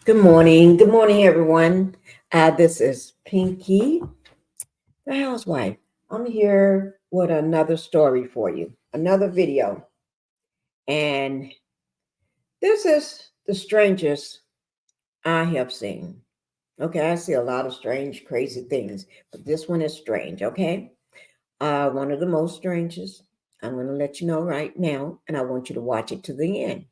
Good morning, everyone. This is Pinky, the housewife. I'm here with another story for you, another video. And this is the strangest I have seen. Okay, I see a lot of strange, crazy things, but this one is strange, okay? One of the most strangest. I'm going to let you know right now, and I want you to watch it to the end.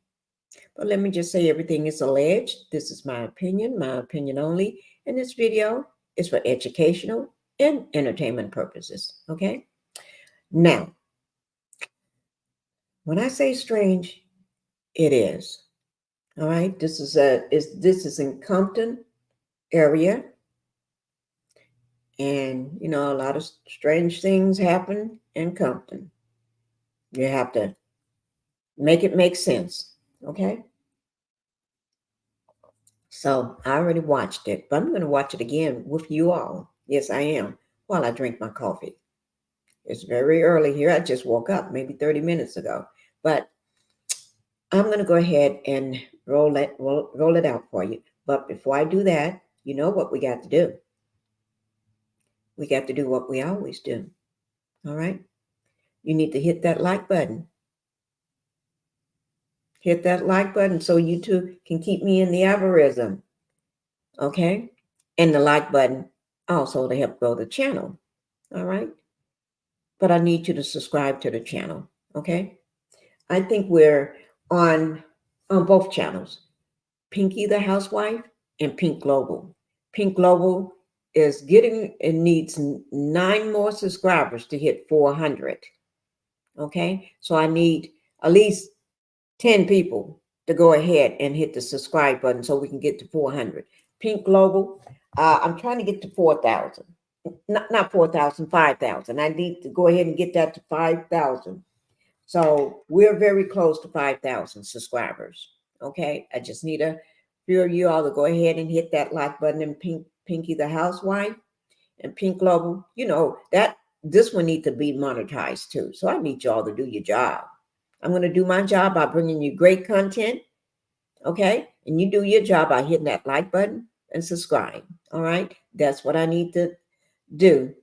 But let me just say everything is alleged. This is my opinion only. And this video is for educational and entertainment purposes. Okay? Now, when I say strange, it is. All right. This is in Compton area. And a lot of strange things happen in Compton. You have to make it make sense. Okay. So I already watched it, but I'm going to watch it again with you all. Yes, I am, while I drink my coffee. It's very early here. I just woke up maybe 30 minutes ago. But I'm going to go ahead and roll it out for you. But before I do that, you know what we got to do? We got to do what we always do. All right? You need to hit that like button. Hit that like button so you too can keep me in the algorithm. Okay? And the like button also to help grow the channel. All right? But I need you to subscribe to the channel. Okay? I think we're on both channels, Pinky the Housewife and Pink Global. Pink Global is it needs 9 more subscribers to hit 400. Okay, so I need at least 10 people to go ahead and hit the subscribe button so we can get to 400. Pink Global, I'm trying to get to 4,000. Not 4,000, 5,000. I need to go ahead and get that to 5,000. So we're very close to 5,000 subscribers. Okay. I just need a few of you all to go ahead and hit that like button and Pinky the Housewife and Pink Global. That this one needs to be monetized too. So I need y'all to do your job. I'm going to do my job by bringing you great content. Okay. And you do your job by hitting that like button and subscribe. All right. That's what I need to do.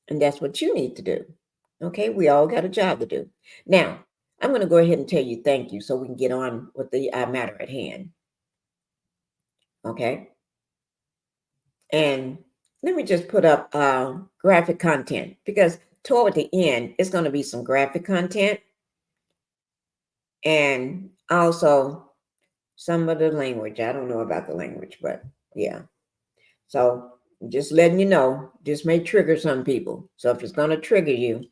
And that's what you need to do. Okay, we all got a job to do. Now, I'm going to go ahead and tell you thank you so we can get on with the matter at hand. Okay. And let me just put up graphic content because toward the end, it's going to be some graphic content and also some of the language. I don't know about the language, but yeah. So just letting you know, this may trigger some people. So if it's going to trigger you,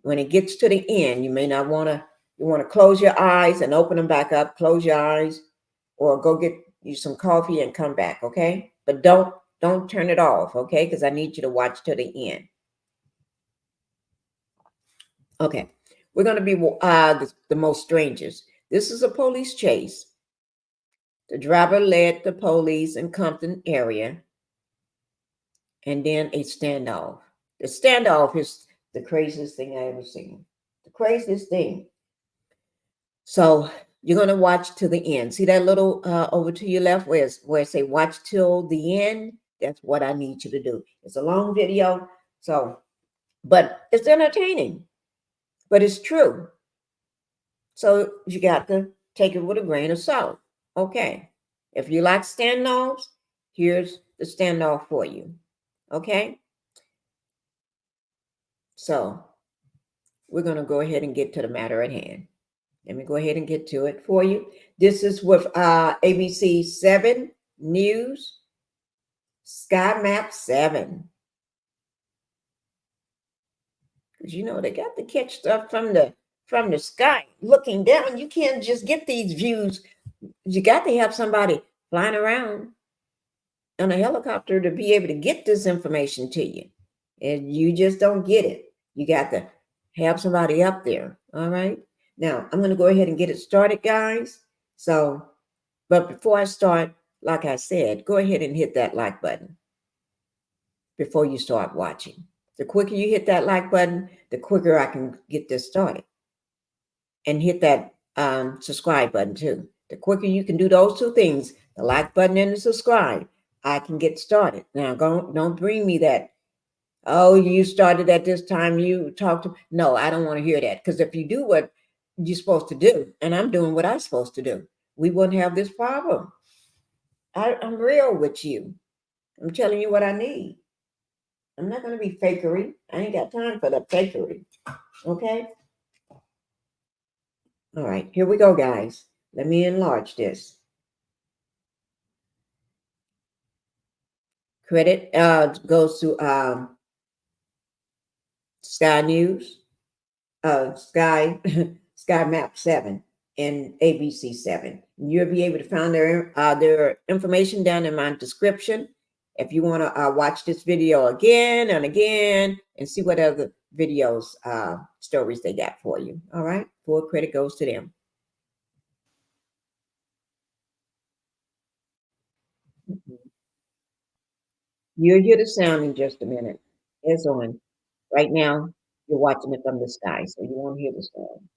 when it gets to the end, you want to close your eyes and open them back up, close your eyes, or go get you some coffee and come back, okay? But don't turn it off, okay? Because I need you to watch to the end. Okay, we're going to be the most strangest. This is a police chase. The driver led the police in Compton area, and then a standoff. The standoff is the craziest thing I ever seen. The craziest thing. So you're going to watch to the end. See that little over to your left where it say watch till the end? That's what I need you to do. It's a long video, but it's entertaining, but it's true. So you got to take it with a grain of salt. Okay. If you like standoffs, here's the standoff for you. Okay. So we're going to go ahead and get to the matter at hand. Let me go ahead and get to it for you. This is with ABC 7 News, Sky Map 7. Because they got to catch stuff from the sky looking down. You can't just get these views. You got to have somebody flying around on a helicopter to be able to get this information to you. And you just don't get it. You got to have somebody up there. All right. Now, I'm going to go ahead and get it started, guys. But before I start, like I said, go ahead and hit that like button before you start watching. The quicker you hit that like button, the quicker I can get this started. And hit that subscribe button too The quicker you can do those two things, the like button and the subscribe, I can get started. Now, don't bring me that, oh, you started at this time, you talked to, no, I don't want to hear that. Because if you do what you're supposed to do, and I'm doing what I'm supposed to do, we wouldn't have this problem. I'm real with you. I'm telling you what I need. I'm not going to be fakery. I ain't got time for the fakery. Okay? All right, here we go, guys. Let me enlarge this. Credit goes to Sky News, Sky Sky Map 7, and ABC 7. You'll be able to find their information down in my description. If you want to watch this video again and again and see what other videos, stories they got for you. All right, full credit goes to them. You'll hear the sound in just a minute. It's on. Right now, you're watching it from the sky, so you won't hear the sound.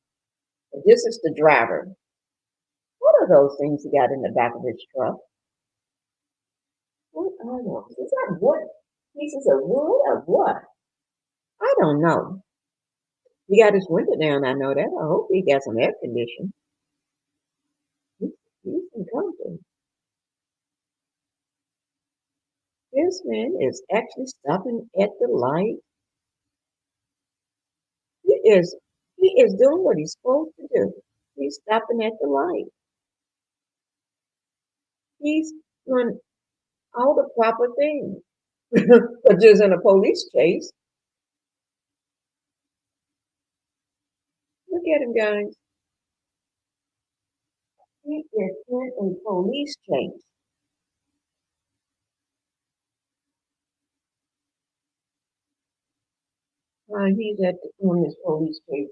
But this is the driver. What are those things he got in the back of his truck? What are those? Is that wood? Pieces of wood or what? I don't know. He got his window down, I know that. I hope he got some air conditioning. He's in Compton. This man is actually stopping at the light. He is doing what he's supposed to do. He's stopping at the light. He's doing all the proper things. But just in a police chase. Look at him, guys. He is in a police chase. He's on this police chase.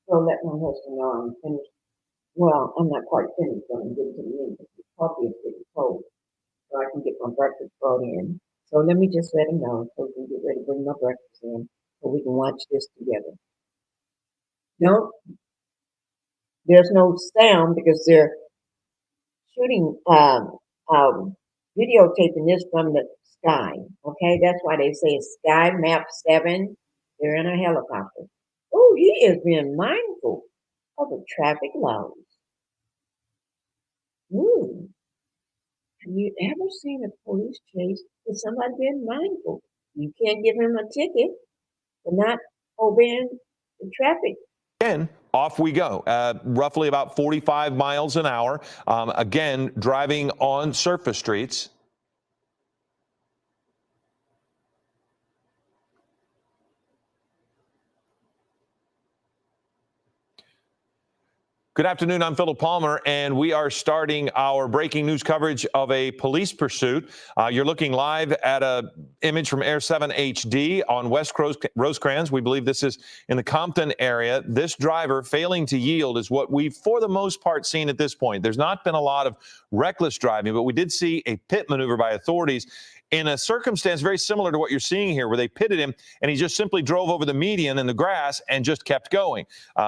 Let my husband know I'm finished. Well, I'm not quite finished, but I'm getting to the end. The coffee is getting cold, so I can get my breakfast brought in. So let me just let him know so we can get ready to bring my breakfast in so we can watch this together. No, there's no sound because they're shooting, videotaping this from the sky. Okay, that's why they say it's Sky Map 7. They're in a helicopter. Oh, he is being mindful of the traffic laws. Ooh. Have you ever seen a police chase with somebody being mindful? You can't give him a ticket for not obeying the traffic. Again, off we go, roughly about 45 miles an hour. Again, driving on surface streets. Good afternoon. I'm Philip Palmer, and we are starting our breaking news coverage of a police pursuit. You're looking live at an image from Air 7 HD on West Rosecrans. We believe this is in the Compton area. This driver failing to yield is what we've, for the most part, seen at this point. There's not been a lot of reckless driving, but we did see a pit maneuver by authorities in a circumstance very similar to what you're seeing here, where they pitted him and he just simply drove over the median in the grass and just kept going.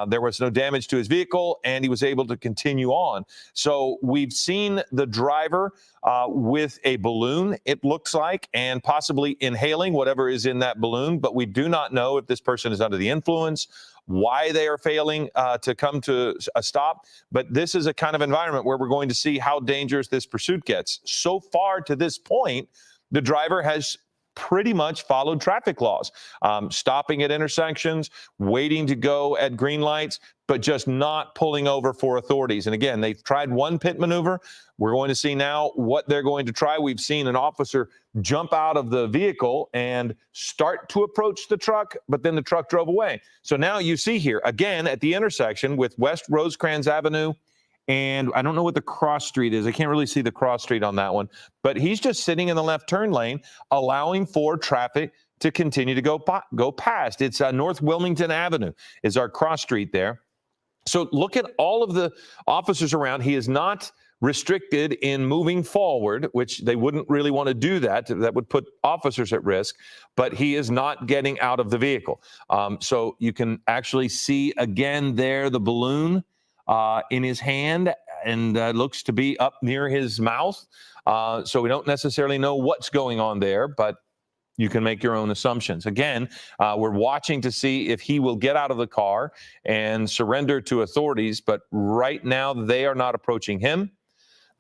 There was no damage to his vehicle, and he was able to continue on. So we've seen the driver with a balloon, it looks like, and possibly inhaling whatever is in that balloon, but we do not know if this person is under the influence, why they are failing to come to a stop. But this is a kind of environment where we're going to see how dangerous this pursuit gets. So far to this point, the driver has pretty much followed traffic laws, stopping at intersections, waiting to go at green lights, but just not pulling over for authorities. And again, they've tried one pit maneuver. We're going to see now what they're going to try. We've seen an officer jump out of the vehicle and start to approach the truck, but then the truck drove away. So now you see here, again, at the intersection with West Rosecrans Avenue, and I don't know what the cross street is. I can't really see the cross street on that one. But he's just sitting in the left turn lane, allowing for traffic to continue to go past. It's North Wilmington Avenue is our cross street there. So look at all of the officers around. He is not restricted in moving forward, which they wouldn't really want to do that. That would put officers at risk. But he is not getting out of the vehicle. So you can actually see again there the balloon in his hand. and looks to be up near his mouth. So we don't necessarily know what's going on there, but you can make your own assumptions. Again, we're watching to see if he will get out of the car and surrender to authorities, but right now they are not approaching him.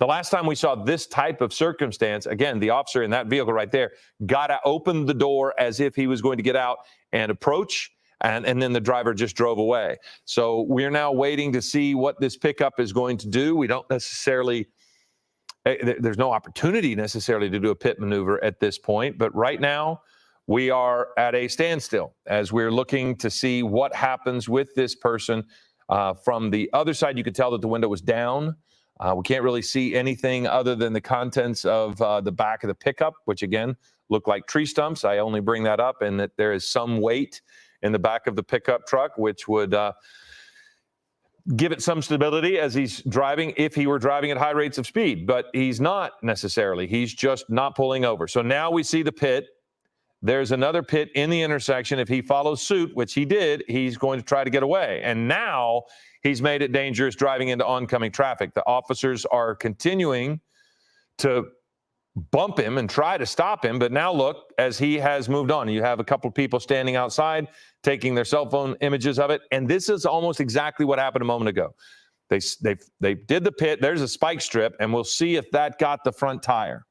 The last time we saw this type of circumstance, again, the officer in that vehicle right there got to open the door as if he was going to get out and approach, and then the driver just drove away. So we're now waiting to see what this pickup is going to do. We don't necessarily, there's no opportunity necessarily to do a pit maneuver at this point, but right now we are at a standstill as we're looking to see what happens with this person. From the other side, you could tell that the window was down. We can't really see anything other than the contents of the back of the pickup, which again look like tree stumps. I only bring that up and that there is some weight in the back of the pickup truck, which would give it some stability as he's driving if he were driving at high rates of speed. But he's not necessarily. He's just not pulling over. So now we see the pit. There's another pit in the intersection. If he follows suit, which he did, he's going to try to get away. And now he's made it dangerous driving into oncoming traffic. The officers are continuing to bump him and try to stop him. But now look, as he has moved on, you have a couple of people standing outside taking their cell phone images of it. And this is almost exactly what happened a moment ago. They did the pit. There's a spike strip, and we'll see if that got the front tire.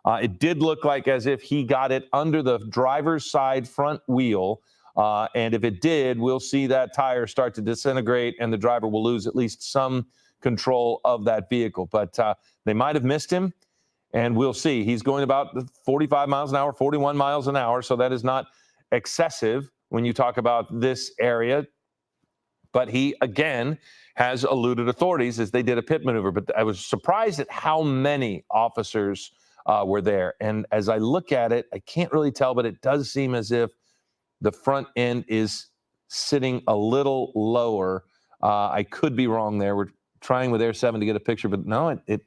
It did look like as if he got it under the driver's side front wheel. And if it did, we'll see that tire start to disintegrate and the driver will lose at least some control of that vehicle. But they might have missed him, and we'll see. He's going about 45 miles an hour, 41 miles an hour. So that is not excessive when you talk about this area. But he, again, has eluded authorities as they did a pit maneuver. But I was surprised at how many officers were there. And as I look at it, I can't really tell, but it does seem as if the front end is sitting a little lower. I could be wrong there. We're trying with Air 7 to get a picture, but no, it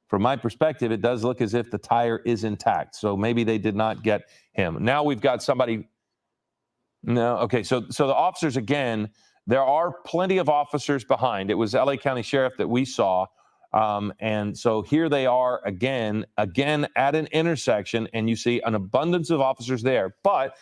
from my perspective, it does look as if the tire is intact. So maybe they did not get him. Now we've got somebody. No, okay. So the officers, again, there are plenty of officers behind. It was LA County Sheriff that we saw. And so here they are again at an intersection, and you see an abundance of officers there, but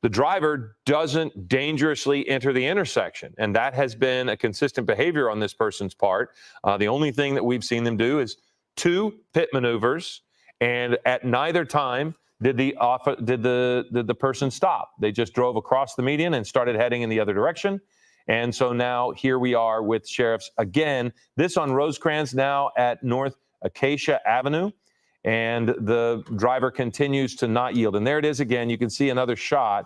the driver doesn't dangerously enter the intersection. And that has been a consistent behavior on this person's part. The only thing that we've seen them do is 2 pit maneuvers, and at neither time did the person stop. They just drove across the median and started heading in the other direction. And so now here we are with sheriffs again, this on Rosecrans, now at North Acacia Avenue. And the driver continues to not yield. And there it is again. You can see another shot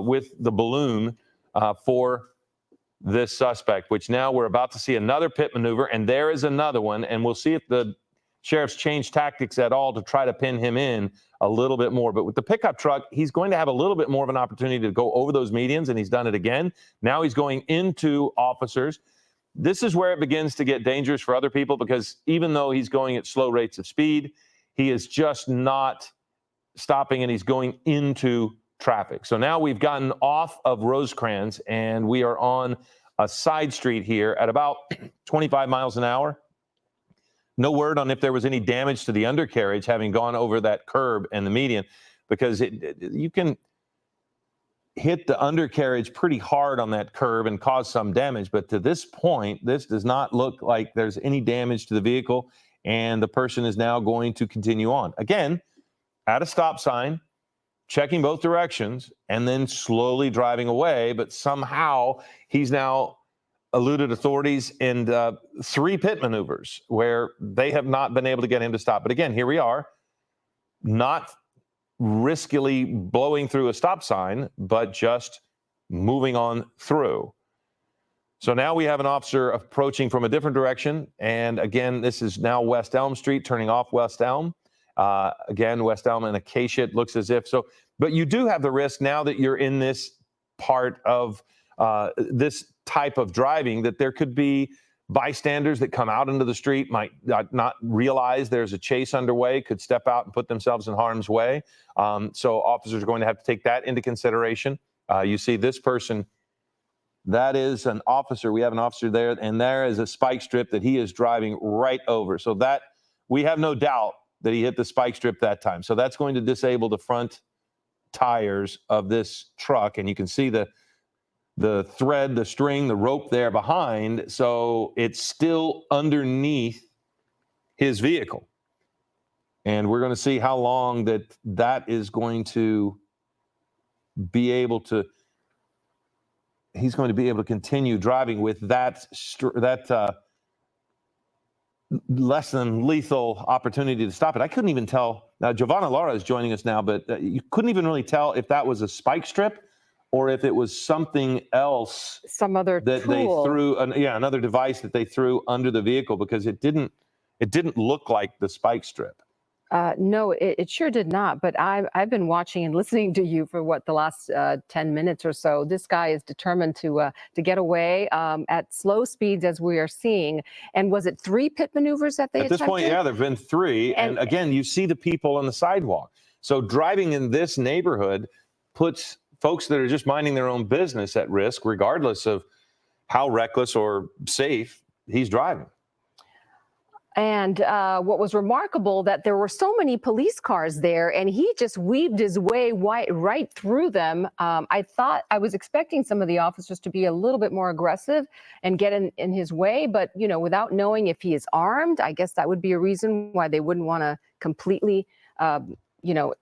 with the balloon for this suspect, which now we're about to see another pit maneuver. And there is another one. And we'll see if the sheriffs change tactics at all to try to pin him in a little bit more. But with the pickup truck, he's going to have a little bit more of an opportunity to go over those medians, and he's done it again. Now he's going into officers. This is where it begins to get dangerous for other people, because even though he's going at slow rates of speed, he is just not stopping, and he's going into traffic. So now we've gotten off of Rosecrans, and we are on a side street here at about 25 miles an hour. No word on if there was any damage to the undercarriage having gone over that curb and the median, because you can hit the undercarriage pretty hard on that curb and cause some damage. But to this point, this does not look like there's any damage to the vehicle, and the person is now going to continue on. Again, at a stop sign, checking both directions, and then slowly driving away. But somehow he's now eluded authorities in 3 pit maneuvers where they have not been able to get him to stop. But again, here we are, not riskily blowing through a stop sign, but just moving on through. So now we have an officer approaching from a different direction. And again, this is now West Elm Street, turning off West Elm. Again, West Elm and Acacia, it looks as if so. But you do have the risk now that you're in this part of this type of driving, that there could be bystanders that come out into the street, might not realize there's a chase underway, could step out and put themselves in harm's way. So officers are going to have to take that into consideration. You see this person That is an officer. We have an officer there, and there is a spike strip that he is driving right over. So that we have no doubt that he hit the spike strip that time. So that's going to disable the front tires of this truck, and you can see the thread, the string, the rope there behind. So it's still underneath his vehicle. And we're going to see how long that is going to be able to, he's going to be able to continue driving with that less than lethal opportunity to stop it. I couldn't even tell. Now, Giovanna Lara is joining us now, but you couldn't even really tell if that was a spike strip or if it was something else. Some other that tool. they threw, another device that they threw under the vehicle, because it didn't look like the spike strip. No, it sure did not. But I've been watching and listening to you for the last 10 minutes or so. This guy is determined to get away at slow speeds, as we are seeing. And was it 3 pit maneuvers that they attempted? At this point, yeah, there've been 3. And again, you see the people on the sidewalk. So driving in this neighborhood puts folks that are just minding their own business at risk, regardless of how reckless or safe he's driving. And what was remarkable, that there were so many police cars there, and he just weaved his way right through them. I was expecting some of the officers to be a little bit more aggressive and get in his way, but without knowing if he is armed, I guess that would be a reason why they wouldn't want to completely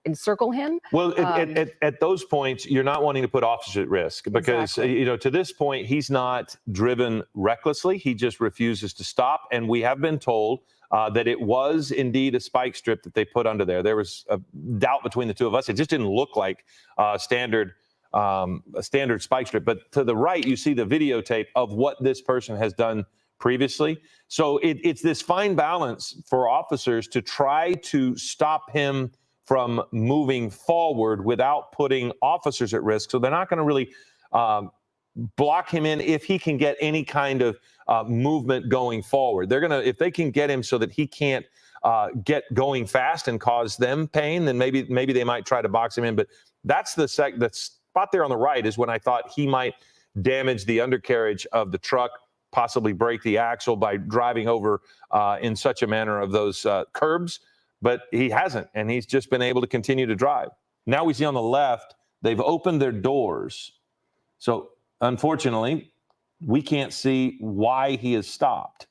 encircle him. Well, at those points, you're not wanting to put officers at risk, because, Exactly. to this point, he's not driven recklessly. He just refuses to stop. And we have been told that it was indeed a spike strip that they put under there. There was a doubt between the two of us. It just didn't look like a standard spike strip. But to the right, you see the videotape of what this person has done previously. So it's this fine balance for officers to try to stop him from moving forward without putting officers at risk. So they're not going to really block him in if he can get any kind of movement going forward. They're going to, if they can get him so that he can't get going fast and cause them pain, then maybe they might try to box him in. But that's the spot there on the right is when I thought he might damage the undercarriage of the truck, possibly break the axle by driving over in such a manner of those curbs. But he hasn't, and he's just been able to continue to drive. Now we see on the left, they've opened their doors. So unfortunately, we can't see why he has stopped,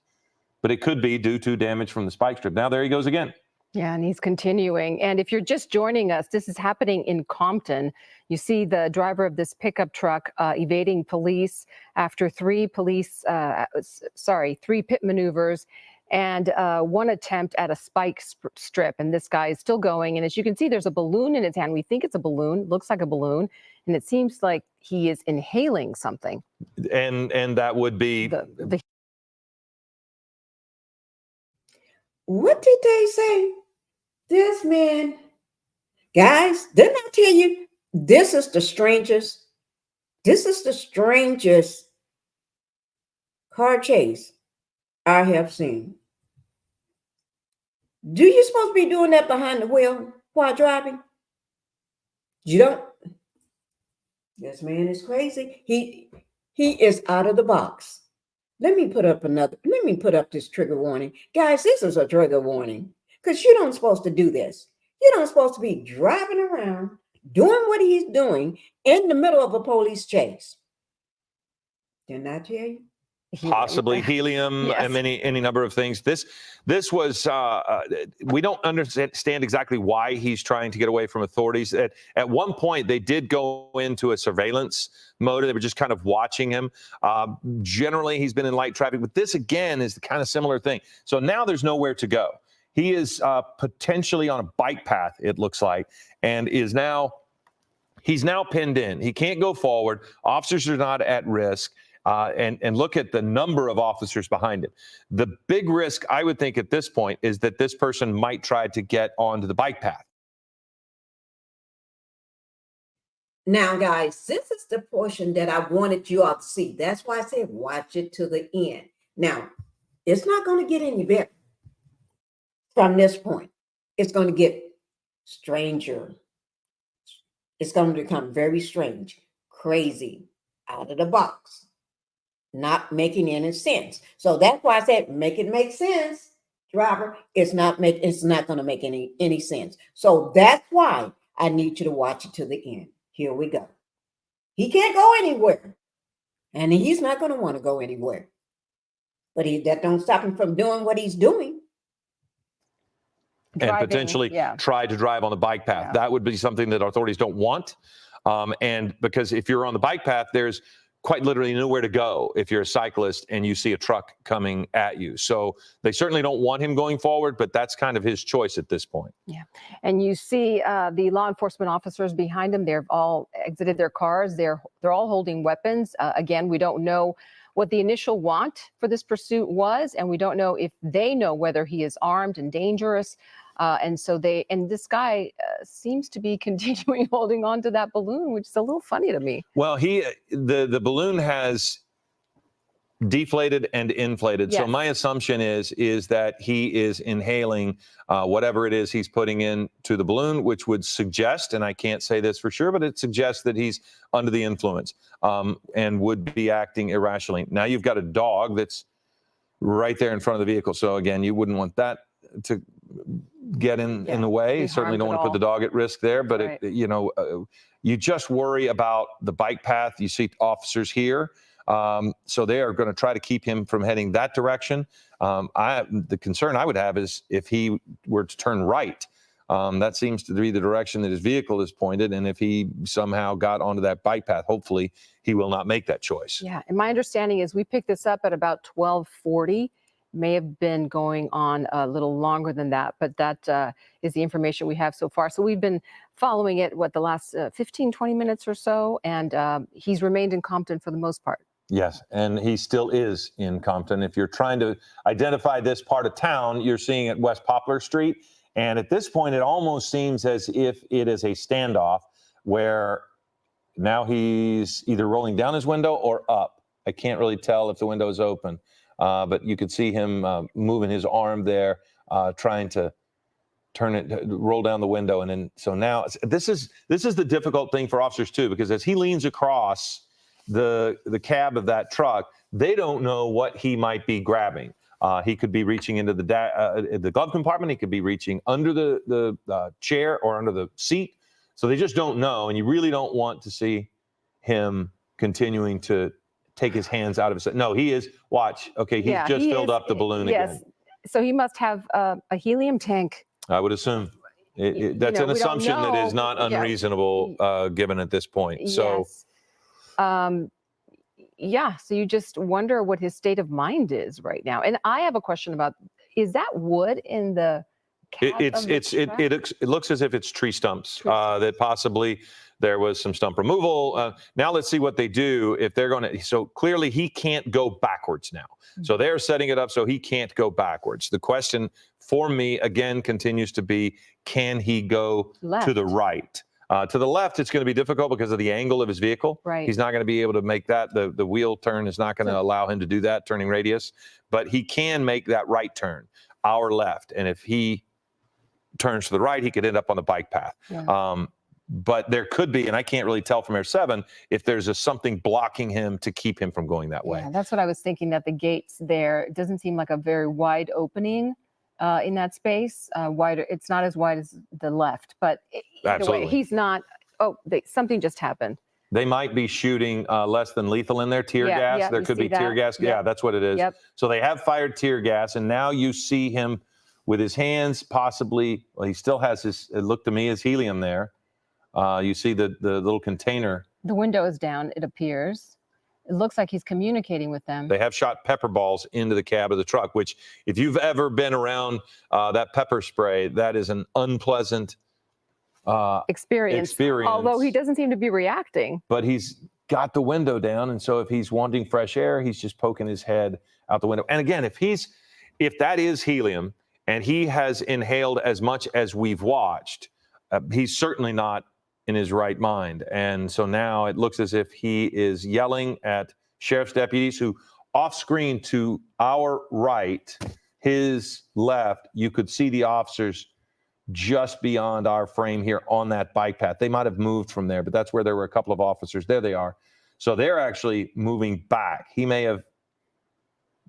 but it could be due to damage from the spike strip. Now there he goes again. Yeah, and he's continuing. And if you're just joining us, this is happening in Compton. You see the driver of this pickup truck evading police after 3 pit maneuvers and 1 attempt at a spike strip. And this guy is still going. And as you can see, there's a balloon in his hand. We think it's a balloon, looks like a balloon. And it seems like he is inhaling something. And that would be What did they say? This man, guys, didn't I tell you this is the strangest car chase I have seen. Do you supposed to be doing that behind the wheel while driving? You don't. This man is crazy. He is out of the box. Let me put up this trigger warning. Guys, this is a trigger warning, because you don't supposed to do this. You don't supposed to be driving around doing what he's doing in the middle of a police chase. Didn't I tell you? Possibly helium. Yes. And any number of things. This was we don't understand exactly why he's trying to get away from authorities. At one point, they did go into a surveillance mode. They were just kind of watching him. Generally, he's been in light traffic, but this again is the kind of similar thing. So now there's nowhere to go. He is potentially on a bike path, it looks like, and he's now pinned in. He can't go forward. Officers are not at risk. And look at the number of officers behind him. The big risk, I would think, at this point is that this person might try to get onto the bike path. Now, guys, this is the portion that I wanted you all to see. That's why I said watch it to the end. Now, it's not going to get any better from this point. It's going to get stranger. It's going to become very strange, crazy, out of the box. not making any sense. So that's why I said make it make sense, driver. It's not going to make any sense. So that's why I need you to watch it to the end. Here we go. He can't go anywhere, and he's not going to want to go anywhere. But that don't stop him from doing what he's doing. And potentially try to drive on the bike path. That would be something that authorities don't want. And because if you're on the bike path, there's quite literally nowhere to go if you're a cyclist and you see a truck coming at you. So they certainly don't want him going forward, but that's kind of his choice at this point. Yeah. And you see the law enforcement officers behind him. They've all exited their cars. They're all holding weapons. Again, we don't know what the initial want for this pursuit was, and we don't know if they know whether he is armed and dangerous. And this guy seems to be continuing holding on to that balloon, which is a little funny to me. Well, the balloon has deflated and inflated. Yes. So my assumption is that he is inhaling whatever it is he's putting into the balloon, which would suggest, and I can't say this for sure, but it suggests that he's under the influence and would be acting irrationally. Now you've got a dog that's right there in front of the vehicle. So again, you wouldn't want that to get in the way. You certainly don't want to put the dog at risk there, but you just worry about the bike path. You see officers here. So they are going to try to keep him from heading that direction. The concern I would have is if he were to turn right, that seems to be the direction that his vehicle is pointed. And if he somehow got onto that bike path, hopefully he will not make that choice. Yeah. And my understanding is we picked this up at about 12:40. May have been going on a little longer than that, but that is the information we have so far. So we've been following it, the last 15, 20 minutes or so, and he's remained in Compton for the most part. Yes, and he still is in Compton. If you're trying to identify this part of town, you're seeing at West Poplar Street. And at this point, it almost seems as if it is a standoff where now he's either rolling down his window or up. I can't really tell if the window is open. But you could see him moving his arm there, trying to roll down the window. And then, so now this is the difficult thing for officers too, because as he leans across the cab of that truck, they don't know what he might be grabbing. He could be reaching into the glove compartment. He could be reaching under the chair or under the seat. So they just don't know. And you really don't want to see him continuing to take his hands out of his. No, he is. Watch. Okay, he's just filled up the balloon again. So he must have a helium tank. I would assume. That's an assumption that is not unreasonable given at this point. So, so you just wonder what his state of mind is right now. And I have a question about: is that wood in the cab it looks as if it's tree stumps that possibly. There was some stump removal. Now let's see what they do if they're going to. So clearly he can't go backwards now. So they're setting it up so he can't go backwards. The question for me, again, continues to be, can he go to the right? To the left, it's going to be difficult because of the angle of his vehicle. Right. He's not going to be able to make that. The wheel turn is not going to allow him to do that, turning radius. But he can make that right turn, our left. And if he turns to the right, he could end up on the bike path. Yeah. But there could be, and I can't really tell from Air 7, if there's something blocking him to keep him from going that way. Yeah, that's what I was thinking, that the gates there, it doesn't seem like a very wide opening in that space. Wider, it's not as wide as the left, but either way, he's not. Oh, something just happened. They might be shooting less than lethal in there, tear gas. Yeah, there could be tear gas. Yeah, that's what it is. Yep. So they have fired tear gas, and now you see him with his hands possibly, well, he still has his, it looked to me as helium there. You see the little container. The window is down, it appears. It looks like he's communicating with them. They have shot pepper balls into the cab of the truck, which if you've ever been around that pepper spray, that is an unpleasant experience. Although he doesn't seem to be reacting. But he's got the window down, and so if he's wanting fresh air, he's just poking his head out the window. And again, if that is helium and he has inhaled as much as we've watched, he's certainly not in his right mind. And so now it looks as if he is yelling at sheriff's deputies who, off screen to our right, his left, you could see the officers just beyond our frame here on that bike path. They might have moved from there, but that's where there were a couple of officers. There they are. So they're actually moving back. He may have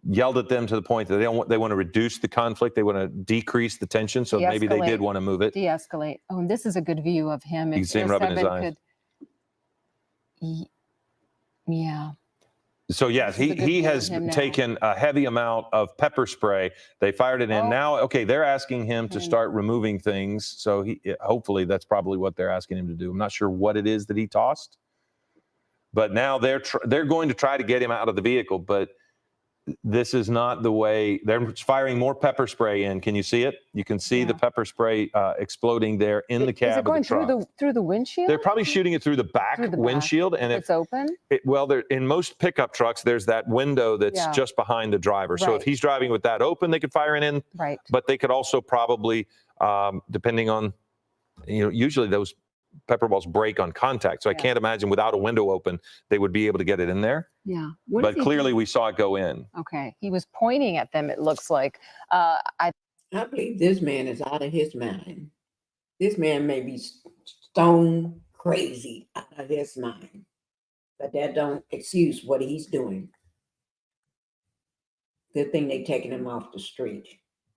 yelled at them to the point that they want to reduce the conflict. They want to decrease the tension. So maybe they did want to move it. De-escalate. Oh, and this is a good view of him. You can see him rubbing his eyes. Yeah. So yes, he has taken a heavy amount of pepper spray. They fired it in. Now, okay, they're asking him to start removing things. So hopefully that's probably what they're asking him to do. I'm not sure what it is that he tossed, but now they're going to try to get him out of the vehicle. But this is not the way. They're firing more pepper spray in. Can you see it? You can see the pepper spray exploding there in the cab. Is it going through the windshield? They're probably shooting it through the back windshield, and it's open. In most pickup trucks, there's that window that's just behind the driver. Right. So if he's driving with that open, they could fire it in. Right. But they could also probably, depending on, usually those pepper balls break on contact. So I can't imagine without a window open, they would be able to get it in there. Yeah. But clearly we saw it go in. Okay. He was pointing at them, it looks like. I believe this man is out of his mind. This man may be stone crazy out of his mind. But that don't excuse what he's doing. Good thing they taking him off the street.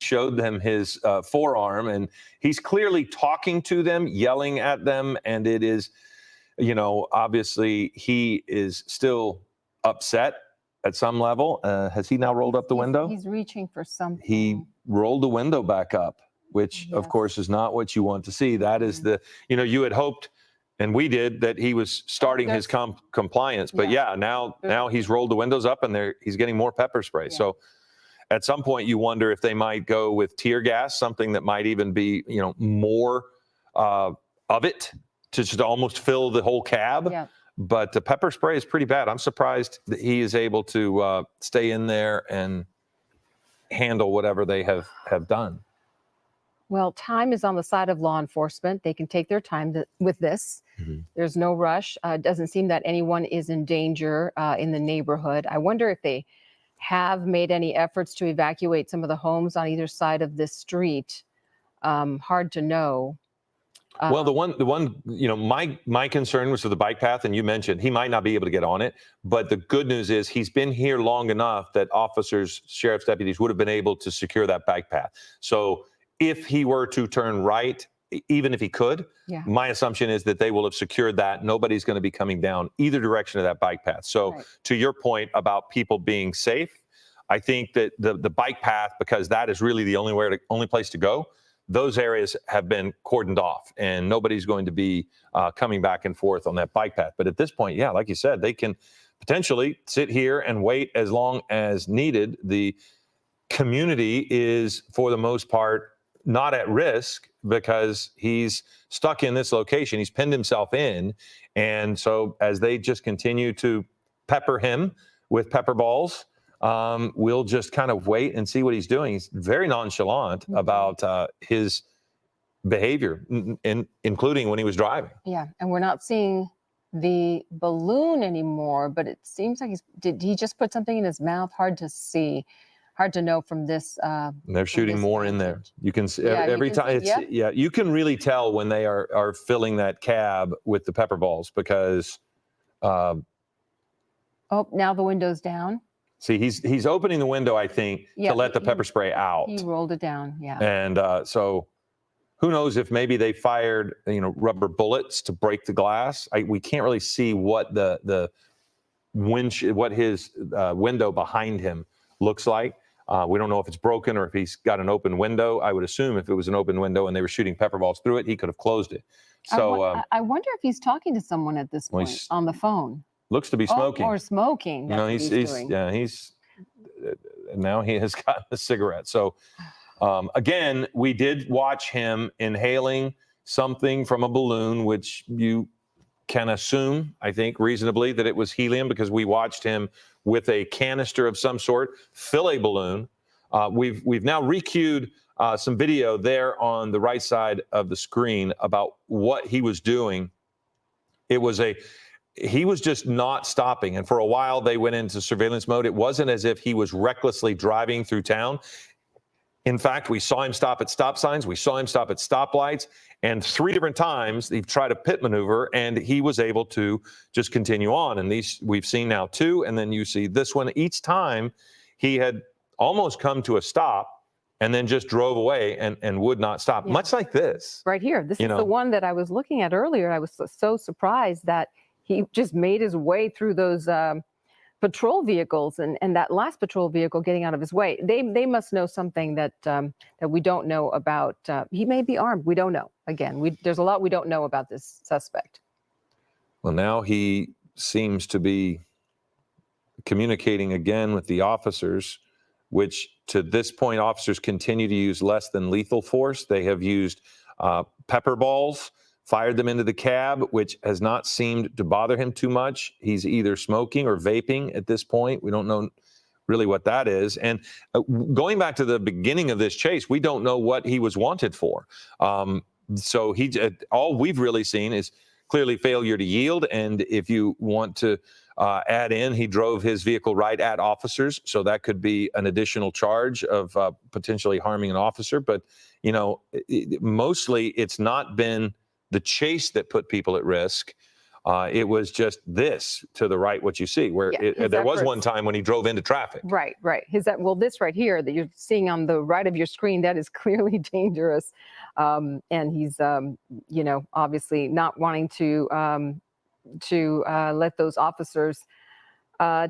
Showed them his forearm, and he's clearly talking to them, yelling at them, and it is, obviously he is still upset at some level. Has he now rolled up the window? He's reaching for something. He rolled the window back up, which of course is not what you want to see. That is you had hoped, and we did, that he was starting his compliance, but now he's rolled the windows up, and he's getting more pepper spray. So at some point, you wonder if they might go with tear gas, something that might even be, more of it to just almost fill the whole cab. Yeah. But the pepper spray is pretty bad. I'm surprised that he is able to stay in there and handle whatever they have done. Well, time is on the side of law enforcement. They can take their time with this. Mm-hmm. There's no rush. It doesn't seem that anyone is in danger in the neighborhood. I wonder if they have made any efforts to evacuate some of the homes on either side of this street. Hard to know. Well, the one, my concern was for the bike path, and you mentioned he might not be able to get on it. But the good news is he's been here long enough that officers, sheriff's deputies would have been able to secure that bike path. So if he were to turn right, even if he could, my assumption is that they will have secured that. Nobody's going to be coming down either direction of that bike path. So to your point about people being safe, I think that the bike path, because that is really the only place to go, those areas have been cordoned off, and nobody's going to be coming back and forth on that bike path. But at this point, like you said, they can potentially sit here and wait as long as needed. The community is, for the most part, not at risk because he's stuck in this location. He's pinned himself in. And so as they just continue to pepper him with pepper balls, we'll just kind of wait and see what he's doing. He's very nonchalant about his behavior, including when he was driving. Yeah, and we're not seeing the balloon anymore, but it seems like did he just put something in his mouth? Hard to see. Hard to know from this. They're shooting more in there. You can see every time. You can really tell when they are filling that cab with the pepper balls because. Now the window's down. See, he's opening the window, I think, to let the pepper spray out. He rolled it down, And so, who knows if maybe they fired, rubber bullets to break the glass. We can't really see what what his window behind him looks like. We don't know if it's broken or if he's got an open window. I would assume if it was an open window and they were shooting pepper balls through it, he could have closed it. So I wonder if he's talking to someone at this point on the phone. Looks to be smoking. Or smoking. No, he's now he has got a cigarette. So again, we did watch him inhaling something from a balloon, which you can assume, I think, reasonably that it was helium because we watched him with a canister of some sort fill a balloon. We've now recued some video there on the right side of the screen about what he was doing. He was just not stopping. And for a while, they went into surveillance mode. It wasn't as if he was recklessly driving through town. In fact, we saw him stop at stop signs. We saw him stop at stoplights. And 3 different times he tried a pit maneuver, and he was able to just continue on. And these we've seen now 2, and then you see this one. Each time he had almost come to a stop and then just drove away and would not stop, much like this. Right here. This is the one that I was looking at earlier. I was so surprised that he just made his way through those patrol vehicles and that last patrol vehicle getting out of his way. They must know something that that we don't know about. He may be armed. We don't know. Again, there's a lot we don't know about this suspect. Well, now he seems to be communicating again with the officers, which to this point, officers continue to use less than lethal force. They have used pepper balls, fired them into the cab, which has not seemed to bother him too much. He's either smoking or vaping at this point. We don't know really what that is. And going back to the beginning of this chase, we don't know what he was wanted for. So all we've really seen is clearly failure to yield. And if you want to add in, he drove his vehicle right at officers. So that could be an additional charge of potentially harming an officer. But, mostly it's not been the chase that put people at risk. It was just this to the right, what you see, where there was one time when he drove into traffic. Right. Well, this right here that you're seeing on the right of your screen, that is clearly dangerous. And he's, obviously not wanting to let those officers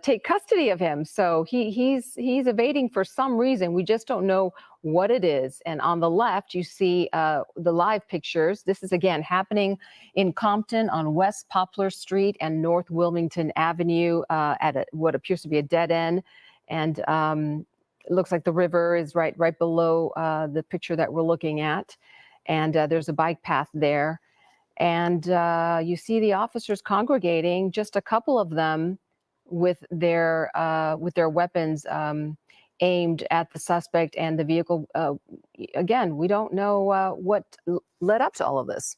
take custody of him. So he's evading for some reason. We just don't know what it is. And on the left, you see the live pictures. This is again happening in Compton on West Poplar Street and North Wilmington Avenue at what appears to be a dead end. And it looks like the river is right below the picture that we're looking at. And there's a bike path there. And you see the officers congregating, just a couple of them with their weapons aimed at the suspect and the vehicle. Again, we don't know what led up to all of this.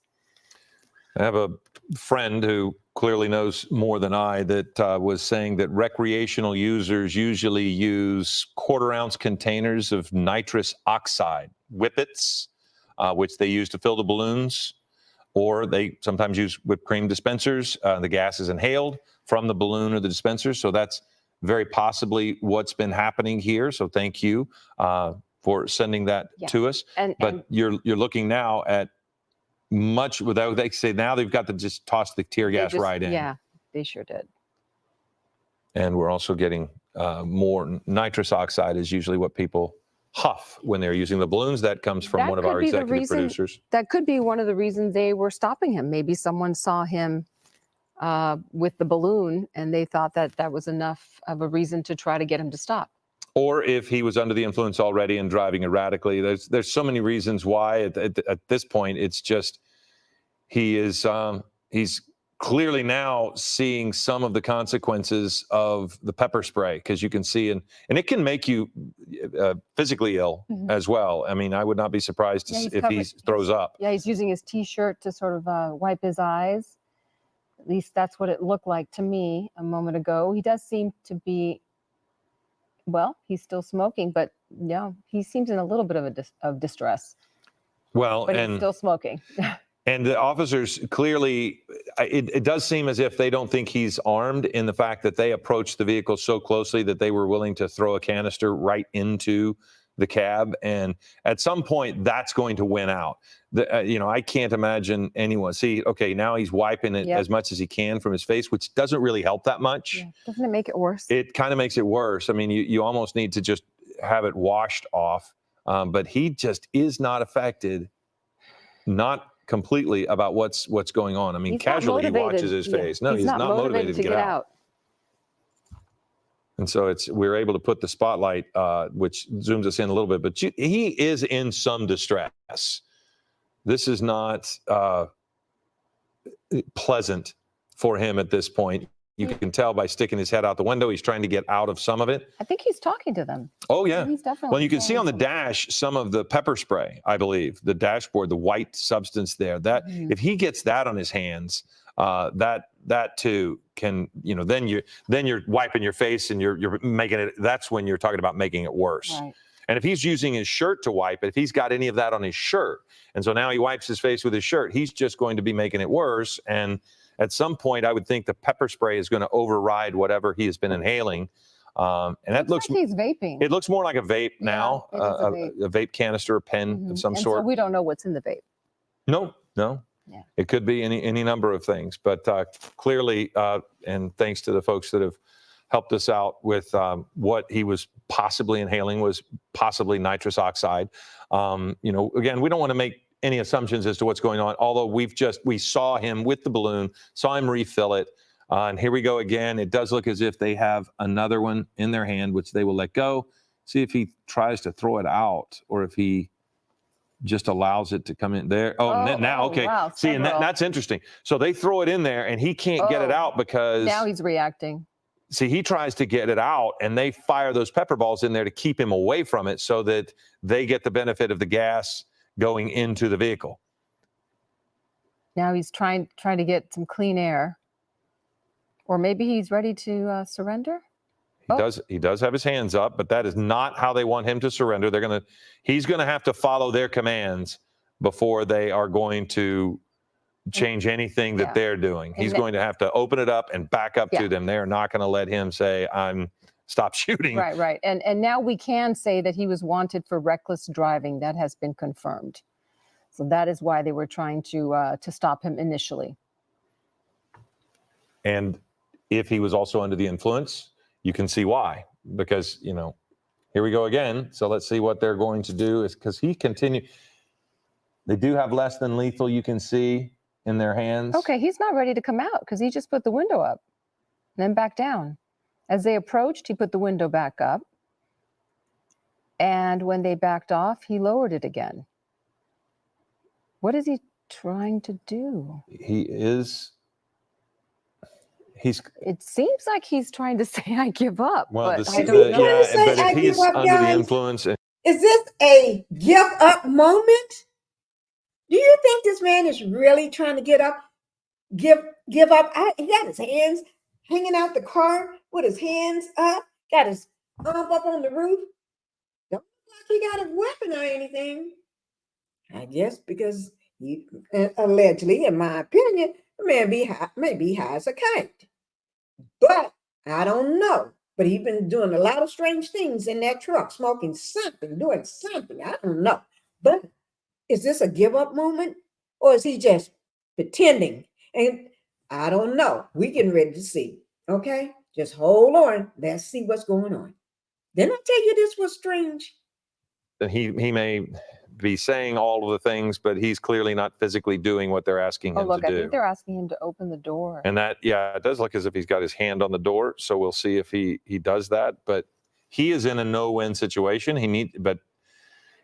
I have a friend who clearly knows more than I that was saying that recreational users usually use 1/4-ounce containers of nitrous oxide, whippets, which they use to fill the balloons, or they sometimes use whipped cream dispensers. The gas is inhaled from the balloon or the dispenser. So that's very possibly what's been happening here. So thank you for sending that to us. But you're looking now at much without, they say now they've got to just toss the tear gas right in. Yeah, they sure did. And we're also getting more nitrous oxide is usually what people huff when they're using the balloons. That comes from one of our executive producers. That could be one of the reasons they were stopping him. Maybe someone saw him with the balloon and they thought that was enough of a reason to try to get him to stop. Or if he was under the influence already and driving erratically. There's so many reasons why at this point it's just he's clearly now seeing some of the consequences of the pepper spray, because you can see and it can make you physically ill as well. I mean, I would not be surprised if he throws up. Yeah, he's using his T-shirt to sort of wipe his eyes. At least that's what it looked like to me a moment ago. He does seem to be, well, he's still smoking, but yeah, he seems in a little bit of distress. Well, but he's still smoking. And the officers clearly, it does seem as if they don't think he's armed, in the fact that they approached the vehicle so closely that they were willing to throw a canister right into the cab. And at some point, that's going to win out. I can't imagine anyone. See, okay, now he's wiping it as much as he can from his face, which doesn't really help that much. Yeah. Doesn't it make it worse? It kind of makes it worse. I mean, you almost need to just have it washed off. But he just is not affected, not completely, about what's going on. I mean, casually he watches his face. No, he's not motivated to get out. And so we're able to put the spotlight, which zooms us in a little bit, but he is in some distress. This is not pleasant for him at this point. You can tell by sticking his head out the window. He's trying to get out of some of it. I think he's talking to them. Oh, yeah. He's definitely. Well, you can see on the dash some of the pepper spray, I believe, the dashboard, the white substance there. That if he gets that on his hands, that too can, then you're wiping your face and you're making it. That's when you're talking about making it worse. Right. And if he's using his shirt to wipe, if he's got any of that on his shirt, and so now he wipes his face with his shirt, he's just going to be making it worse. And at some point, I would think the pepper spray is going to override whatever he has been inhaling. And that looks like he's vaping. It looks more like a vape now, it is a vape canister, a pen of some sort. So we don't know what's in the vape. No. Yeah. It could be any number of things, but clearly, and thanks to the folks that have helped us out with what he was possibly inhaling was possibly nitrous oxide. Again, we don't want to make any assumptions as to what's going on, although we saw him with the balloon, saw him refill it. And here we go again. It does look as if they have another one in their hand, which they will let go. See if he tries to throw it out or if he just allows it to come in there. Now, okay. Wow, see, and that's interesting. So they throw it in there and he can't get it out because now he's reacting. See, he tries to get it out and they fire those pepper balls in there to keep him away from it so that they get the benefit of the gas going into the vehicle. Now he's trying to get some clean air. Or maybe he's ready to surrender. He does have his hands up, but that is not how they want him to surrender. He's going to have to follow their commands before they are going to change anything that they're doing. He's going to have to open it up and back up to them. They're not going to let him say, stop shooting. Right. And now we can say that he was wanted for reckless driving. That has been confirmed. So that is why they were trying to stop him initially. And if he was also under the influence, you can see why, because, here we go again. So let's see what they're going to do is because they do have less than lethal, you can see in their hands. Okay, he's not ready to come out because he just put the window up and then back down. As they approached, he put the window back up. And when they backed off, he lowered it again. What is he trying to do? It seems like he's trying to say, I give up. Well, but I don't know. But if he's under the influence. Is this a give up moment? Do you think this man is really trying to give up? He got his hands hanging out the car with his hands up, got his arm up on the roof. Don't look like he got a weapon or anything. I guess because he allegedly, in my opinion, the man may be high as a kite. But I don't know. But he's been doing a lot of strange things in that truck, smoking something, doing something. I don't know. But is this a give up moment? Or is he just pretending? And I don't know. We're getting ready to see. Okay? Just hold on. Let's see what's going on. Didn't I tell you this was strange? He may be saying all of the things, but he's clearly not physically doing what they're asking him to do. I think they're asking him to open the door. And that, it does look as if he's got his hand on the door. So we'll see if he does that. But he is in a no-win situation. But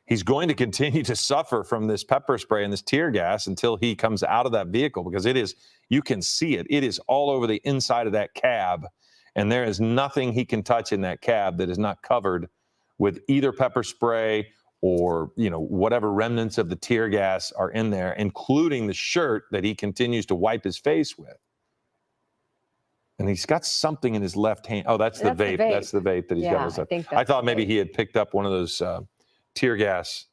he's going to continue to suffer from this pepper spray and this tear gas until he comes out of that vehicle, because you can see it. It is all over the inside of that cab. And there is nothing he can touch in that cab that is not covered with either pepper spray or, whatever remnants of the tear gas are in there, including the shirt that he continues to wipe his face with. And he's got something in his left hand. Oh, that's the vape. That's the vape that he's got in his left. I thought maybe he had picked up one of those tear gas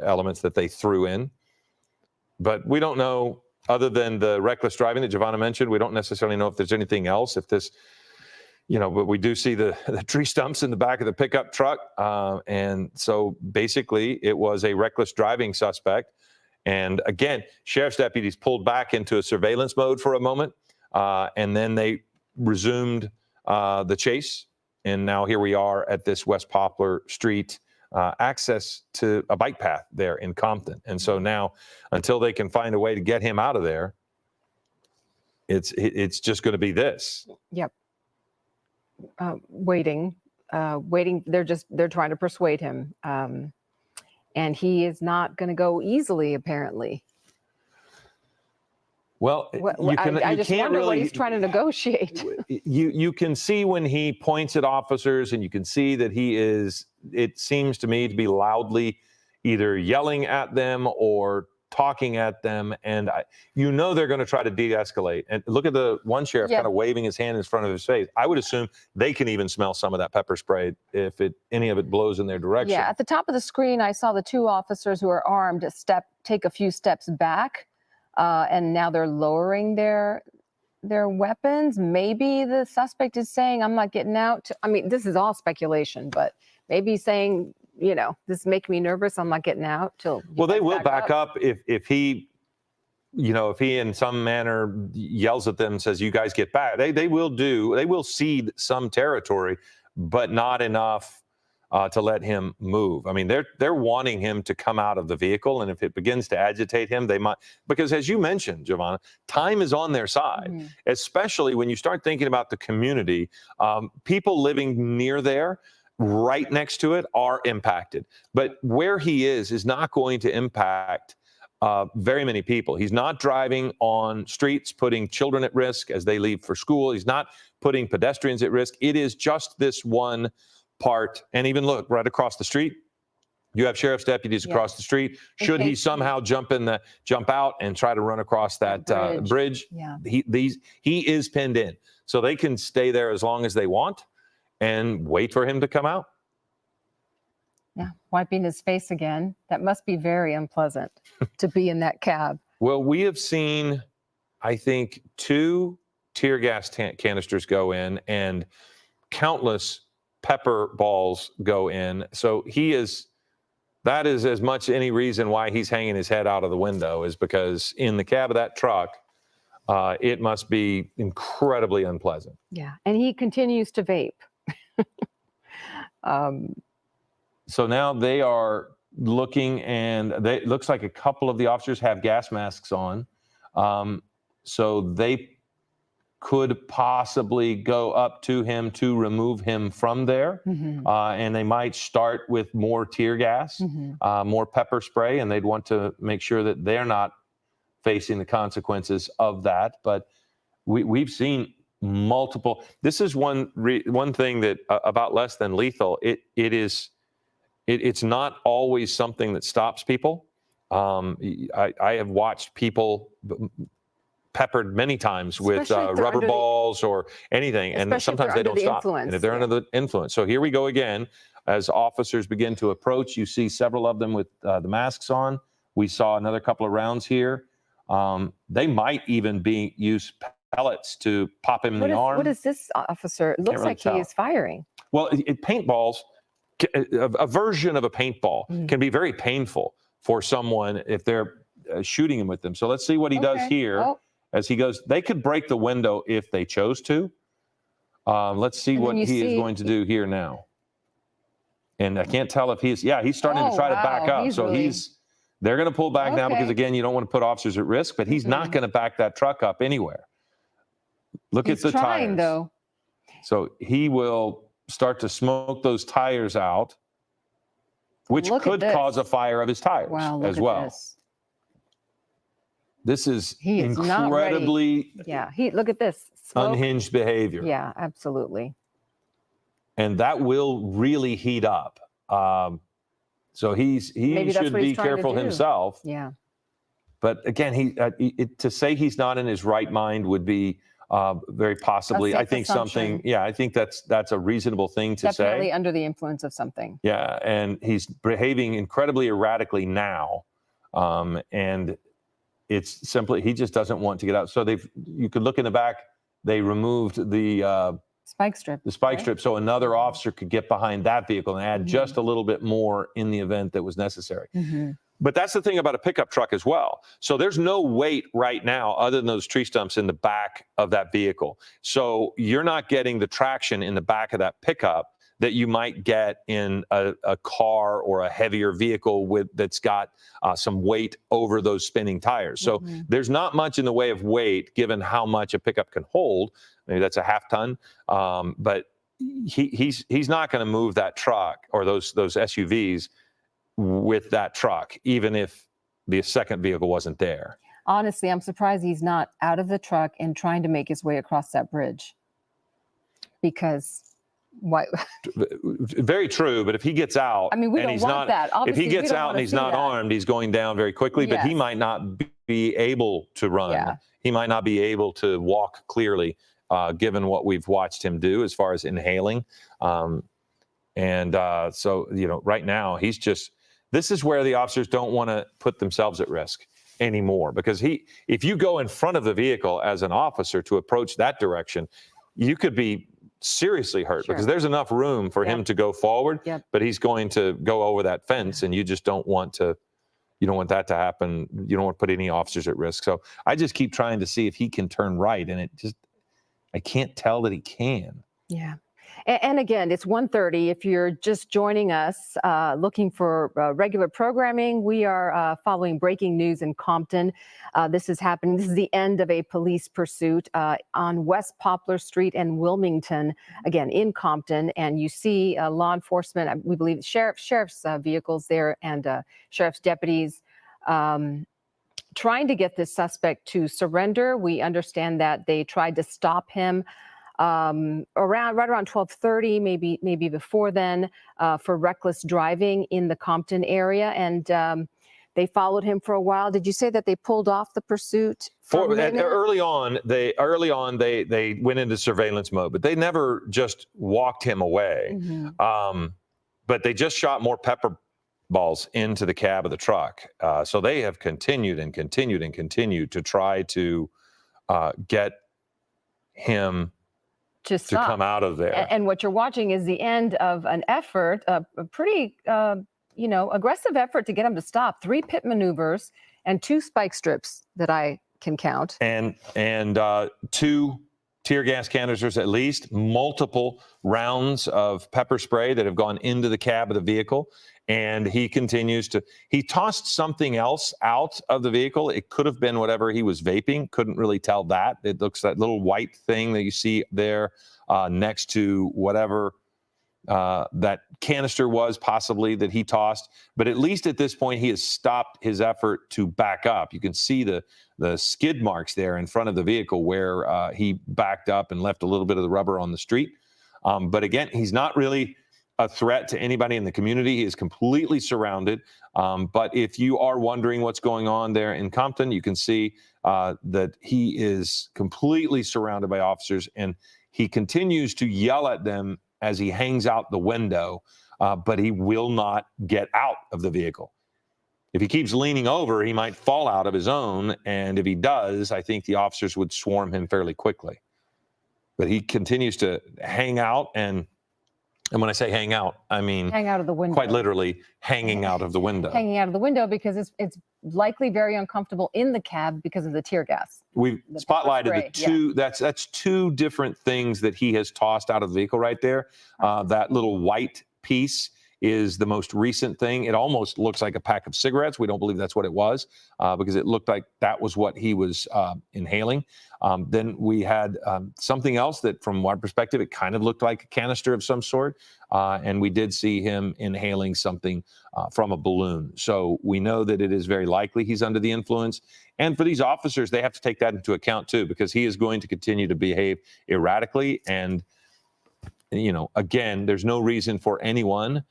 elements that they threw in. But we don't know, other than the reckless driving that Giovanna mentioned, we don't necessarily know if there's anything else. If this, but we do see the tree stumps in the back of the pickup truck. And so basically it was a reckless driving suspect. And again, sheriff's deputies pulled back into a surveillance mode for a moment. And then they resumed the chase. And now here we are at this West Poplar Street access to a bike path there in Compton. And so now, until they can find a way to get him out of there, it's just going to be this. Yep. Waiting. They're trying to persuade him. And he is not going to go easily, apparently. Well, I just wonder what he's trying to negotiate. You can see when he points at officers, and you can see that it seems to me to be loudly either yelling at them or talking at them, and you know they're going to try to de-escalate. And look at the one sheriff kind of waving his hand in front of his face. I would assume they can even smell some of that pepper spray if any of it blows in their direction. Yeah, at the top of the screen, I saw the two officers who are armed take a few steps back, and now they're lowering their weapons. Maybe the suspect is saying, "I'm not getting out." I mean, this is all speculation, but maybe saying, you know, this is making me nervous. I'm not getting out till. Well, they will back up if he, you know, if he in some manner yells at them and says, "You guys get back." They will cede some territory, but not enough to let him move. I mean, they're wanting him to come out of the vehicle, and if it begins to agitate him, they might, because as you mentioned, Giovanna, time is on their side, especially when you start thinking about the community. People living near there, right next to it, are impacted. But where he is not going to impact very many people. He's not driving on streets, putting children at risk as they leave for school. He's not putting pedestrians at risk. It is just this one part. And even look, right across the street, you have sheriff's deputies across the street. Should he somehow jump out and try to run across that bridge, he is pinned in. So they can stay there as long as they want and wait for him to come out. Yeah, wiping his face again. That must be very unpleasant to be in that cab. Well, we have seen, I think, 2 tear gas canisters go in and countless pepper balls go in. So that is as much any reason why he's hanging his head out of the window, is because in the cab of that truck, it must be incredibly unpleasant. Yeah, and he continues to vape. So now they are looking, and it looks like a couple of the officers have gas masks on. So they could possibly go up to him to remove him from there. And they might start with more tear gas, more pepper spray, and they'd want to make sure that they're not facing the consequences of that. But we've seen multiple. This is one thing that about less than lethal. It's not always something that stops people. I have watched people peppered many times with rubber balls or anything, and sometimes they don't stop. And if they're under the influence. So here we go again. As officers begin to approach, you see several of them with the masks on. We saw another couple of rounds here. They might even use pellets to pop him in the arm. What is this officer? It looks like he is firing. Well, paintballs, a version of a paintball can be very painful for someone if they're shooting him with them. So let's see what he does here as he goes. They could break the window if they chose to. Let's see what he is going to do here now. And I can't tell if he's starting to try to back up. So they're going to pull back now because, again, you don't want to put officers at risk, but he's not going to back that truck up anywhere. Look at the tires. Though. So he will start to smoke those tires out, which could cause a fire of his tires as well. This is incredibly look at this. Smoke. Unhinged behavior. Yeah, absolutely. And that will really heat up. So he should be careful himself. Yeah. But again, to say he's not in his right mind would be very possibly, I think, something. Yeah, I think that's a reasonable thing to say. Definitely under the influence of something. Yeah, and he's behaving incredibly erratically now, and it's simply he just doesn't want to get out. So you could look in the back. They removed the spike strip. The spike strip, so another officer could get behind that vehicle and add just a little bit more in the event that was necessary. But that's the thing about a pickup truck as well. So there's no weight right now other than those tree stumps in the back of that vehicle. So you're not getting the traction in the back of that pickup that you might get in a car or a heavier vehicle that's got some weight over those spinning tires. So there's not much in the way of weight given how much a pickup can hold. Maybe that's a half ton, but he's not going to move that truck or those SUVs with that truck, even if the second vehicle wasn't there. Honestly, I'm surprised he's not out of the truck and trying to make his way across that bridge, because Why? Very true, but if he gets out, I mean, we and don't he's want not, that. if Obviously, he we gets don't out wanna and he's see not that. armed, he's going down very quickly. But he Yes. might not be able to run. Yeah. He might not be able to walk clearly, given what we've watched him do as far as inhaling. So right now he's just. This is where the officers don't want to put themselves at risk anymore, because if you go in front of the vehicle as an officer to approach that direction, you could be seriously hurt, Sure. because there's enough room for him to go forward, but he's going to go over that fence, and you just don't want to. You don't want that to happen. You don't want to put any officers at risk. So I just keep trying to see if he can turn right, and I can't tell that he can. Yeah. And again, it's 1:30. If you're just joining us, looking for regular programming, we are following breaking news in Compton. This is happening. This is the end of a police pursuit on West Poplar Street and Wilmington, again, in Compton. And you see law enforcement, we believe sheriff's vehicles there, and sheriff's deputies trying to get this suspect to surrender. We understand that they tried to stop him right around 12:30, maybe before then, for reckless driving in the Compton area, and they followed him for a while. Did you say that they pulled off the pursuit? Early on, they went into surveillance mode, but they never just walked him away. But they just shot more pepper balls into the cab of the truck. So they have continued and continued and continued to try to get him to come out of there. And what you're watching is the end of an effort, a pretty aggressive effort to get him to stop. 3 pit maneuvers and 2 spike strips that I can count. And 2 tear gas canisters, at least, multiple rounds of pepper spray that have gone into the cab of the vehicle. And he tossed something else out of the vehicle. It could have been whatever he was vaping. Couldn't really tell that. It looks that little white thing that you see there next to whatever that canister was, possibly, that he tossed. But at least at this point, he has stopped his effort to back up. You can see the skid marks there in front of the vehicle where he backed up and left a little bit of the rubber on the street. But again, he's not really a threat to anybody in the community. He is completely surrounded. But if you are wondering what's going on there in Compton, you can see that he is completely surrounded by officers, and he continues to yell at them as he hangs out the window, but he will not get out of the vehicle. If he keeps leaning over, he might fall out of his own, and if he does, I think the officers would swarm him fairly quickly. But he continues to hang out, and when I say hang out, I mean hang out of the window. Quite literally hanging out of the window. Hanging out of the window, because it's likely very uncomfortable in the cab because of the tear gas. We've spotlighted the two. Yeah. That's 2 different things that he has tossed out of the vehicle right there. That little white piece is the most recent thing. It almost looks like a pack of cigarettes. We don't believe that's what it was, because it looked like that was what he was inhaling. Then we had something else that, from our perspective, it kind of looked like a canister of some sort. And we did see him inhaling something from a balloon. So we know that it is very likely he's under the influence. And for these officers, they have to take that into account too, because he is going to continue to behave erratically. And, again, there's no reason for anyone,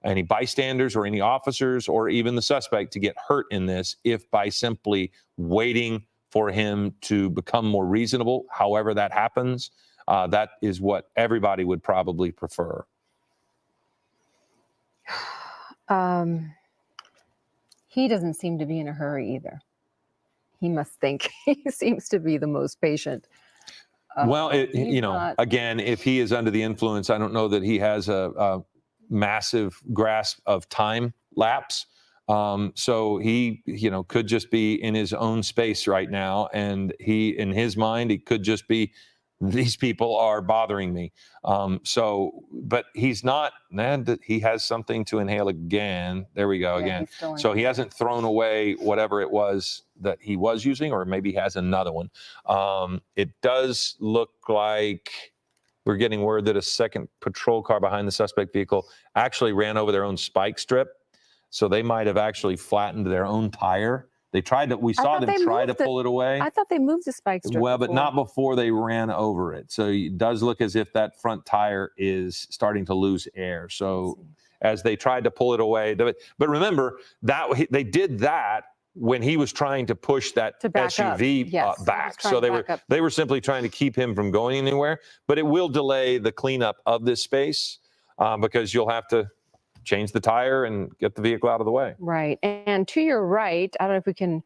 any bystanders or any officers or even the suspect, to get hurt in this if by simply waiting for him to become more reasonable, however that happens. That is what everybody would probably prefer. He doesn't seem to be in a hurry either. He must think he seems to be the most patient. Well, again, if he is under the influence, I don't know that he has a massive grasp of time lapse. So he, could just be in his own space right now. And in his mind, it could just be, these people are bothering me. But he's not, man, he has something to inhale again. There we go again. So he hasn't thrown away whatever it was that he was using, or maybe he has another one. It does look like we're getting word that a second patrol car behind the suspect vehicle actually ran over their own spike strip. So they might have actually flattened their own tire They tried to. We saw them try to pull it away. I thought they moved the spike strip. Well, but not before they ran over it. So it does look as if that front tire is starting to lose air. So as they tried to pull it away, but remember that they did that when he was trying to push that SUV back. So they were simply trying to keep him from going anywhere. But it will delay the cleanup of this space because you'll have to change the tire and get the vehicle out of the way. Right. And to your right, I don't know if we can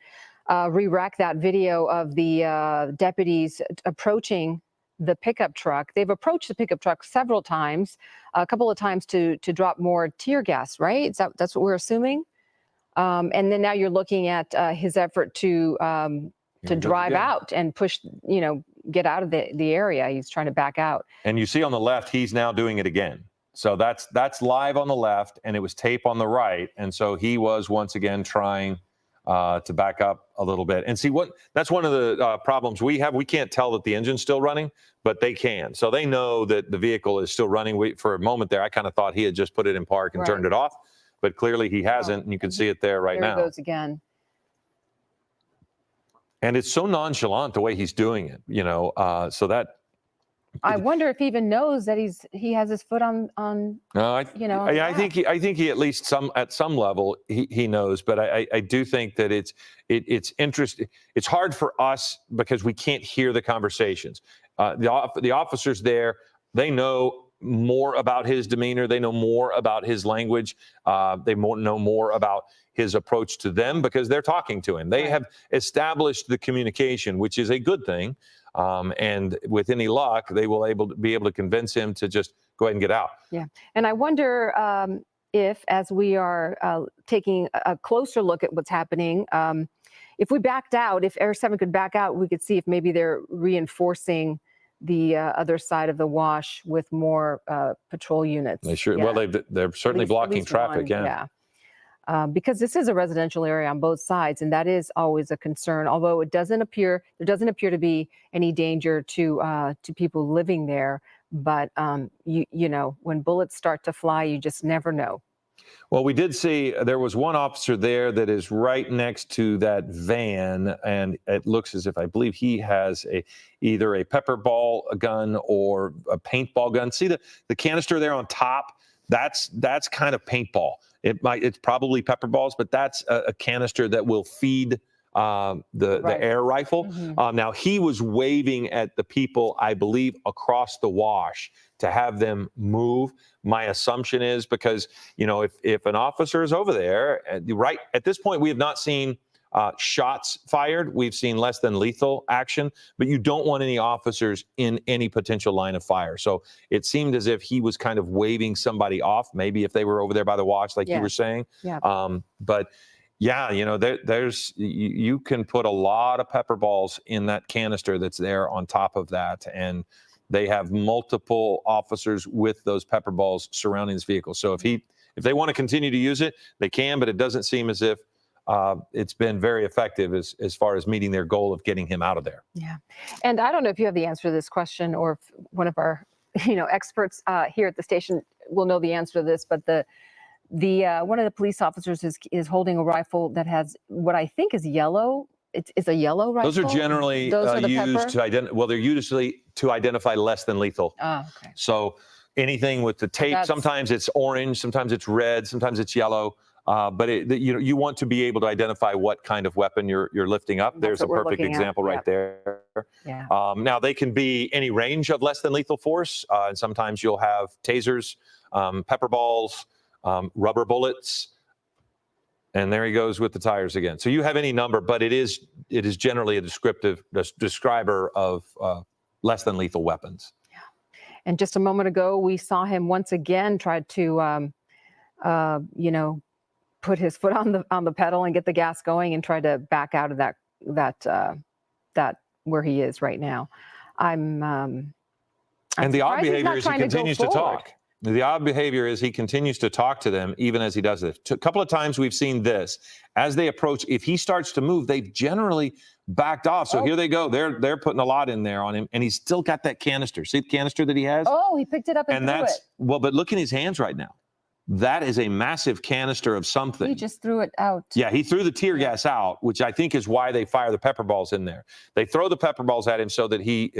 re-rack that video of the deputies approaching the pickup truck. They've approached the pickup truck several times, a couple of times to drop more tear gas, right? That's what we're assuming. And then now you're looking at his effort to drive out and push, get out of the area. He's trying to back out. And you see on the left, he's now doing it again. So that's live on the left, and it was tape on the right. And so he was once again trying to back up a little bit. And see, that's one of the problems we have. We can't tell that the engine's still running, but they can. So they know that the vehicle is still running. For a moment there, I kind of thought he had just put it in park and turned it off, but clearly he hasn't, and you can see it there now. There he goes again. And it's so nonchalant the way he's doing it, so that. I wonder if he even knows that he has his foot on. I think he at least at some level he knows, but I do think that it's interesting. It's hard for us because we can't hear the conversations. The officers there, they know more about his demeanor. They know more about his language. They know more about his approach to them because they're talking to him. They have established the communication, which is a good thing. And with any luck, they will be able to convince him to just go ahead and get out. Yeah. And I wonder if, as we are taking a closer look at what's happening, if we backed out, if Air 7 could back out, we could see if maybe they're reinforcing the other side of the wash with more patrol units. They sure. Yeah. Well, they're certainly blocking traffic. Because this is a residential area on both sides, and that is always a concern. Although there doesn't appear to be any danger to people living there. But when bullets start to fly, you just never know. Well, we did see there was one officer there that is right next to that van, and it looks as if I believe he has either a pepper ball gun or a paintball gun. See the canister there on top? That's kind of paintball. It's probably pepper balls, but that's a canister that will feed the air rifle. Mm-hmm. Now he was waving at the people, I believe, across the wash to have them move. My assumption is because if an officer is over there, right at this point, we have not seen shots fired. We've seen less than lethal action, but you don't want any officers in any potential line of fire. So it seemed as if he was kind of waving somebody off, maybe if they were over there by the watch, like you were saying. Yeah. But yeah, you can put a lot of pepper balls in that canister that's there on top of that. And they have multiple officers with those pepper balls surrounding this vehicle. So if they want to continue to use it, they can, but it doesn't seem as if it's been very effective as far as meeting their goal of getting him out of there. Yeah. And I don't know if you have the answer to this question or if one of our, experts here at the station will know the answer to this, but the one of the police officers is holding a rifle that has what I think is yellow. It's a yellow rifle. Those are generally used to identify. Well, they're usually to identify less than lethal. Oh, okay. So anything with the tape, sometimes it's orange, sometimes it's red, sometimes it's yellow. But you want to be able to identify what kind of weapon you're lifting up. There's a perfect example right there. Yeah. Now they can be any range of less than lethal force, and sometimes you'll have tasers, pepper balls, rubber bullets, and there he goes with the tires again. So you have any number, but it is generally a describer of less than lethal weapons. Yeah. And just a moment ago, we saw him once again try to, put his foot on the pedal and get the gas going and try to back out of that where he is right now. And the odd behavior is he continues to talk. The odd behavior is he continues to talk to them even as he does this. A couple of times we've seen this. As they approach, if he starts to move, they've generally backed off. So here they go. They're putting a lot in there on him, and he's still got that canister. See the canister that he has? Oh, he picked it up and threw it. Well, but look in his hands right now. that is a massive canister of something. He just threw it out. Yeah, he threw the tear gas out, which I think is why they fire the pepper balls in there. They throw the pepper balls at him so that he,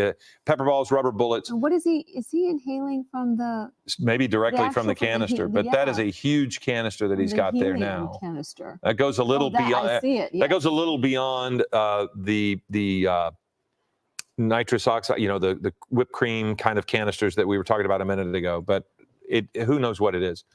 pepper balls, rubber bullets. What is he inhaling from the? Maybe directly from the canister, but that is yeah. a huge canister that he's got there now. Canister. That goes a little beyond. I see it. That goes a little beyond the nitrous oxide, the whipped cream kind of canisters that we were talking about a minute ago. But who knows what it is.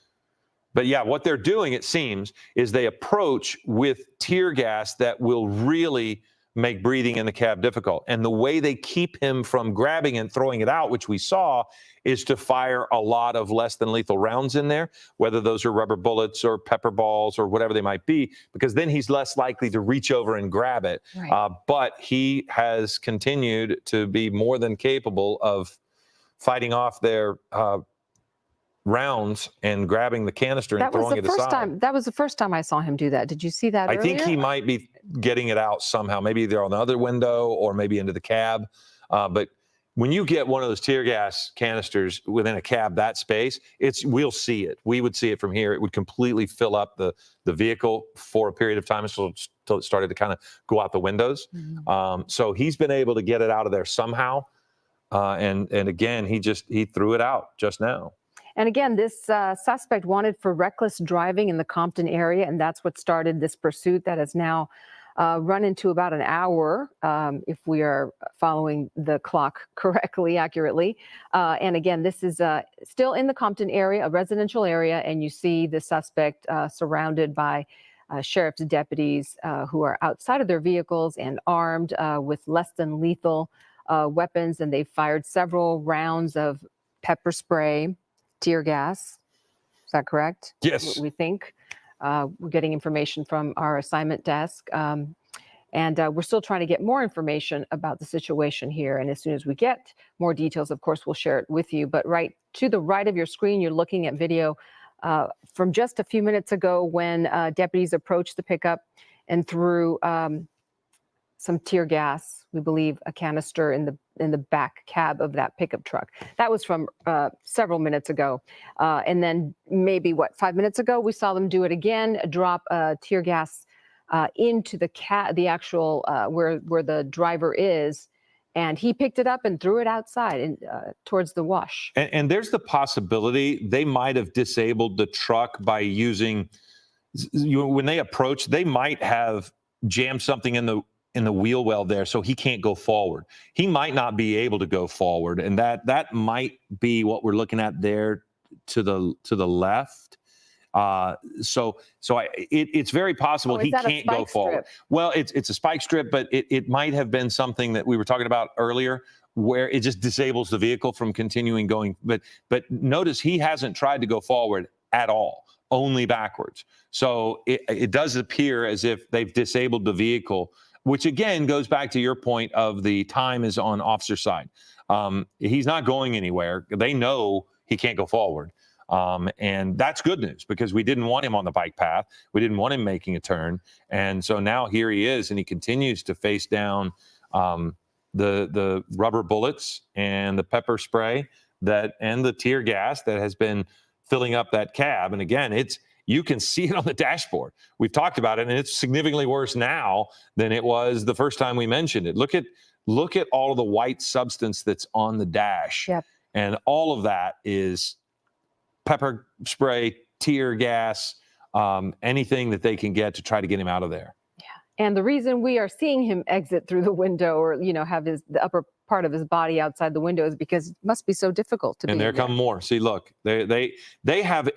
But yeah, what they're doing, it seems, is they approach with tear gas that will really make breathing in the cab difficult. And the way they keep him from grabbing and throwing it out, which we saw, is to fire a lot of less than lethal rounds in there, whether those are rubber bullets or pepper balls or whatever they might be, because then he's less likely to reach over and grab it. Right. But he has continued to be more than capable of fighting off their rounds and grabbing the canister and throwing it aside. That was the first time I saw him do that. Did you see that I earlier? think he might be getting it out somehow, maybe either on the other window or maybe into the cab. But when you get one of those tear gas canisters within a cab that space, we'll see it. We would see it from here. It would completely fill up the vehicle for a period of time until it started to kind of go out the windows. Mm-hmm. So he's been able to get it out of there somehow. And again, he threw it out just now. And again, this suspect wanted for reckless driving in the Compton area, and that's what started this pursuit that has now run into about an hour, if we are following the clock accurately. And again, this is still in the Compton area, a residential area, and you see the suspect surrounded by sheriff's deputies who are outside of their vehicles and armed with less than lethal weapons, and they fired several rounds of pepper spray, tear gas. Is that correct? Yes. We think. We're getting information from our assignment desk. And we're still trying to get more information about the situation here. And as soon as we get more details, of course, we'll share it with you. But right to the right of your screen, you're looking at video from just a few minutes ago when deputies approached the pickup and threw some tear gas, we believe a canister in the back cab of that pickup truck. That was from several minutes ago. And then maybe 5 minutes ago, we saw them do it again, drop tear gas into the actual where the driver is. And he picked it up and threw it outside and towards the wash. And there's the possibility they might have disabled the truck by using, when they approach, they might have jammed something in the wheel well there, so he can't go forward. He might not be able to go forward, and that might be what we're looking at there to the left. It's very possible he can't go forward. Well, it's a spike strip, but it might have been something that we were talking about earlier, where it just disables the vehicle from continuing going. But notice he hasn't tried to go forward at all, only backwards. So it does appear as if they've disabled the vehicle, which again goes back to your point of the time is on officer side. He's not going anywhere. They know he can't go forward. And that's good news, because we didn't want him on the bike path. We didn't want him making a turn. And so now here he is, and he continues to face down the rubber bullets and the pepper spray and the tear gas that has been filling up that cab. And again, you can see it on the dashboard. We've talked about it, and it's significantly worse now than it was the first time we mentioned it. Look at all of the white substance that's on the dash. Yep. And all of that is pepper spray, tear gas, anything that they can get to try to get him out of there. Yeah. And the reason we are seeing him exit through the window, or have the upper part of his body outside the window, is because it must be so difficult to be. And there come more. See, look, they have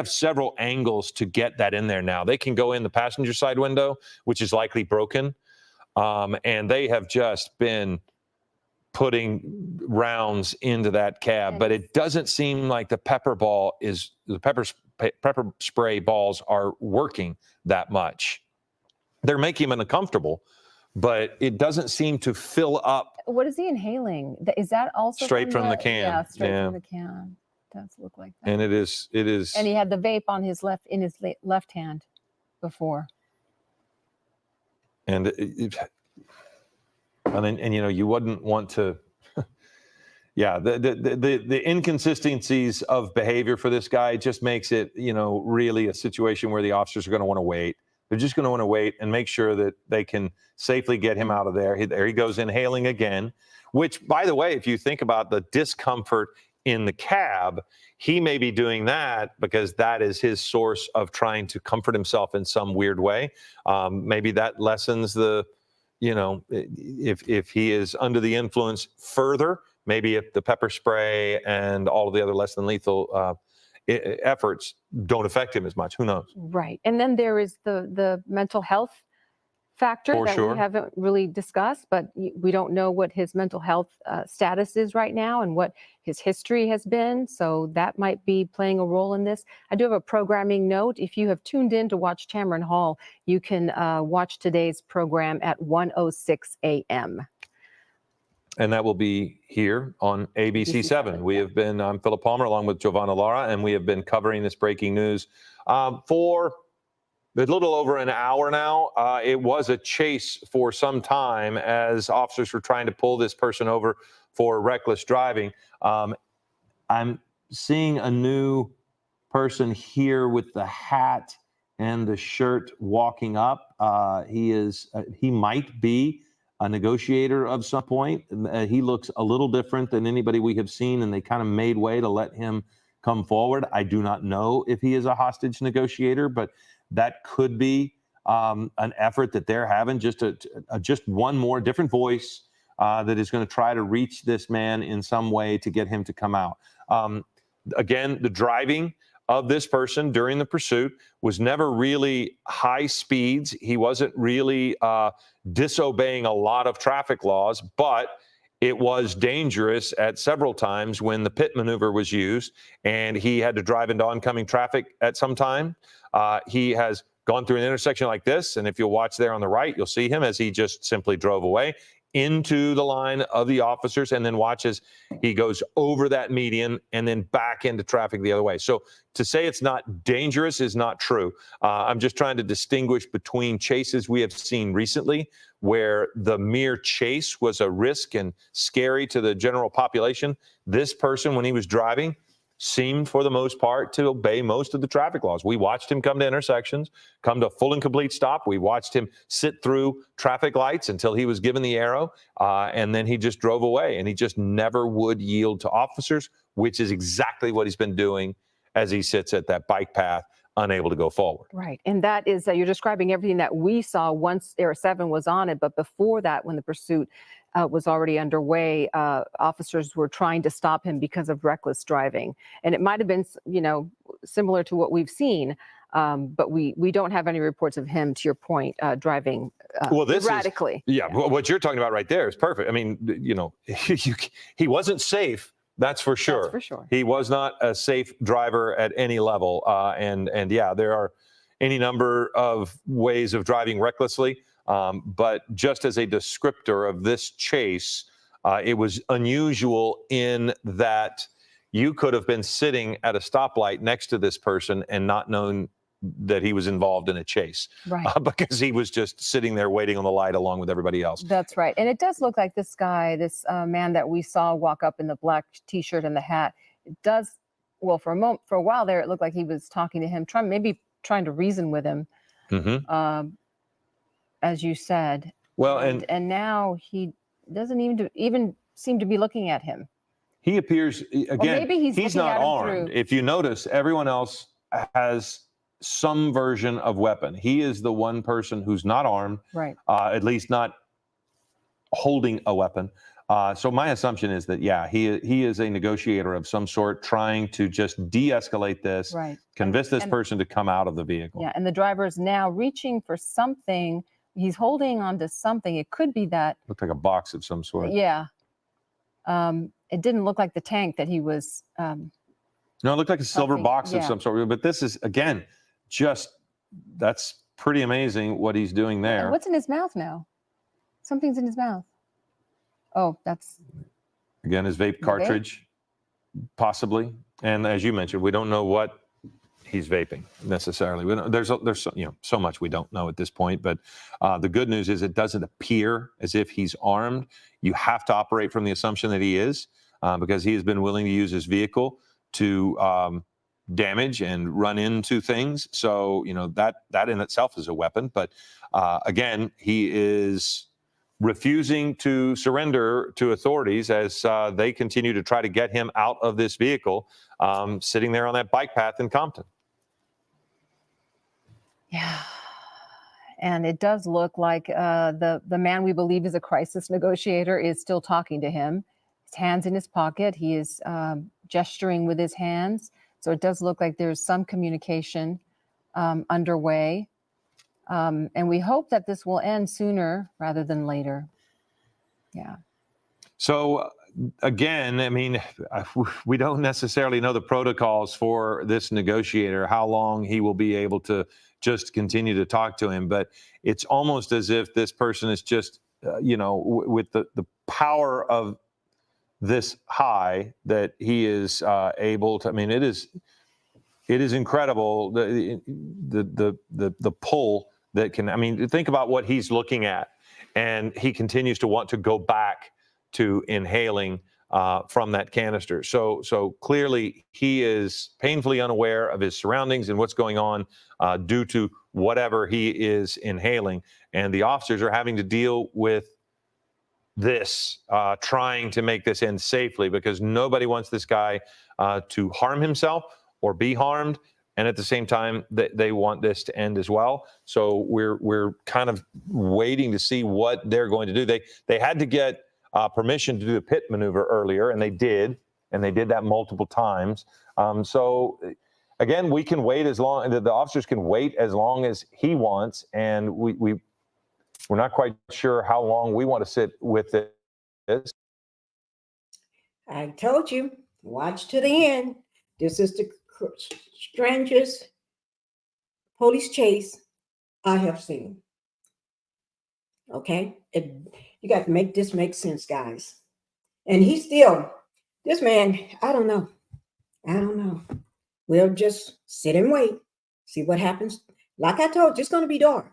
several angles to get that in there now. They can go in the passenger side window, which is likely broken, and they have just been putting rounds into that cab. But it doesn't seem like the pepper spray balls are working that much. They're making him uncomfortable, but it doesn't seem to fill up. What is he inhaling? Is that also straight from the can? Yeah, straight from the can. It does look like that. And it is. And he had the vape on his left hand before. And you wouldn't want to. Yeah, the inconsistencies of behavior for this guy just makes it, really a situation where the officers are going to want to wait. They're just going to want to wait and make sure that they can safely get him out of there. There he goes, inhaling again, which, by the way, if you think about the discomfort in the cab, he may be doing that because that is his source of trying to comfort himself in some weird way. Maybe that lessens the, if he is under the influence further, maybe if the pepper spray and all of the other less than lethal efforts don't affect him as much. Who knows? Right. And then there is the mental health factor For that sure. we haven't really discussed, but we don't know what his mental health status is right now and what his history has been. So that might be playing a role in this. I do have a programming note. If you have tuned in to watch Tamron Hall, you can watch today's program at 1:06 a.m. And that will be here on ABC7. We have been, I'm Philip Palmer along with Giovanna Lara, and we have been covering this breaking news for a little over an hour now. It was a chase for some time as officers were trying to pull this person over for reckless driving. I'm seeing a new person here with the hat and the shirt walking up. He might be a negotiator of some point. He looks a little different than anybody we have seen, and they kind of made way to let him come forward. I do not know if he is a hostage negotiator, but that could be an effort that they're having, just one more different voice that is going to try to reach this man in some way to get him to come out. Again, the driving of this person during the pursuit was never really high speeds. He wasn't really disobeying a lot of traffic laws, but it was dangerous at several times when the pit maneuver was used and he had to drive into oncoming traffic at some time. He has gone through an intersection like this, and if you'll watch there on the right, you'll see him as he just simply drove away into the line of the officers, and then watch as he goes over that median and then back into traffic the other way. So to say it's not dangerous is not true. I'm just trying to distinguish between chases we have seen recently where the mere chase was a risk and scary to the general population. This person, when he was driving, seemed for the most part to obey most of the traffic laws. We watched him come to intersections, come to a full and complete stop. We watched him sit through traffic lights until he was given the arrow, and then he just drove away, and he just never would yield to officers, which is exactly what he's been doing as he sits at that bike path, unable to go forward. Right. And that is, you're describing everything that we saw once Era 7 was on it. But before that, when the pursuit was already underway, officers were trying to stop him because of reckless driving. And it might have been, similar to what we've seen. But we don't have any reports of him, to your point, driving erratically. What you're talking about right there is perfect. I mean, he wasn't safe. That's for sure. That's for sure. He was not a safe driver at any level. And yeah, there are any number of ways of driving recklessly. But just as a descriptor of this chase, it was unusual in that you could have been sitting at a stoplight next to this person and not known that he was involved in a chase, right? Because he was just sitting there waiting on the light along with everybody else. That's right. And it does look like this guy, this man that we saw walk up in the black T-shirt and the hat, it does, well, for a while there, it looked like he was talking to him, trying to reason with him, as you said. Well, and now he doesn't even seem to be looking at him. He appears, again, maybe he's not armed. If you notice, everyone else has some version of weapon. He is the one person who's not armed, right? At least not holding a weapon. So my assumption is that, yeah, he is a negotiator of some sort, trying to just de-escalate this, right? Convince this person to come out of the vehicle. Yeah, and the driver is now reaching for something. He's holding on to something. It could be that. Looked like a box of some sort. Yeah. It didn't look like the tank that he was. No, it looked like a silver box of some sort. But this is, again, that's pretty amazing what he's doing there. And what's in his mouth now? Something's in his mouth. Oh, that's. Again, his vape cartridge, possibly. And as you mentioned, we don't know what he's vaping necessarily. There's so much we don't know at this point. But the good news is it doesn't appear as if he's armed. You have to operate from the assumption that he is. because he has been willing to use his vehicle to damage and run into things. So, you know, that in itself is a weapon. But again, he is refusing to surrender to authorities as they continue to try to get him out of this vehicle, sitting there on that bike path in Compton. Yeah. And it does look like the man we believe is a crisis negotiator is still talking to him. His hands in his pocket. He is gesturing with his hands. So it does look like there's some communication underway. And we hope that this will end sooner rather than later. Yeah. So again, I mean, we don't necessarily know the protocols for this negotiator, how long he will be able to just continue to talk to him. But it's almost as if this person is just, you know, with the power of this high that he is able to. I mean, it is incredible the pull that can. I mean, think about what he's looking at, and he continues to want to go back to inhaling from that canister. So clearly he is painfully unaware of his surroundings and what's going on due to whatever he is inhaling. And the officers are having to deal with this, trying to make this end safely, because nobody wants this guy to harm himself or be harmed. And at the same time, they want this to end as well. So we're kind of waiting to see what they're going to do. They had to get permission to do the pit maneuver earlier, and they did that multiple times. So again, we can wait as long. The officers can wait as long as he wants, and we're not quite sure how long we want to sit with this. I told you, watch to the end. This is the strangest police chase I have seen. Okay? You got to make this make sense, guys. And he's still, this man, I don't know. We'll just sit and wait, see what happens. Like I told you, it's going to be dark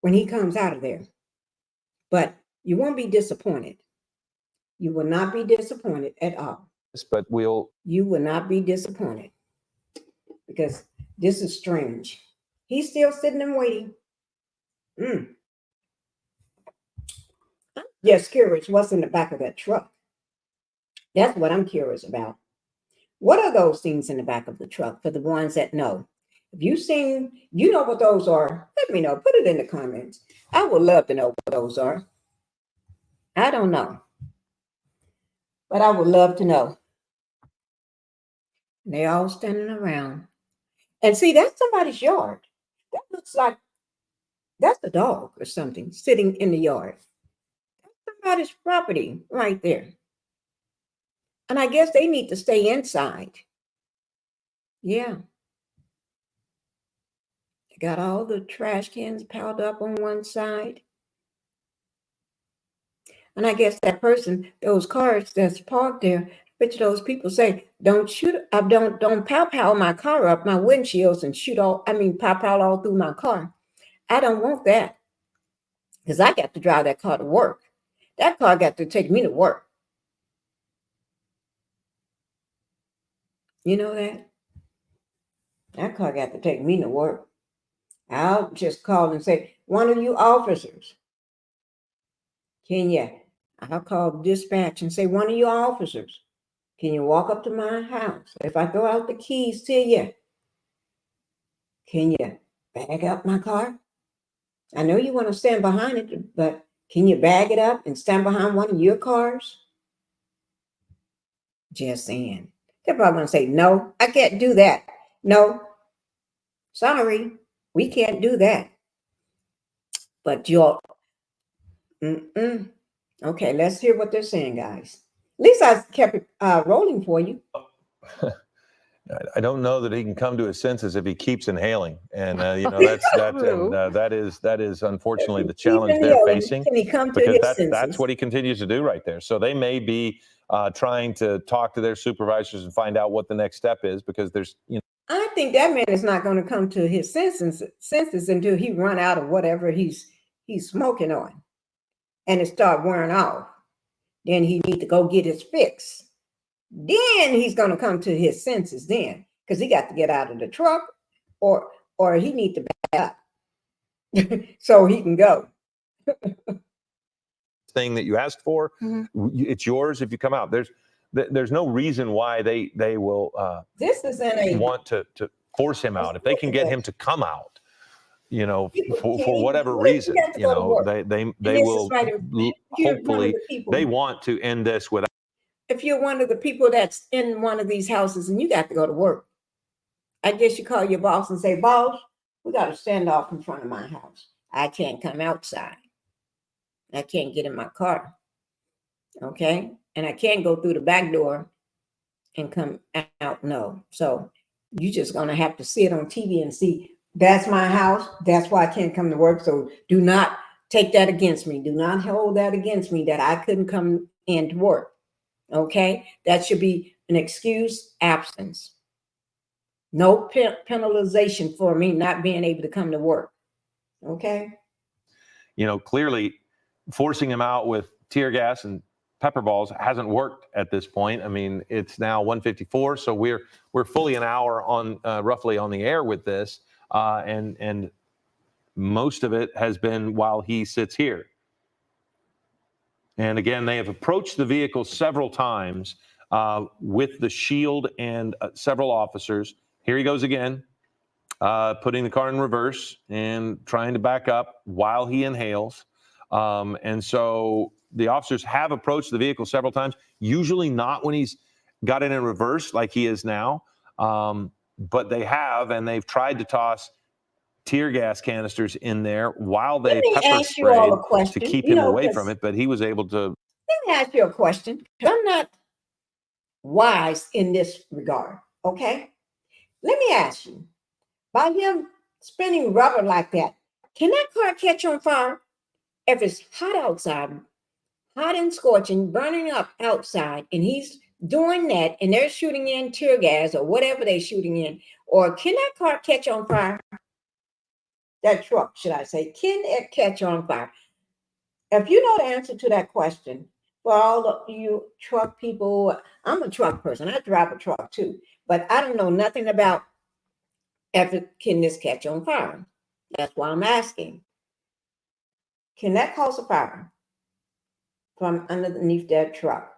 when he comes out of there. But you won't be disappointed. You will not be disappointed at all. But you will not be disappointed, because this is strange. He's still sitting and waiting. I'm just curious what's in the back of that truck. That's what I'm curious about. What are those things in the back of the truck, for the ones that know? If you've seen, you know what those are, let me know. Put it in the comments. I would love to know what those are. I don't know, but I would love to know. They're all standing around. And see, that's somebody's yard. That looks like that's a dog or something sitting in the yard. That's somebody's property right there. And I guess they need to stay inside. Yeah. They got all the trash cans piled up on one side. And I guess that person, those cars that's parked there, which those people say, don't shoot, don't pow my car up, my windshields, and pow all through my car. I don't want that, because I got to drive that car to work. That car got to take me to work. You know that? That car got to take me to work. I'll just call and say, one of you officers, I'll call dispatch and say, one of you officers, can you walk up to my house? If I throw out the keys to you, can you bag up my car? I know you want to stand behind it, but can you bag it up and stand behind one of your cars? Just saying. They're probably going to say, no, I can't do that. No, sorry, we can't do that. But okay, let's hear what they're saying, guys. At least I kept it rolling for you. I don't know that he can come to his senses if he keeps inhaling, and that is unfortunately the challenge they're facing. Can he come to his senses? That's what he continues to do right there. So they may be trying to talk to their supervisors and find out what the next step is, because there's, I think that man is not going to come to his senses until he run out of whatever he's smoking on, and it start wearing off. Then he need to go get his fix. then he's going to come to his senses then, because he got to get out of the truck, or he need to back up so he can go. Thing that you asked for, it's yours if you come out. There's no reason why they will This is in a want to force him out. If they can get him to come out, you know, for whatever What if reason, you have to you go to know, work? they And this is will right, if you're one of hopefully the people- they want to end this without. If you're one of the people that's in one of these houses and you got to go to work, I guess you call your boss and say, boss, we got a standoff in front of my house. I can't come outside. I can't get in my car. Okay? And I can't go through the back door and come out. No. So you're just going to have to see it on TV and see, that's my house. That's why I can't come to work. So do not take that against me. Do not hold that against me that I couldn't come in to work. Okay? That should be an excuse absence. No penalization for me not being able to come to work. Okay? You know, clearly forcing him out with tear gas and pepper balls hasn't worked at this point. I mean, it's now 1:54, so we're fully an hour on roughly on the air with this, and most of it has been while he sits here. And again, they have approached the vehicle several times with the shield and several officers. Here he goes again, putting the car in reverse and trying to back up while he inhales. And so the officers have approached the vehicle several times, usually not when he's got it in reverse like he is now. But they have, and they've tried to toss tear gas canisters in there while they pepper sprayed to keep him away from it. But he was able to. Let me ask you a question. I'm not wise in this regard. Okay. Let me ask you, by him spinning rubber like that, can that car catch on fire? If it's hot outside, hot and scorching, burning up outside, and he's doing that, and they're shooting in tear gas or whatever they're shooting in, or can that car catch on fire? That truck, should I say, can it catch on fire? If you know the answer to that question, for all of you truck people, I'm a truck person. I drive a truck too, but I don't know nothing about can this catch on fire? That's why I'm asking. Can that cause a fire from underneath that truck?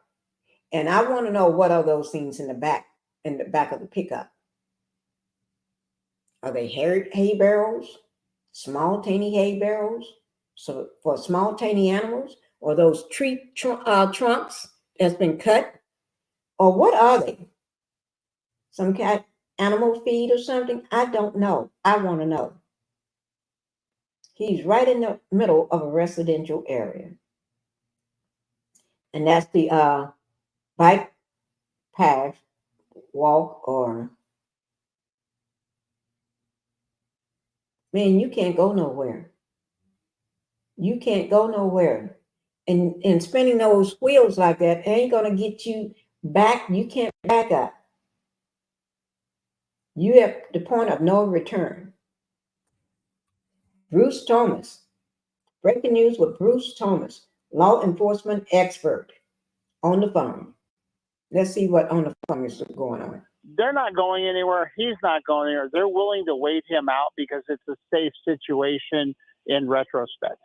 And I want to know, what are those things in the back of the pickup? Are they hay barrels, small tiny hay barrels, so for small tiny animals, or those tree trunks that's been cut, or what are they? Some kind animal feed or something? I don't know. I want to know. He's right in the middle of a residential area. And that's the bike path, walk, or man, you can't go nowhere. You can't go nowhere. And spinning those wheels like that ain't gonna get you back. You can't back up. You have the point of no return. Bruce Thomas. Breaking news with Bruce Thomas, law enforcement expert, on the phone. Let's see what on the phone is going on. They're not going anywhere. He's not going anywhere. They're willing to wait him out because it's a safe situation in retrospect.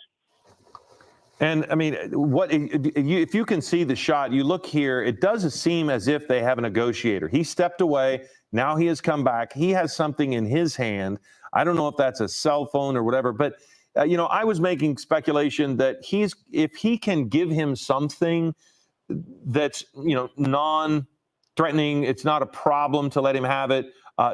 And I mean, if you can see the shot, you look here, it does seem as if they have a negotiator. He stepped away. Now he has come back. He has something in his hand. I don't know if that's a cell phone or whatever, but you know, I was making speculation that if he can give him something that's, you know, non-threatening, it's not a problem to let him have it.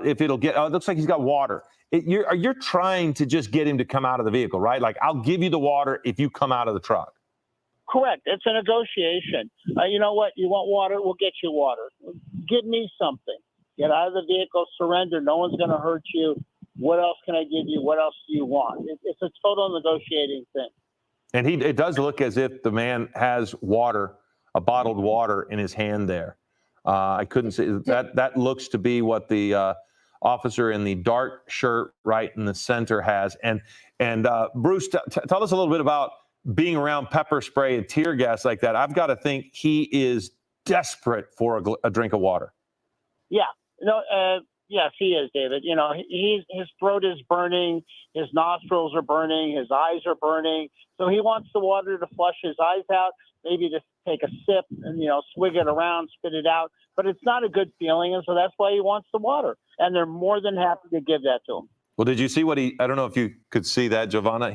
If it'll get, it looks like he's got water. You're trying to just get him to come out of the vehicle, right? Like, I'll give you the water if you come out of the truck. Correct. It's a negotiation. You know what? You want water? We'll get you water. Give me something. Get out of the vehicle. Surrender. No one's going to hurt you. What else can I give you? What else do you want? It's a total negotiating thing. And it does look as if the man has water, a bottled water in his hand there. I couldn't see that. That looks to be what the officer in the dark shirt right in the center has. And Bruce, tell us a little bit about being around pepper spray and tear gas like that. I've got to think he is desperate for a drink of water. Yeah. No. Yes, he is, David. You know, his throat is burning, his nostrils are burning, his eyes are burning. So he wants the water to flush his eyes out, maybe to take a sip and, you know, swig it around, spit it out. But it's not a good feeling, and so that's why he wants the water. And they're more than happy to give that to him. Well, did you see what I don't know if you could see that, Giovanna.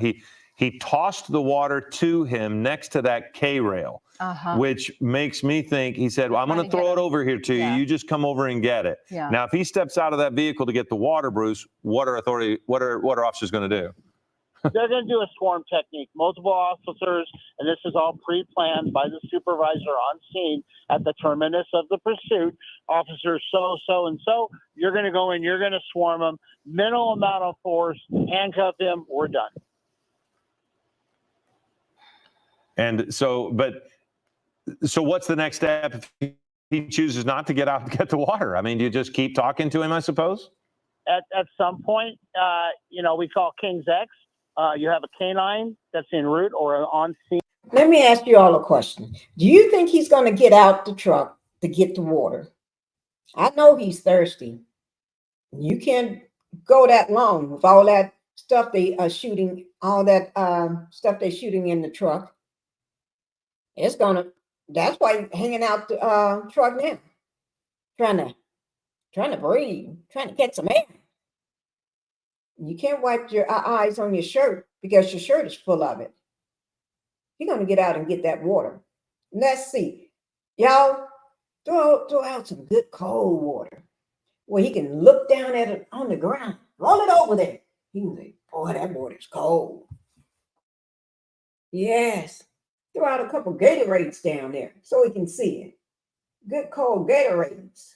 He tossed the water to him next to that K-rail, which makes me think, he said, well, I'm going to throw it over here to you. You just come over and get it. Yeah. Now, if he steps out of that vehicle to get the water, Bruce, what are officers going to do? They're going to do a swarm technique, multiple officers, and this is all pre-planned by the supervisor on scene at the terminus of the pursuit. Officers so, and so, you're going to go in, you're going to swarm them, minimal amount of force, handcuff him, we're done. And so what's the next step if he chooses not to get out and get the water? I mean, do you just keep talking to him, I suppose? At some point, you know, we call King's X. You have a canine that's en route or on scene. Let me ask you all a question. Do you think he's going to get out the truck to get the water? I know he's thirsty. You can't go that long with all that stuff they are shooting, all that stuff they're shooting in the truck. That's why he's hanging out the truck now, trying to breathe, trying to get some air. You can't wipe your eyes on your shirt because your shirt is full of it. He's going to get out and get that water. Let's see. Y'all, throw out some good cold water where he can look down at it on the ground. Roll it over there. He can say, boy, that water's cold. Yes. Throw out a couple Gatorades down there so he can see it. Good cold Gatorades.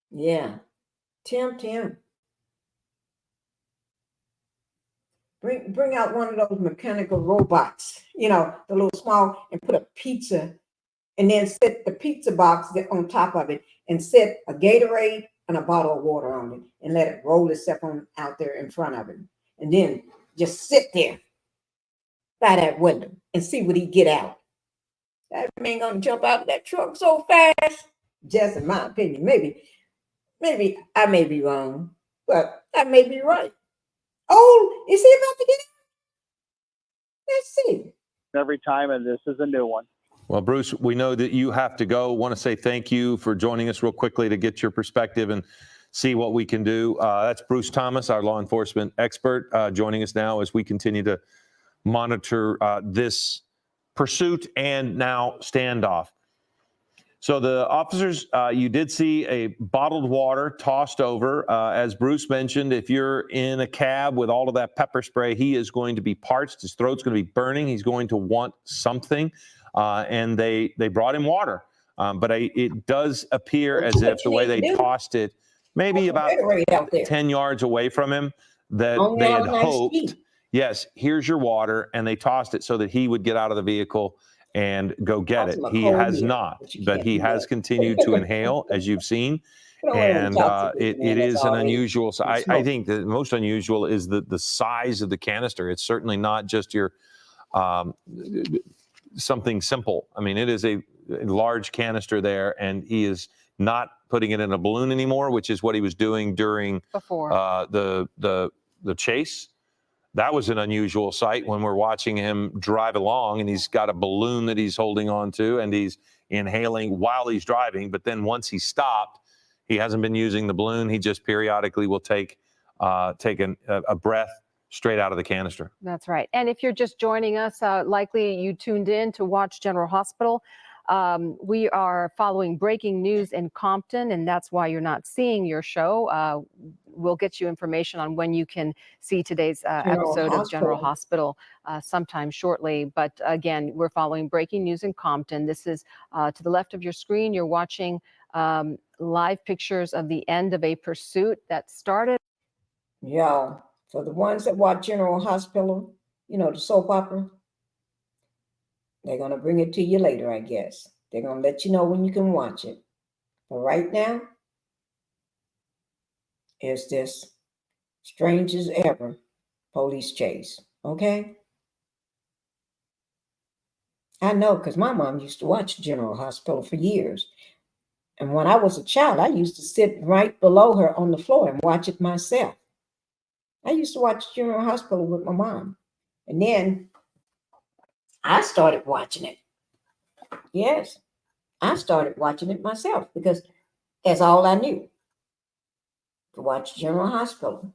Yeah. Tim. Bring out one of those mechanical robots, you know, the little small, and put a pizza, and then set the pizza box on top of it, and set a Gatorade and a bottle of water on it, and let it roll itself on out there in front of him, and then just sit there by that window and see what he get out. That man gonna jump out of that truck so fast. Just in my opinion, maybe I may be wrong, but I may be right. Oh, is he about to get out? Let's see. Every time, and this is a new one. Well, Bruce, we know that you have to go. Want to say thank you for joining us real quickly to get your perspective and see what we can do. That's Bruce Thomas, our law enforcement expert, joining us now as we continue to monitor this pursuit and now standoff. So the officers, you did see a bottled water tossed over. As Bruce mentioned, if you're in a cab with all of that pepper spray, he is going to be parched. His throat's going to be burning. He's going to want something. And they brought him water. But it does appear as if the way they tossed it, maybe about 10 yards away from him, that they had hoped, yes, here's your water. And they tossed it so that he would get out of the vehicle and go get it. He has not, but he has continued to inhale, as you've seen. And it is an unusual. So I think the most unusual is the size of the canister. It's certainly not just your something simple. I mean, it is a large canister there, and he is not putting it in a balloon anymore, which is what he was doing during the chase. That was an unusual sight when we're watching him drive along, and he's got a balloon that he's holding on to, and he's inhaling while he's driving. But then once he stopped, he hasn't been using the balloon. He just periodically will take a breath straight out of the canister. That's right. And if you're just joining us, likely you tuned in to watch General Hospital. We are following breaking news in Compton, and that's why you're not seeing your show. We'll get you information on when you can see today's episode of General Hospital sometime shortly. But again, we're following breaking news in Compton. This is to the left of your screen. You're watching live pictures of the end of a pursuit that started. Yeah, for the ones that watch General Hospital, you know, the soap opera, they're going to bring it to you later, I guess. They're going to let you know when you can watch it. But right now, it's this strange as ever police chase, okay? I know, because my mom used to watch General Hospital for years. And when I was a child, I used to sit right below her on the floor and watch it myself. I used to watch General Hospital with my mom. And then I started watching it. Yes, I started watching it myself because that's all I knew, to watch General Hospital.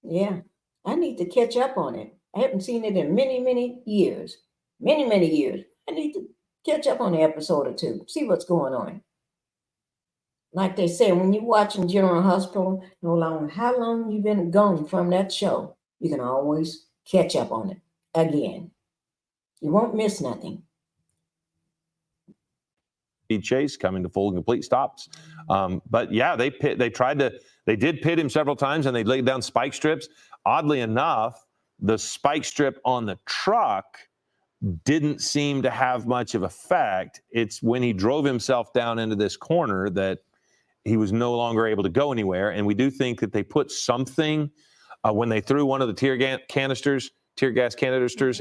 Yeah, I need to catch up on it. I haven't seen it in many, many years. Many, many years. I need to catch up on an episode or two, see what's going on. Like they say, when you're watching General Hospital, no matter how long you've been gone from that show, you can always catch up on it again. You won't miss nothing. Chase coming to full and complete stops. But yeah, they did pit him several times, and they laid down spike strips. Oddly enough, the spike strip on the truck didn't seem to have much of effect. It's when he drove himself down into this corner that he was no longer able to go anywhere. And we do think that they put something when they threw one of the tear gas canisters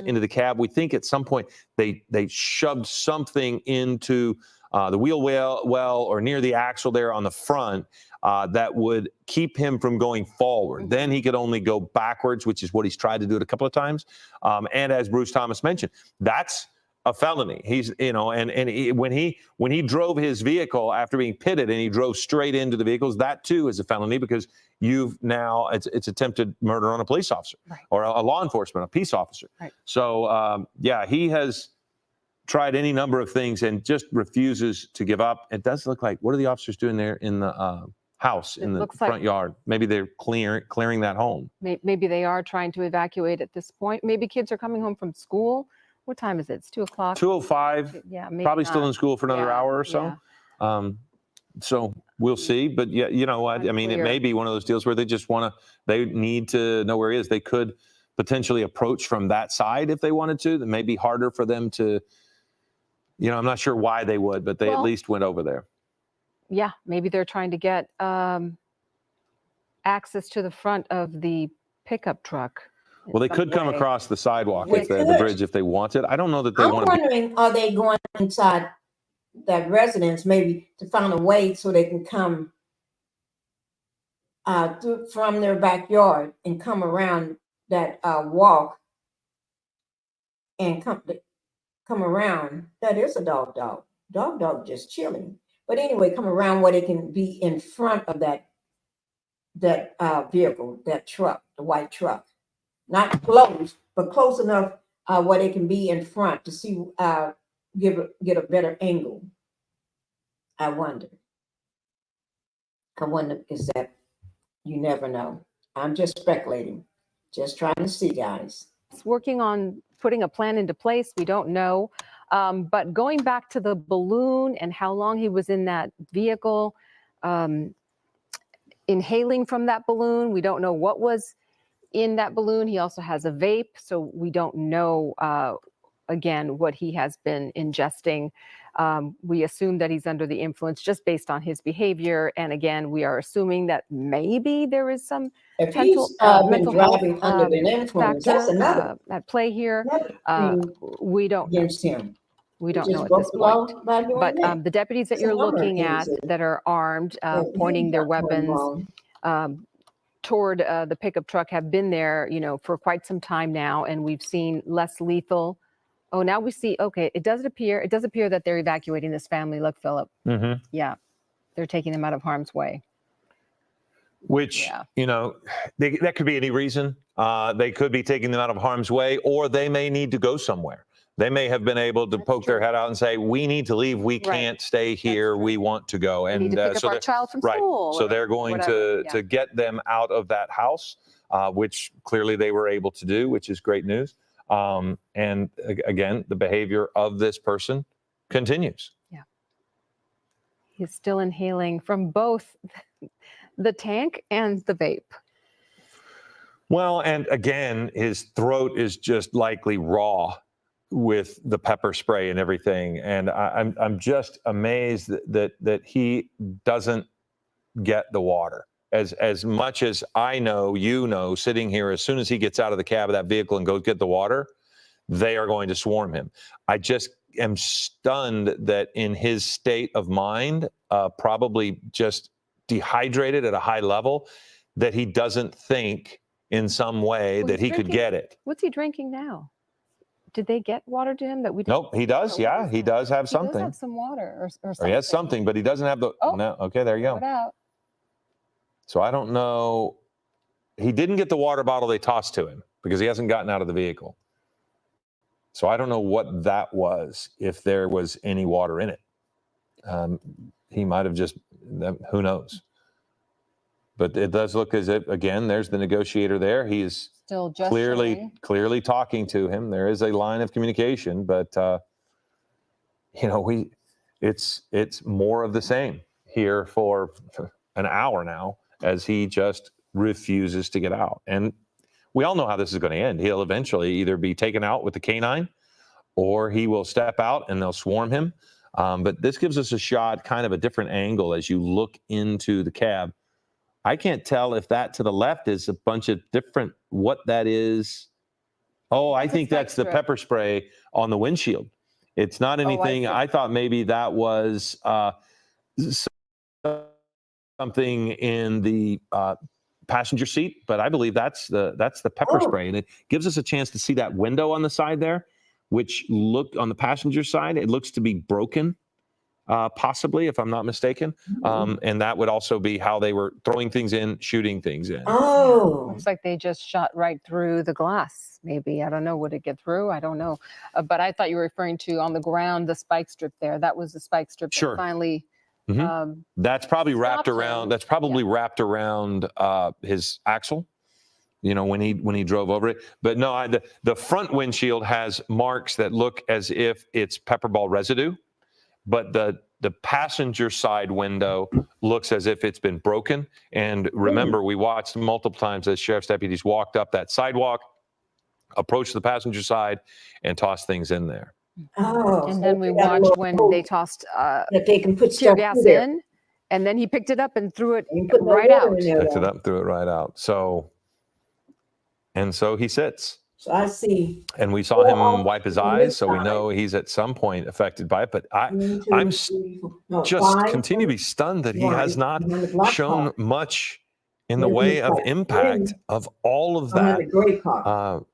into the cab. We think at some point they shoved something into the wheel well or near the axle there on the front that would keep him from going forward. Then he could only go backwards, which is what he's tried to do it a couple of times. And as Bruce Thomas mentioned, that's a felony. He's, when he drove his vehicle after being pitted and he drove straight into the vehicles, that too is a felony because it's attempted murder on a police officer or a law enforcement, a peace officer. Right. So yeah, he has tried any number of things and just refuses to give up. It does look like, what are the officers doing there in the house in the front yard? Maybe they're clearing that home. Maybe they are trying to evacuate at this point. Maybe kids are coming home from school. What time is it? It's 2 o'clock. 2:05. Yeah, probably still in school for another hour or so. Yeah. So we'll see. But yeah, you know what? I mean, it may be one of those deals where they need to know where he is. They could potentially approach from that side if they wanted to. That may be harder for them to, I'm not sure why they would, but they at least went over there. Yeah, maybe they're trying to get access to the front of the pickup truck. Well, they could come across the sidewalk, the bridge, if they wanted. I don't know that they want to. I'm wondering, are they going inside that residence maybe to find a way so they can come from their backyard and come around that walk and come around? That is a dog just chilling. But anyway, come around where they can be in front of that vehicle, that truck, the white truck. Not close, but close enough where they can be in front to see, get a better angle. I wonder. Is that, you never know. I'm just speculating, just trying to see, guys. It's working on putting a plan into place. We don't know. But going back to the balloon and how long he was in that vehicle, inhaling from that balloon, we don't know what was in that balloon. He also has a vape, so we don't know, again, what he has been ingesting. We assume that he's under the influence just based on his behavior. And again, we are assuming that maybe there is some mental health under the influence, that's another at play here. We don't against him. We don't know at this point. But the deputies that you're looking at that are armed, pointing their weapons toward the pickup truck have been there, for quite some time now, and we've seen less lethal. Oh, now we see. Okay, it does appear that they're evacuating this family. Look, Philip. Mm-hmm. Yeah, they're taking them out of harm's way. Which that could be any reason. They could be taking them out of harm's way, or they may need to go somewhere. They may have been able to poke their head out and say, "We need to leave. We can't stay here. We want to go." And we need to pick up our child from school. So they're going to get them out of that house, which clearly they were able to do, which is great news. And again, the behavior of this person continues. Yeah, he's still inhaling from both the tank and the vape. Well, and again, his throat is just likely raw with the pepper spray and everything. And I'm just amazed that he doesn't get the water. As much as I know, sitting here, as soon as he gets out of the cab of that vehicle and goes get the water, they are going to swarm him. I just am stunned that in his state of mind, probably just dehydrated at a high level, that he doesn't think in some way Well, that he could get it. What's he drinking now? Did they get water to him that we didn't? Nope, he does. Yeah, he does have something. He does have some water or something. Or he has something, but he doesn't have the. Oh, no. Okay, there you go. It out. So I don't know. He didn't get the water bottle they tossed to him because he hasn't gotten out of the vehicle. So I don't know what that was, if there was any water in it. He might have just, who knows? But it does look as if, again, there's the negotiator there. He is Still clearly talking to him. There is a line of communication, but it's more of the same here for an hour now, as he just refuses to get out. And we all know how this is going to end. He'll eventually either be taken out with the canine, or he will step out and they'll swarm him. But this gives us a shot, kind of a different angle as you look into the cab. I can't tell if that to the left is a bunch of different, what that is. Oh, I think that's the pepper spray on the windshield. It's not anything. I thought maybe that was something in the passenger seat, but I believe that's the pepper spray, and it gives us a chance to see that window on the side there, which looked on the passenger side. It looks to be broken. Possibly, if I'm not mistaken. And that would also be how they were throwing things in, shooting things in. Oh. Looks like they just shot right through the glass, maybe. I don't know. Would it get through? I don't know. But I thought you were referring to on the ground, the spike strip there. That was the spike strip that finally... That's probably wrapped around. That's probably wrapped around his axle. You know, when he drove over it. But no, the front windshield has marks that look as if it's pepper ball residue. But the passenger side window looks as if it's been broken. And remember, we watched multiple times as sheriff's deputies walked up that sidewalk, approached the passenger side, and tossed things in there. Oh, and then we watched when they tossed that they can put tear gas in, and then he picked it up and threw it right out. Picked it up and threw it right out. So he sits. So I see. And we saw him wipe his eyes, so we know he's at some point affected by it. But I'm just continue to be stunned that he has not shown much in the way of impact of all of that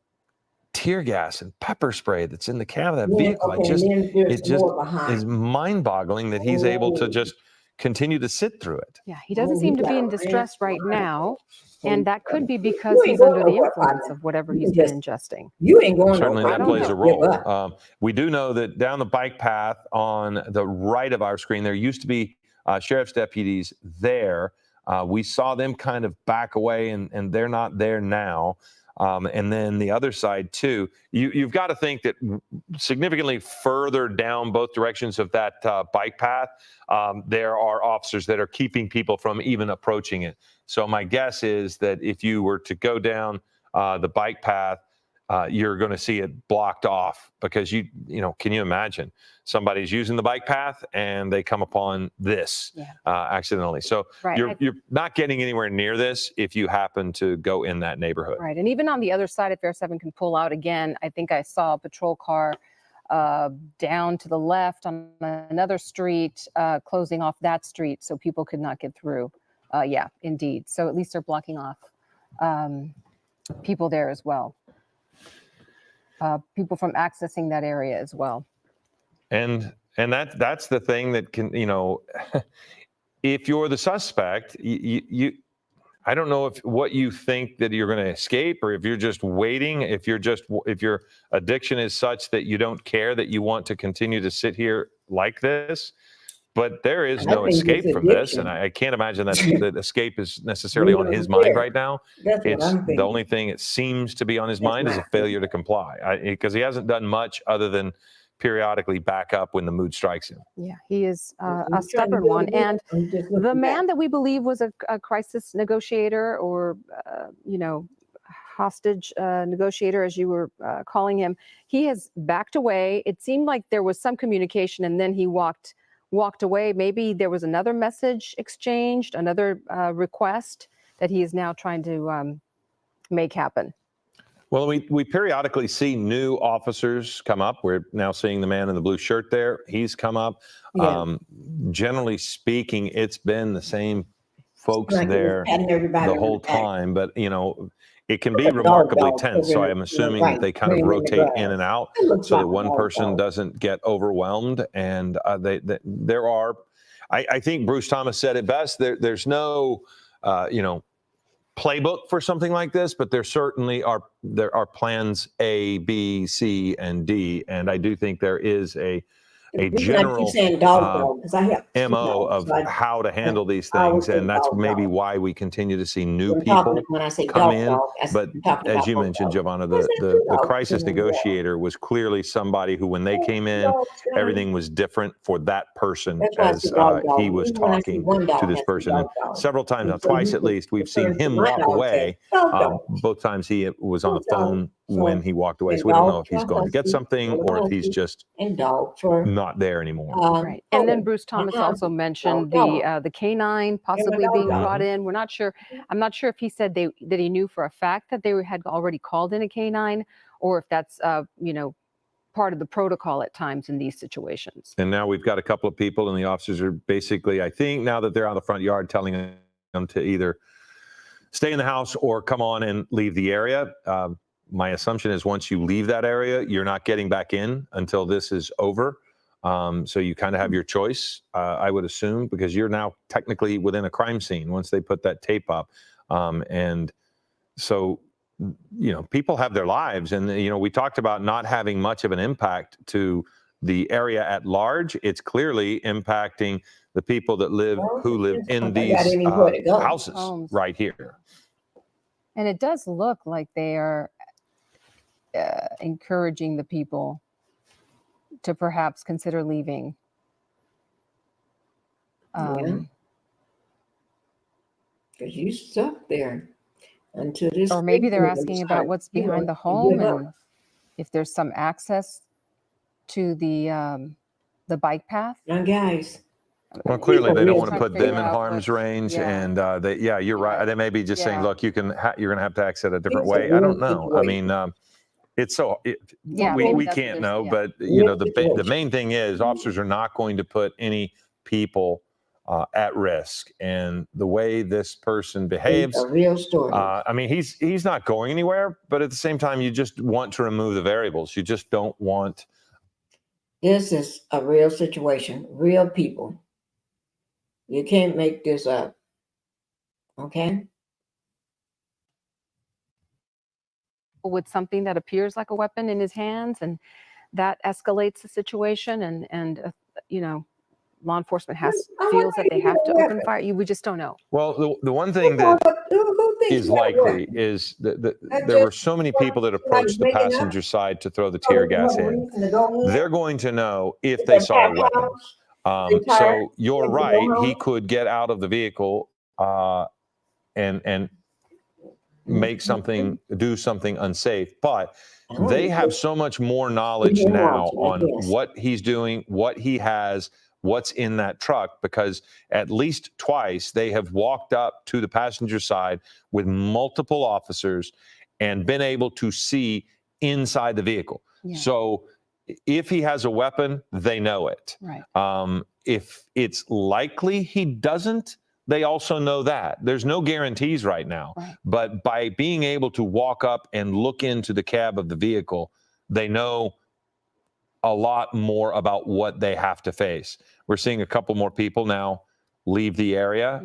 tear gas and pepper spray that's in the cab of that vehicle. It just is mind-boggling that he's able to just continue to sit through it. Yeah, he doesn't seem to be in distress right now. And that could be because he's under the influence of whatever he's been ingesting. You ain't going Certainly that plays a role. We do know that down the bike path on the right of our screen, there used to be sheriff's deputies there. We saw them kind of back away, and they're not there now. And then the other side, too, you've got to think that significantly further down both directions of that bike path, there are officers that are keeping people from even approaching it. So my guess is that if you were to go down the bike path, you're going to see it blocked off because can you imagine somebody's using the bike path and they come upon this accidentally. So you're not getting anywhere near this if you happen to go in that neighborhood. Right. And even on the other side, if Air 7 can pull out again, I think I saw a patrol car down to the left on another street, closing off that street so people could not get through. Yeah, indeed. So at least they're blocking off people there as well. People from accessing that area as well. And that's the thing that can, if you're the suspect, I don't know what you think that you're going to escape, or if you're just waiting, if your addiction is such that you don't care, that you want to continue to sit here like this. But there is no escape from this, and I can't imagine that escape is necessarily on his mind right now. It's the only thing it seems to be on his mind is a failure to comply, because he hasn't done much other than periodically back up when the mood strikes him. Yeah, he is a stubborn one. And the man that we believe was a crisis negotiator, or hostage negotiator, as you were calling him, he has backed away. It seemed like there was some communication, and then he walked away. Maybe there was another message exchanged, another request that he is now trying to make happen. Well, we periodically see new officers come up. We're now seeing the man in the blue shirt there. He's come up. Yeah. Generally speaking, it's been the same folks Like he was there patting everybody the on whole the back. time. But, you know, it can be Dog, remarkably dog, tense. So covering, I'm assuming right, that they kind of bring him in the rotate in grass. and out It looks so like that a one dog, person dog. doesn't get overwhelmed. And there are, I think Bruce Thomas said it best. There's no, you know, playbook for something like this, but there are plans A, B, C, and D, and I do think there is a The reason I keep general saying dog, because I have two MO dogs, of so how to handle these I always things, say and that's dog, maybe dog. why we continue to see new I'm talking, people when I say come dog, in. dog, But I'm talking as about you both mentioned, dogs. Giovanna, I said two the dogs crisis in the grass. negotiator was clearly somebody who, when they came in, Dogs, guys. everything was different for that person That's why I as say dog, dog. he was Even when I see talking one dog, to this I say person. And dog, dog. several times, now And so twice you at can least, we've seen refer to him my walk dog away. as dog, dog. Both times he was on the Dog, dog. phone So when he walked away. when So we don't know dog if he's for going to get husky, something or if he's just and dog for not there anymore. Right. And then Hogan. Bruce Thomas also mentioned Dog, dog. the canine possibly dog, being dog. brought in. We're not sure. I'm not sure if he said that he knew for a fact that they had already called in a canine, or if that's you know, part of the protocol at times in these situations. And now we've got a couple of people, and the officers are basically, I think, now that they're out of the front yard, telling them to either stay in the house or come on and leave the area. My assumption is once you leave that area, you're not getting back in until this is over. So you kind of have your choice, I would assume, because you're now technically within a crime scene once they put that tape up. And so, you know, people have their lives. And, you know, we talked about not having much of an impact to the area at large. It's clearly impacting the people that live in these houses Homes. right here. And it does look like they are encouraging the people to perhaps consider leaving. Because you stuck there until this. Or maybe they're asking about what's behind the home and if there's some access to the bike path. Now, guys. Well, clearly they don't want to put them in figure out harm's range, yeah. and you're right. They may be just saying, Yeah. "Look, you're going to have to exit a different It's a way." I don't real know. I mean, it's so Yeah, we maybe that's can't what know, they're- but you know, the situation. main thing is officers are not going to put any people at risk, and the way this person behaves, It's a real story. I mean, he's not going anywhere, but at the same time, you just want to remove the variables. You just don't want. This is a real situation, real people. You can't make this up. Okay? With something that appears like a weapon in his hands, and that escalates the situation, and you know, law enforcement feels that they have to open fire. We just don't know. Well, the one thing that is likely is that there were so many people that approached the passenger side to throw the tear gas in. They're going to know if they saw a weapon. So you're right. He could get out of the vehicle and do something unsafe. But they have so much more knowledge now on what he's doing, what he has, what's in that truck, because at least twice they have walked up to the passenger side with multiple officers and been able to see inside the vehicle. Yeah. So if he has a weapon, they know it. Right. If it's likely he doesn't, they also know that. There's no guarantees right now. Right. But by being able to walk up and look into the cab of the vehicle, they know a lot more about what they have to face. We're seeing a couple more people now leave the area,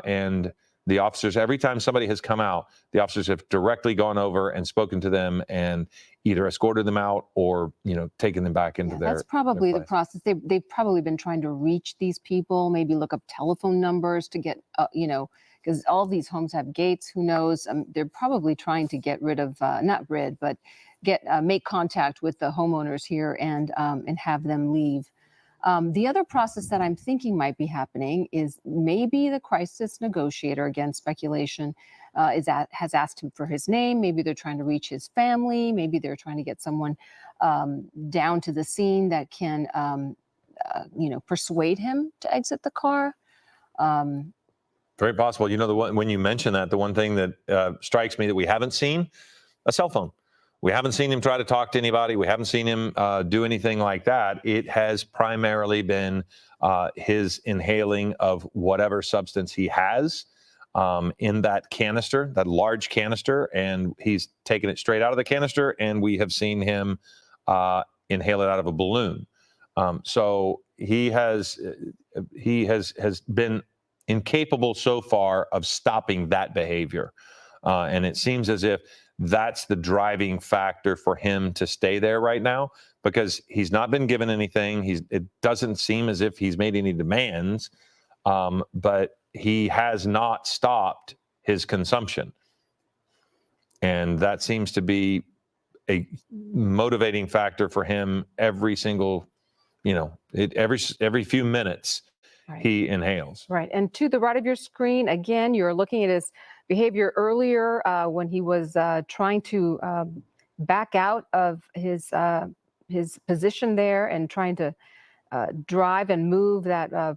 and the officers, every time somebody has come out, the officers have directly gone over and spoken to them and either escorted them out or, you know, taken them back into their. That's probably the process. They've probably been trying to reach these people, maybe look up telephone numbers to get, you know, because all these homes have gates. Who knows? They're probably trying to get rid of, but make contact with the homeowners here and have them leave. The other process that I'm thinking might be happening is maybe the crisis negotiator, again, speculation, has asked him for his name. Maybe they're trying to reach his family. Maybe they're trying to get someone down to the scene that can, you know, persuade him to exit the car. Very possible. You know, when you mention that, the one thing that strikes me that we haven't seen, a cell phone. We haven't seen him try to talk to anybody. We haven't seen him do anything like that. It has primarily been his inhaling of whatever substance he has in that canister, that large canister, and he's taken it straight out of the canister, and we have seen him inhale it out of a balloon. So he has been incapable so far of stopping that behavior. And it seems as if that's the driving factor for him to stay there right now, because he's not been given anything. It doesn't seem as if he's made any demands, but he has not stopped his consumption. And that seems to be a motivating factor for him every single, every few minutes. Right. He inhales. Right. And to the right of your screen, again, you're looking at his behavior earlier when he was trying to back out of his position there and trying to drive and move that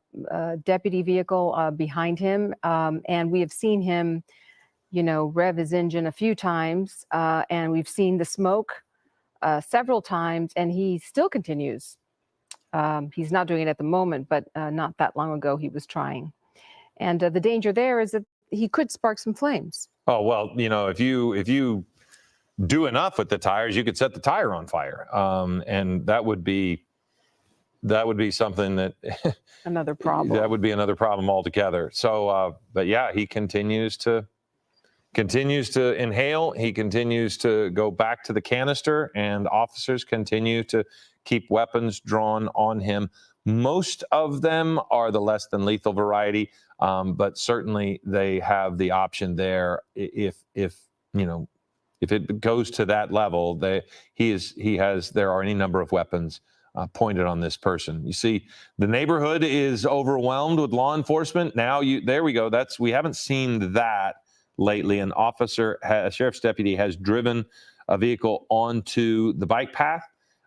deputy vehicle behind him. And we have seen him, rev his engine a few times, and we've seen the smoke several times, and he still continues. He's not doing it at the moment, but not that long ago he was trying. And the danger there is that he could spark some flames. Oh, well, if you do enough with the tires, you could set the tire on fire. And that would be something that another problem. That would be another problem altogether. So, but yeah, he continues to inhale. He continues to go back to the canister, and officers continue to keep weapons drawn on him. Most of them are the less than lethal variety, but certainly they have the option there if it goes to that level. There are any number of weapons pointed on this person. You see, the neighborhood is overwhelmed with law enforcement. Now, there we go. We haven't seen that lately. An a sheriff's deputy has driven a vehicle onto the bike path.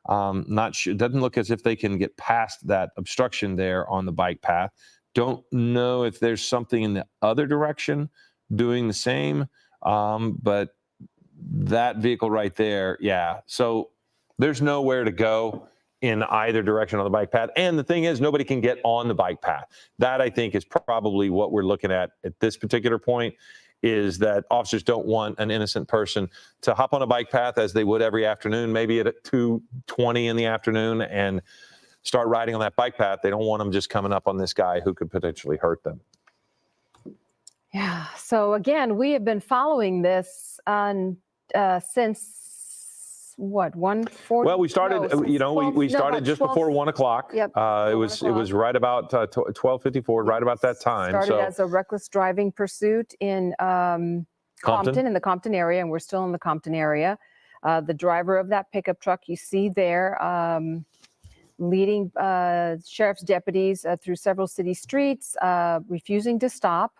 Not sure. It doesn't look as if they can get past that obstruction there on the bike path. Don't know if there's something in the other direction doing the same. But that vehicle right there, yeah. So there's nowhere to go in either direction on the bike path. And the thing is, nobody can get on the bike path. That, I think, is probably what we're looking at this particular point, is that officers don't want an innocent person to hop on a bike path as they would every afternoon, maybe at 2:20 in the afternoon, and start riding on that bike path. They don't want them just coming up on this guy who could potentially hurt them. Yeah. So again, we have been following this since what, 1:40? Well, we started, we started just before 1 o'clock. Yep. It was right about 12:54, right about that time. Started as a reckless driving pursuit in Compton, in the Compton area, and we're still in the Compton area. The driver of that pickup truck you see there leading sheriff's deputies through several city streets, refusing to stop.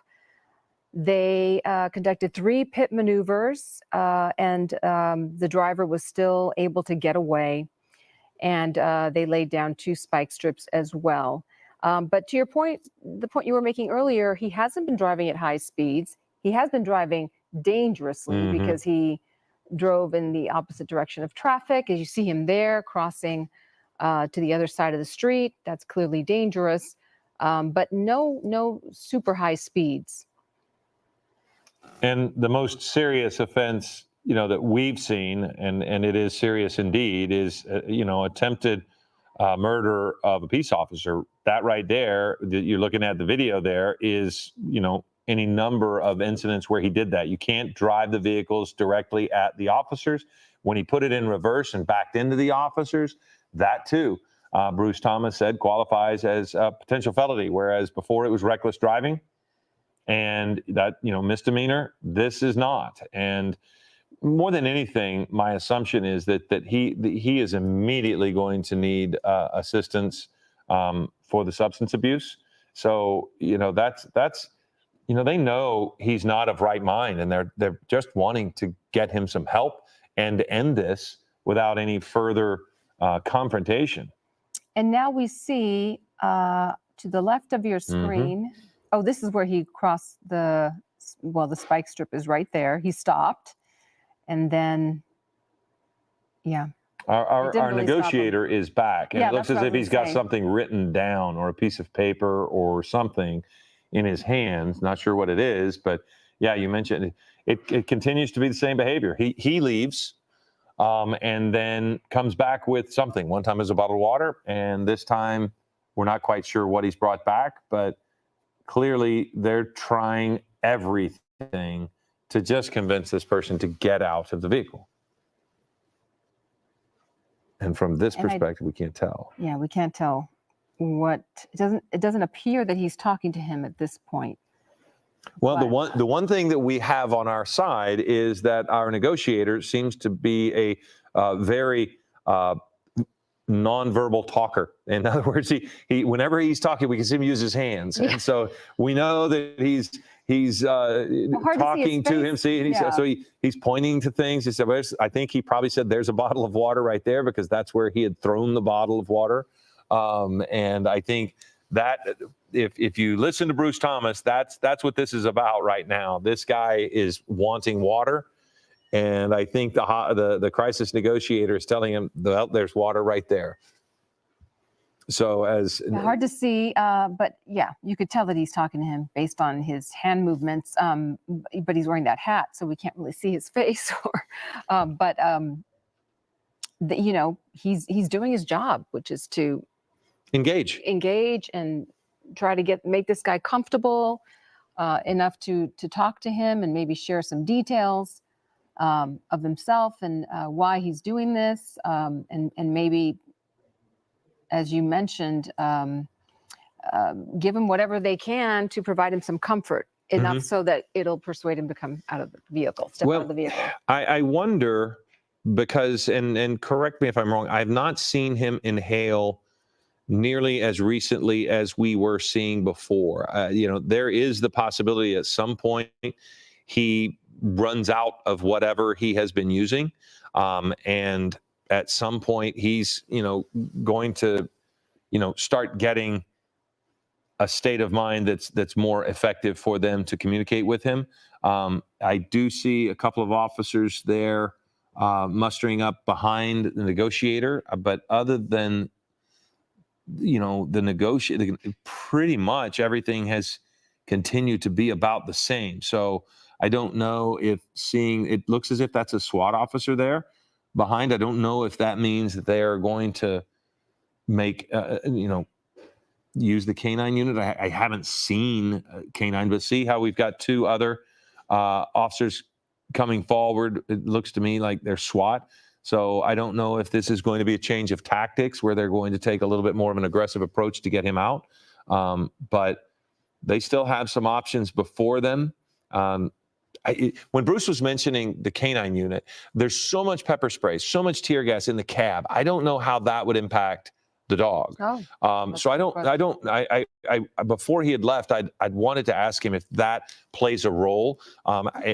They conducted 3 pit maneuvers, and the driver was still able to get away. And they laid down 2 spike strips as well. But to your point, the point you were making earlier, he hasn't been driving at high speeds. He has been driving dangerously because he drove in the opposite direction of traffic. As you see him there crossing to the other side of the street, that's clearly dangerous, but no super high speeds. And the most serious offense, that we've seen, and it is serious indeed, is, attempted murder of a peace officer. That right there, you're looking at the video there, is, any number of incidents where he did that. You can't drive the vehicles directly at the officers. When he put it in reverse and backed into the officers, that too, Bruce Thomas said, qualifies as a potential felony, whereas before it was reckless driving. And that, misdemeanor, this is not. And more than anything, my assumption is that he is immediately going to need assistance for the substance abuse. So, that's they know he's not of right mind, and they're just wanting to get him some help and end this without any further confrontation. And now we see to the left of your screen. Oh, this is where he crossed the spike strip is right there. He stopped, and then Yeah. Our didn't really stop him. negotiator is back, and Yeah, it looks that's as what I if was he's gonna got say. something written down or a piece of paper or something in his hands. Not sure what it is, but yeah, you mentioned it continues to be the same behavior. He leaves, and then comes back with something. One time it was a bottle of water, and this time we're not quite sure what he's brought back, but clearly they're trying everything to just convince this person to get out of the vehicle. And from this perspective, we can't tell. Yeah, we can't tell what it doesn't appear that he's talking to him at this point. Well, the one thing that we have on our side is that our negotiator seems to be a very nonverbal talker. In other words, he whenever he's talking, we can see him use his hands, Yeah. and so we know that he's talking to him. See, and so he's pointing to things. He said, well, I think he probably said, "There's a bottle of water right there," because that's where he had thrown the bottle of water. And I think that if you listen to Bruce Thomas, that's what this is about right now. This guy is wanting water. And I think the crisis negotiator is telling him, there's water right there. So hard to see, but yeah, you could tell that he's talking to him based on his hand movements. But he's wearing that hat, so we can't really see his face. He's doing his job, which is to engage and try to make this guy comfortable enough to talk to him and maybe share some details of himself and why he's doing this, and maybe, as you mentioned, give him whatever they can to provide him some comfort enough so that it'll persuade him to come out of the vehicle, step out of the vehicle. I wonder, because, and correct me if I'm wrong, I've not seen him inhale nearly as recently as we were seeing before. There is the possibility at some point he runs out of whatever he has been using, and at some point he's going to start getting a state of mind that's more effective for them to communicate with him. I do see a couple of officers there mustering up behind the negotiator, but other than the negotiator, pretty much everything has continued to be about the same. So I don't know if it looks as if that's a SWAT officer there behind. I don't know if that means that they are going to make, use the canine unit. I haven't seen canine, but see how we've got two other officers coming forward. It looks to me like they're SWAT. So I don't know if this is going to be a change of tactics where they're going to take a little bit more of an aggressive approach to get him out. But they still have some options before them. When Bruce was mentioning the canine unit, there's so much pepper spray, so much tear gas in the cab. I don't know how that would impact the dog. So before he had left, I'd wanted to ask him if that plays a role,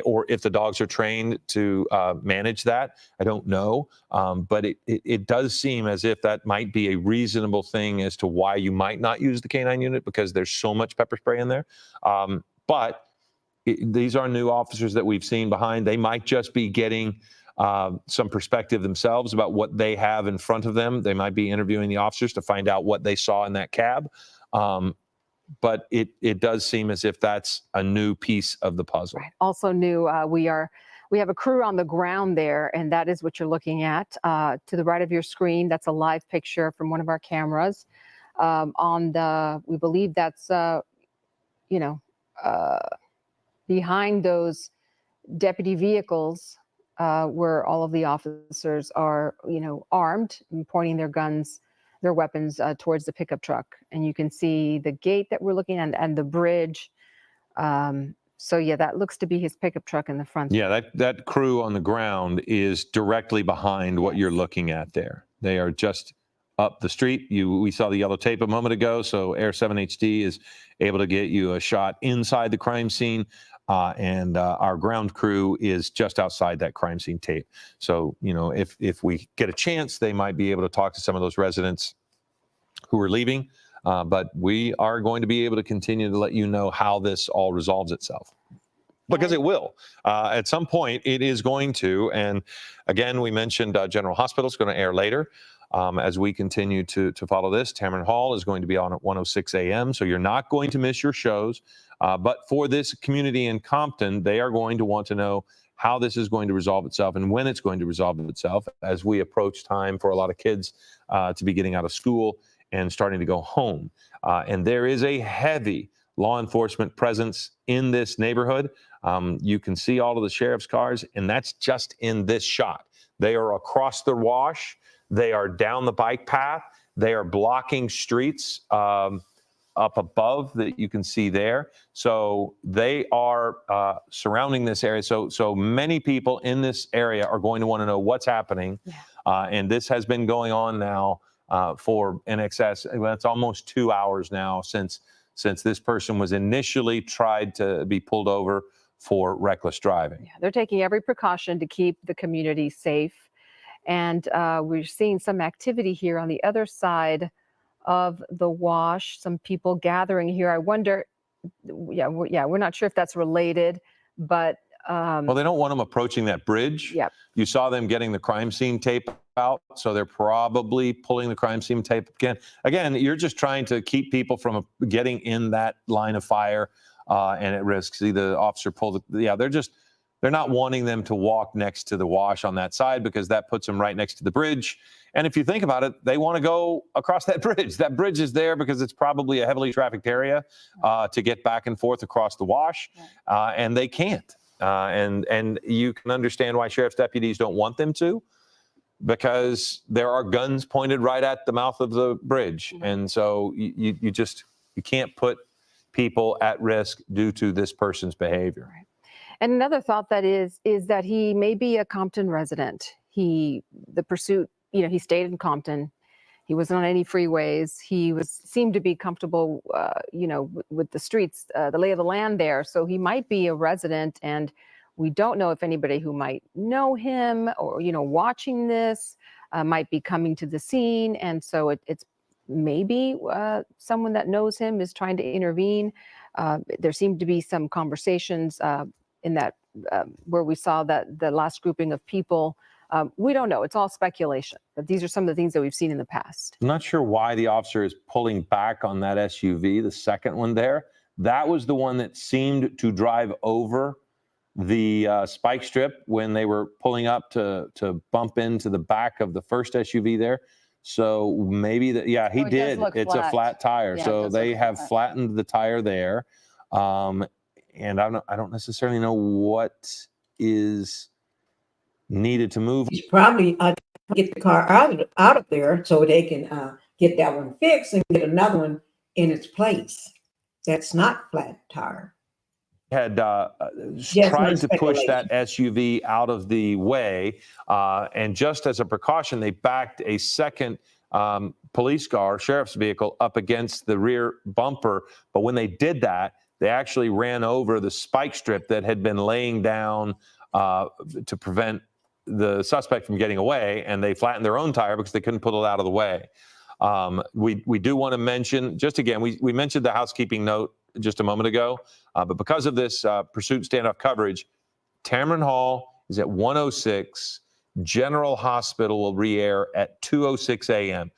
or if the dogs are trained to manage that. I don't know, but it does seem as if that might be a reasonable thing as to why you might not use the canine unit, because there's so much pepper spray in there. But these are new officers that we've seen behind. They might just be getting some perspective themselves about what they have in front of them. They might be interviewing the officers to find out what they saw in that cab. But it does seem as if that's a new piece of the puzzle. Right. Also new, we have a crew on the ground there, and that is what you're looking at. To the right of your screen, that's a live picture from one of our cameras. We believe that's, behind those deputy vehicles, where all of the officers are, armed and pointing their guns, their weapons towards the pickup truck. And you can see the gate that we're looking at and the bridge. So yeah, that looks to be his pickup truck in the front. Yeah, that crew on the ground is directly behind what you're looking at there. They are just up the street. We saw the yellow tape a moment ago, so Air 7 HD is able to get you a shot inside the crime scene. And our ground crew is just outside that crime scene tape. So, if we get a chance, they might be able to talk to some of those residents who are leaving. But we are going to be able to continue to let you know how this all resolves itself. because it will. At some point, it is going to. And again, we mentioned General Hospital is going to air later. As we continue to follow this, Tamron Hall is going to be on at 1:06 a.m. So you're not going to miss your shows. But for this community in Compton, they are going to want to know how this is going to resolve itself and when it's going to resolve itself as we approach time for a lot of kids to be getting out of school and starting to go home. And there is a heavy law enforcement presence in this neighborhood. You can see all of the sheriff's cars, and that's just in this shot. They are across the wash. They are down the bike path. They are blocking streets up above that you can see there. So they are surrounding this area. So many people in this area are going to want to know what's happening. And this has been going on now for in excess. It's almost 2 hours now since this person was initially tried to be pulled over for reckless driving. Yeah, they're taking every precaution to keep the community safe. And we're seeing some activity here on the other side of the wash, some people gathering here. I wonder, we're not sure if that's related, but well, they don't want them approaching that bridge. Yep. You saw them getting the crime scene tape out, so they're probably pulling the crime scene tape again. Again, you're just trying to keep people from getting in that line of fire and at risk. See the officer pull they're not wanting them to walk next to the wash on that side because that puts them right next to the bridge. And if you think about it, they want to go across that bridge. That bridge is there because it's probably a heavily trafficked area to get back and forth across the wash, and they can't. And you can understand why sheriff's deputies don't want them to, because there are guns pointed right at the mouth of the bridge. And so you can't put people at risk due to this person's behavior. Right. And another thought that is that he may be a Compton resident. The pursuit, he stayed in Compton. He wasn't on any freeways. He seemed to be comfortable, with the streets, the lay of the land there. So he might be a resident, and we don't know if anybody who might know him or, watching this might be coming to the scene. And so it's maybe someone that knows him is trying to intervene. There seemed to be some conversations in that where we saw that the last grouping of people. We don't know. It's all speculation. But these are some of the things that we've seen in the past. I'm not sure why the officer is pulling back on that SUV, the second one there. That was the one that seemed to drive over the spike strip when they were pulling up to bump into the back of the first SUV there. So maybe he did. It's flat. A flat tire. Yeah, so they have flattened the tire there. And I don't necessarily know what is needed to move. He's probably get the car out of there so they can get that one fixed and get another one in its place. That's not flat tire. Had tried to push that SUV out of the way, and just as a precaution, they backed a second police car, sheriff's vehicle, up against the rear bumper. But when they did that, they actually ran over the spike strip that had been laying down to prevent the suspect from getting away, and they flattened their own tire because they couldn't pull it out of the way. We do want to mention, just again, we mentioned the housekeeping note just a moment ago, but because of this pursuit standoff coverage, Tamron Hall is at 1:06. General Hospital will re-air at 2:06 a.m.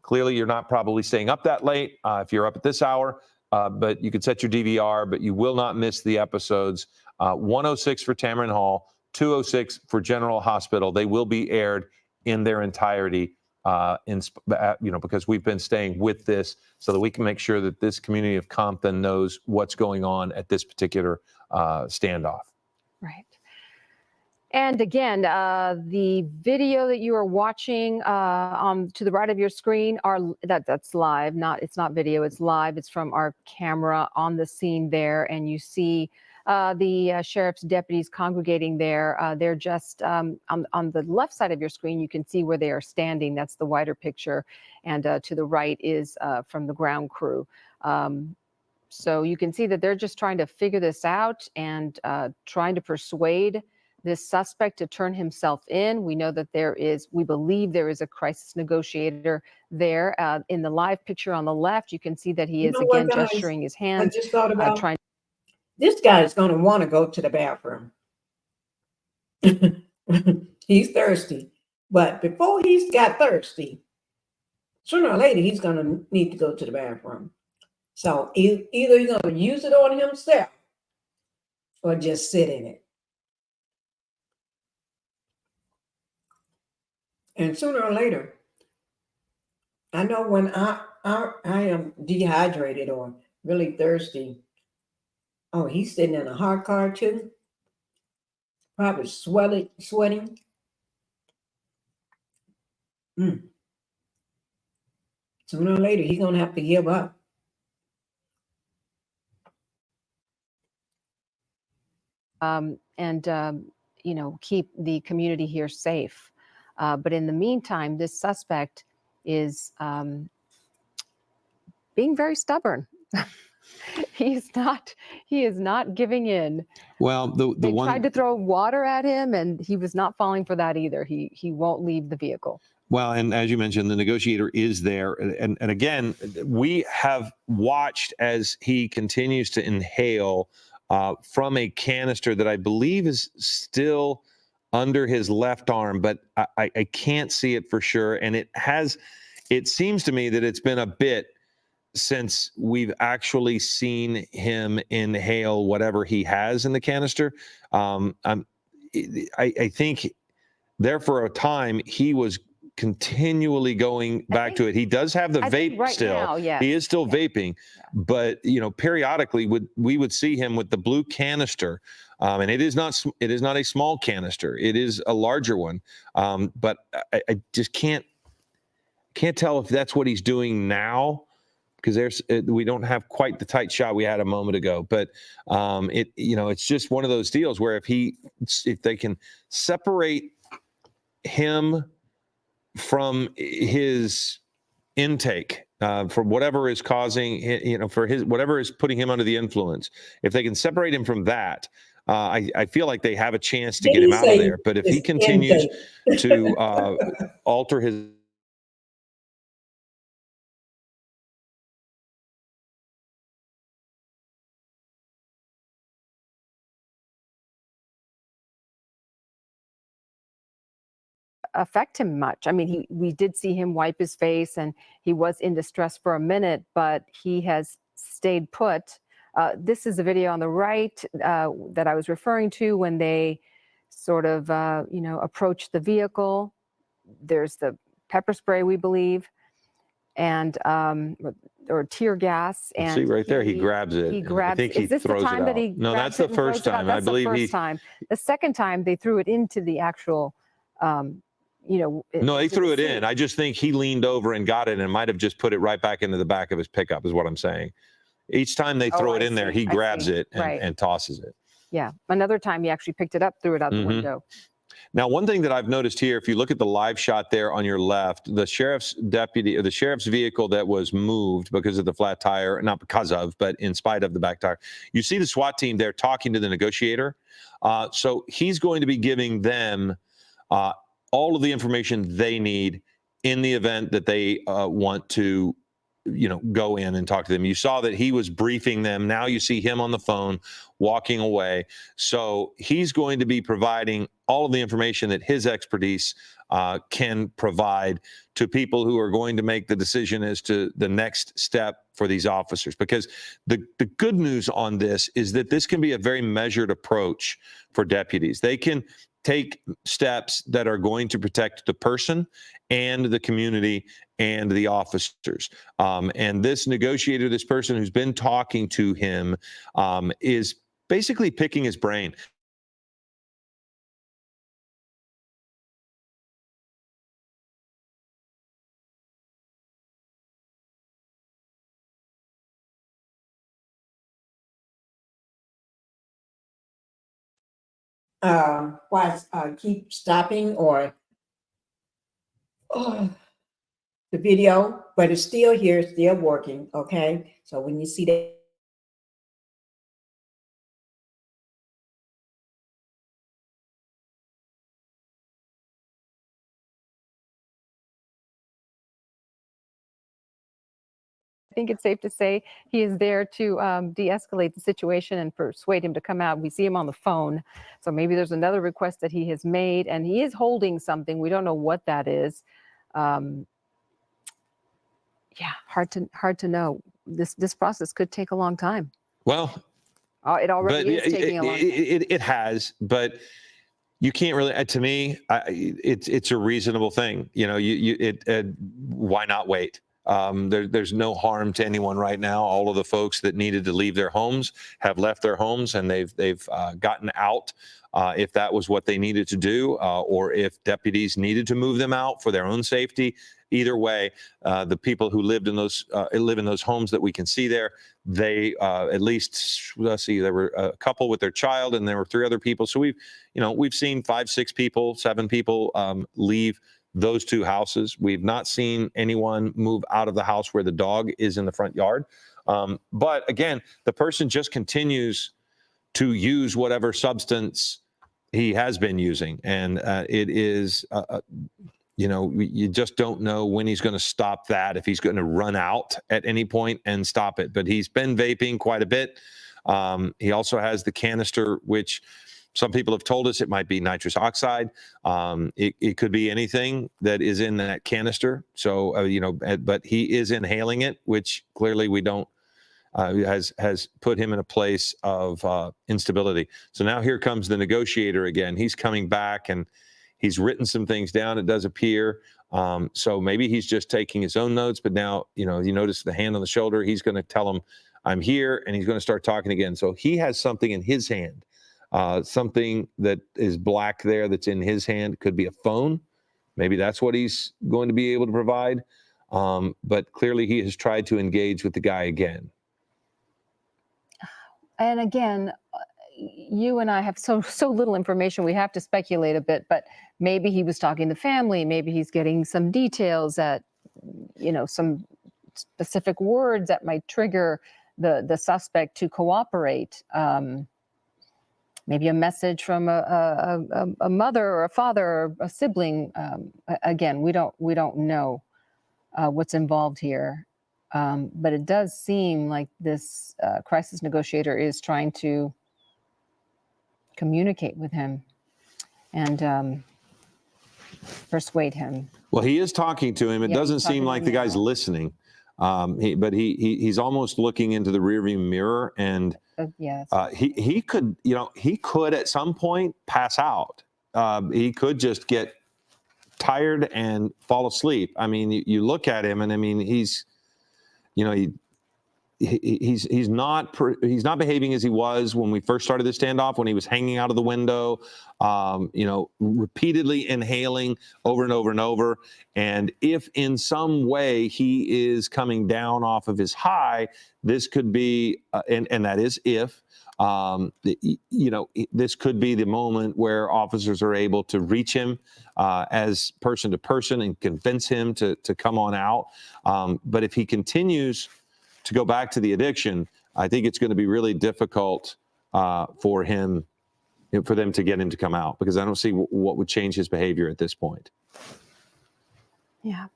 Clearly, you're not probably staying up that late if you're up at this hour, but you could set your DVR, but you will not miss the episodes. 1:06 for Tamron Hall, 2:06 for General Hospital. They will be aired in their entirety, because we've been staying with this so that we can make sure that this community of Compton knows what's going on at this particular standoff. Right. And again, the video that you are watching to the right of your screen that's live. It's not video. It's live. It's from our camera on the scene there, and you see the sheriff's deputies congregating there. They're just on the left side of your screen. You can see where they are standing. That's the wider picture, and to the right is from the ground crew. So you can see that they're just trying to figure this out and trying to persuade this suspect to turn himself in. We know that we believe there is a crisis negotiator there. In the live picture on the left, you can see that he is again gesturing his hands, I just thought about trying. this guy is going to want to go to the bathroom. He's thirsty. But before he's got thirsty, sooner or later, he's going to need to go to the bathroom. So either he's going to use it on himself or just sit in it. And sooner or later, I know when I am dehydrated or really thirsty, oh, he's sitting in a hot car too, probably sweating. Sooner or later, he's going to have to give up. You know, keep the community here safe. But in the meantime, this suspect is being very stubborn. He is not giving in. Well, They tried to throw water at him, and he was not falling for that either. He won't leave the vehicle. Well, and as you mentioned, the negotiator is there. And again, we have watched as he continues to inhale from a canister that I believe is still under his left arm, but I can't see it for sure. And it seems to me that it's been a bit since we've actually seen him inhale whatever he has in the canister. I think there for a time he was continually going back to it. He does have the vape right still. Now, yes. He is still vaping, but you know, periodically we would see him with the blue canister, and it is not a small canister. It is a larger one, but I just can't tell if that's what he's doing now, because we don't have quite the tight shot we had a moment ago. But it's just one of those deals where if they can separate him from his intake, from whatever is causing, whatever is putting him under the influence, if they can separate him from that, I feel like they have a chance to get him out of there. But if he continues to alter his affect him much. I mean, we did see him wipe his face, and he was in distress for a minute, but he has stayed put. This is a video on the right that I was referring to when they sort of, approached the vehicle. There's the pepper spray, we believe, and or tear gas. And see right there, he grabs it. He grabs. I think Is this the time that he? No, that's the first time. I believe the first time. The second time they threw it into the actual. No, they threw it in. I just think he leaned over and got it and might have just put it right back into the back of his pickup, is what I'm saying. Each time they throw it in there, he grabs it and tosses it. Yeah. Another time he actually picked it up, threw it out the window. Now, one thing that I've noticed here, if you look at the live shot there on your left, the sheriff's deputy, or the sheriff's vehicle that was moved because of the flat tire, not because of, but in spite of the back tire, you see the SWAT team there talking to the negotiator. So he's going to be giving them all of the information they need in the event that they want to, go in and talk to them. You saw that he was briefing them. Now you see him on the phone walking away. So he's going to be providing all of the information that his expertise can provide to people who are going to make the decision as to the next step for these officers. Because the good news on this is that this can be a very measured approach for deputies. They can take steps that are going to protect the person and the community and the officers. And this negotiator, this person who's been talking to him, is basically picking his brain. Why keep stopping or the video, but it's still here, still working. Okay, so when you see that, think it's safe to say he is there to de-escalate the situation and persuade him to come out. We see him on the phone. So maybe there's another request that he has made, and he is holding something. We don't know what that is. Yeah, hard to know. This process could take a long time. Well, it already is taking a long time. It has, but you can't really. To me, it's a reasonable thing. You know, why not wait? There's no harm to anyone right now. All of the folks that needed to leave their homes have left their homes, and they've gotten out. If that was what they needed to do, or if deputies needed to move them out for their own safety. Either way, the people who live in those homes that we can see there, they at least, let's see, there were a couple with their child, and there were 3 other people. So we've seen 5, 6 people, 7 people leave those 2 houses. We've not seen anyone move out of the house where the dog is in the front yard. But again, the person just continues to use whatever substance he has been using, and it is. You know, you just don't know when he's going to stop that, if he's going to run out at any point and stop it. But he's been vaping quite a bit. He also has the canister, which some people have told us it might be nitrous oxide. It could be anything that is in that canister. So, you know, but he is inhaling it, which clearly we don't, has put him in a place of instability. So now here comes the negotiator again. He's coming back, and he's written some things down, it does appear. So maybe he's just taking his own notes, but now, you know, you notice the hand on the shoulder. He's going to tell him, I'm here, and he's going to start talking again. So he has something in his hand, something that is black there that's in his hand. It could be a phone. Maybe that's what he's going to be able to provide. But clearly he has tried to engage with the guy again. And again, you and I have so little information. We have to speculate a bit, but maybe he was talking to family. Maybe he's getting some details that, you know, some specific words that might trigger the suspect to cooperate. Maybe a message from a mother or a father or a sibling. Again, we don't know what's involved here. But it does seem like this crisis negotiator is trying to communicate with him and persuade him. Well, he is talking to him. It doesn't seem like the guy's listening. But he's almost looking into the rearview mirror, and he could, you know, he could at some point pass out. He could just get tired and fall asleep. I mean, you look at him, and I mean, he's, you know, he's not behaving as he was when we first started the standoff, when he was hanging out of the window, you know, repeatedly inhaling over and over and over. And if in some way he is coming down off of his high, this could be, and that is if, you know, this could be the moment where officers are able to reach him as person to person and convince him to come on out. But if he continues to go back to the addiction, I think it's going to be really difficult for them to get him to come out, because I don't see what would change his behavior at this point. Yeah.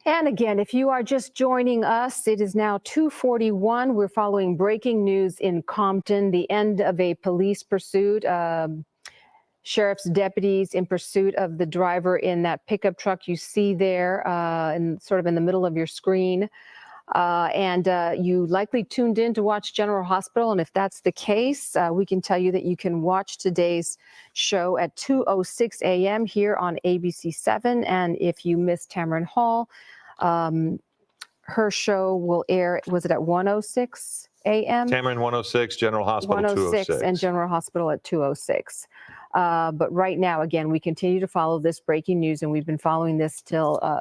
And again, if you are just joining us, it is now 2:41. We're following breaking news in Compton, the end of a police pursuit. Sheriff's deputies in pursuit of the driver in that pickup truck you see there, sort of in the middle of your screen. And you likely tuned in to watch General Hospital. And if that's the case, we can tell you that you can watch today's show at 2:06 a.m. here on ABC7. And if you missed Tamron Hall, her show will air, was it at 1:06 a.m.? Tamron 106, General Hospital 206. And General Hospital at 2:06. But right now, again, we continue to follow this breaking news, and we've been following this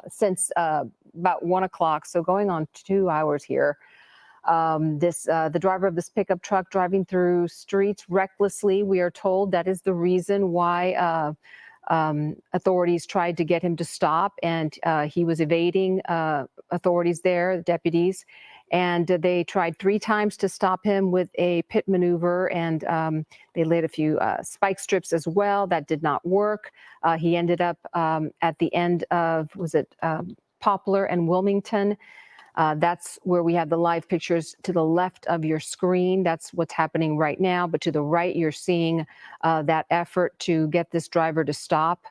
since about 1 o'clock, so going on 2 hours here. The driver of this pickup truck driving through streets recklessly, we are told that is the reason why authorities tried to get him to stop, and he was evading authorities there, deputies, and they tried 3 times to stop him with a pit maneuver, and they laid a few spike strips as well. That did not work. He ended up at the end of, was it POPLAR and Wilmington, That's where we have the live pictures to the left of your screen. That's what's happening right now. But to the right, you're seeing that effort to get this driver to stop.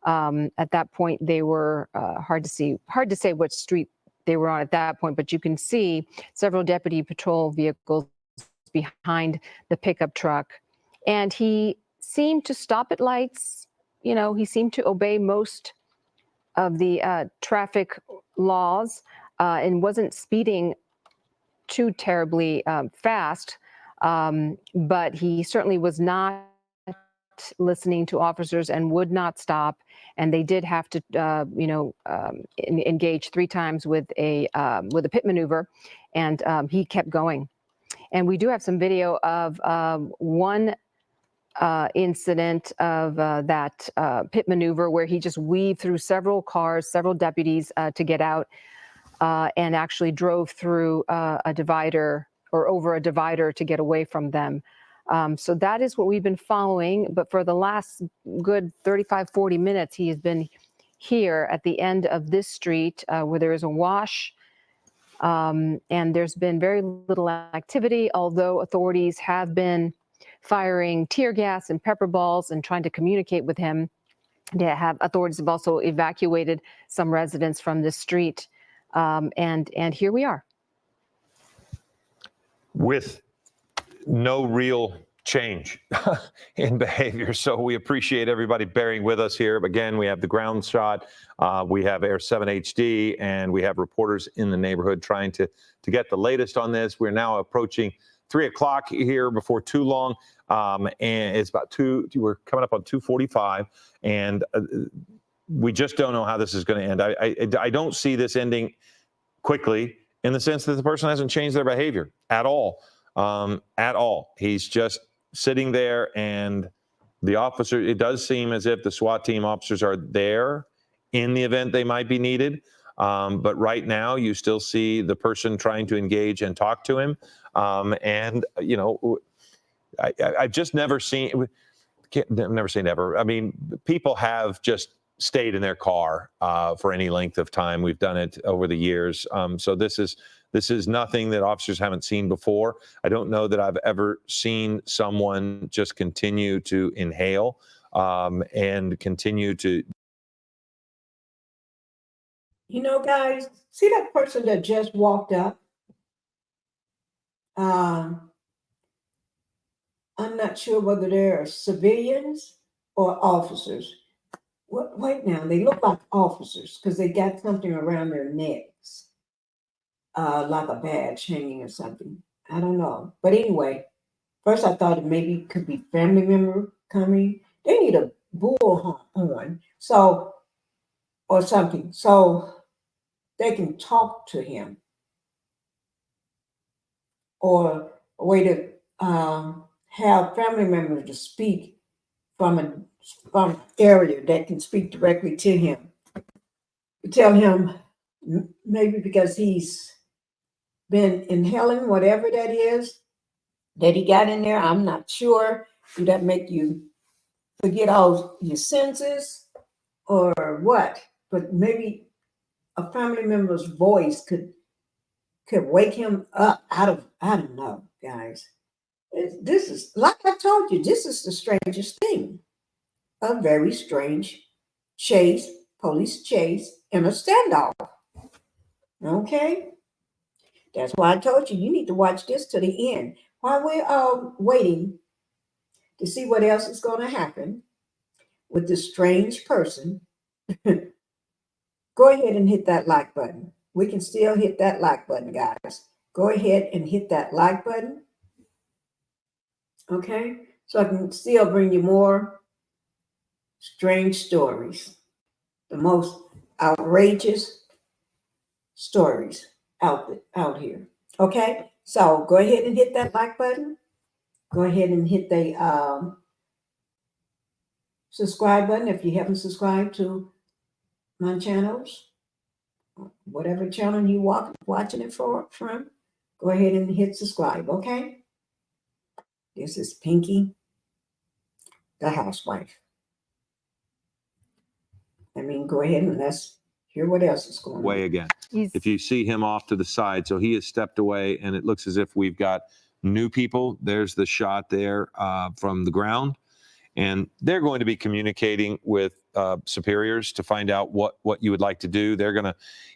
At that point, they were hard to say what street they were on at that point, but you can see several deputy patrol vehicles behind the pickup truck. And he seemed to stop at lights. You know, he seemed to obey most of the traffic laws and wasn't speeding too terribly fast. But he certainly was not listening to officers and would not stop. And they did have to, engage 3 times with a pit maneuver, and he kept going. And we do have some video of one incident of that pit maneuver where he just weaved through several cars, several deputies to get out, and actually drove through a divider or over a divider to get away from them. So that is what we've been following. But for the last good 35, 40 minutes, he has been here at the end of this street where there is a wash. And there's been very little activity, although authorities have been firing tear gas and pepper balls and trying to communicate with him. Authorities have also evacuated some residents from this street. And here we are. With no real change in behavior. So we appreciate everybody bearing with us here. Again, we have the ground shot. We have Air 7 HD, and we have reporters in the neighborhood trying to get the latest on this. We're now approaching 3 o'clock here before too long. And it's about we're coming up on 2:45, and we just don't know how this is going to end. I don't see this ending quickly in the sense that the person hasn't changed their behavior at all. He's just sitting there, and the officer, it does seem as if the SWAT team officers are there in the event they might be needed. But right now you still see the person trying to engage and talk to him. And, you know, I've just never seen ever. I mean, people have just stayed in their car for any length of time. We've done it over the years. So this is nothing that officers haven't seen before. I don't know that I've ever seen someone just continue to inhale and continue to. You know, guys, see that person that just walked up? I'm not sure whether they're civilians or officers. Wait now, they look like officers because they got something around their necks, like a badge hanging or something. I don't know. But anyway, first I thought it maybe could be family member coming. They need a bullhorn on, so, or something, so they can talk to him, or a way to have family members to speak from an area that can speak directly to him. Tell him, maybe because he's been inhaling whatever that is that he got in there. I'm not sure. Do that make you forget all your senses or what? But maybe a family member's voice could wake him up out of, I don't know, guys. This is, like I told you, this is the strangest thing. A very strange chase, police chase, and a standoff. Okay? That's why I told you, you need to watch this to the end. While we're waiting to see what else is going to happen with this strange person, go ahead and hit that like button. We can still hit that like button, guys. Go ahead and hit that like button. Okay? So I can still bring you more strange stories. The most outrageous stories out here. Okay? So go ahead and hit that like button. Go ahead and hit the subscribe button if you haven't subscribed to my channels. Whatever channel you watching it from, go ahead and hit subscribe, okay? This is Pinkie, the housewife. Go ahead and let's Hear what else is going Way on. again. He's, If you see him off to the side, so he has stepped away, and it looks as if we've got new people. There's the shot there from the ground, and they're going to be communicating with superiors to find out what you would like to do.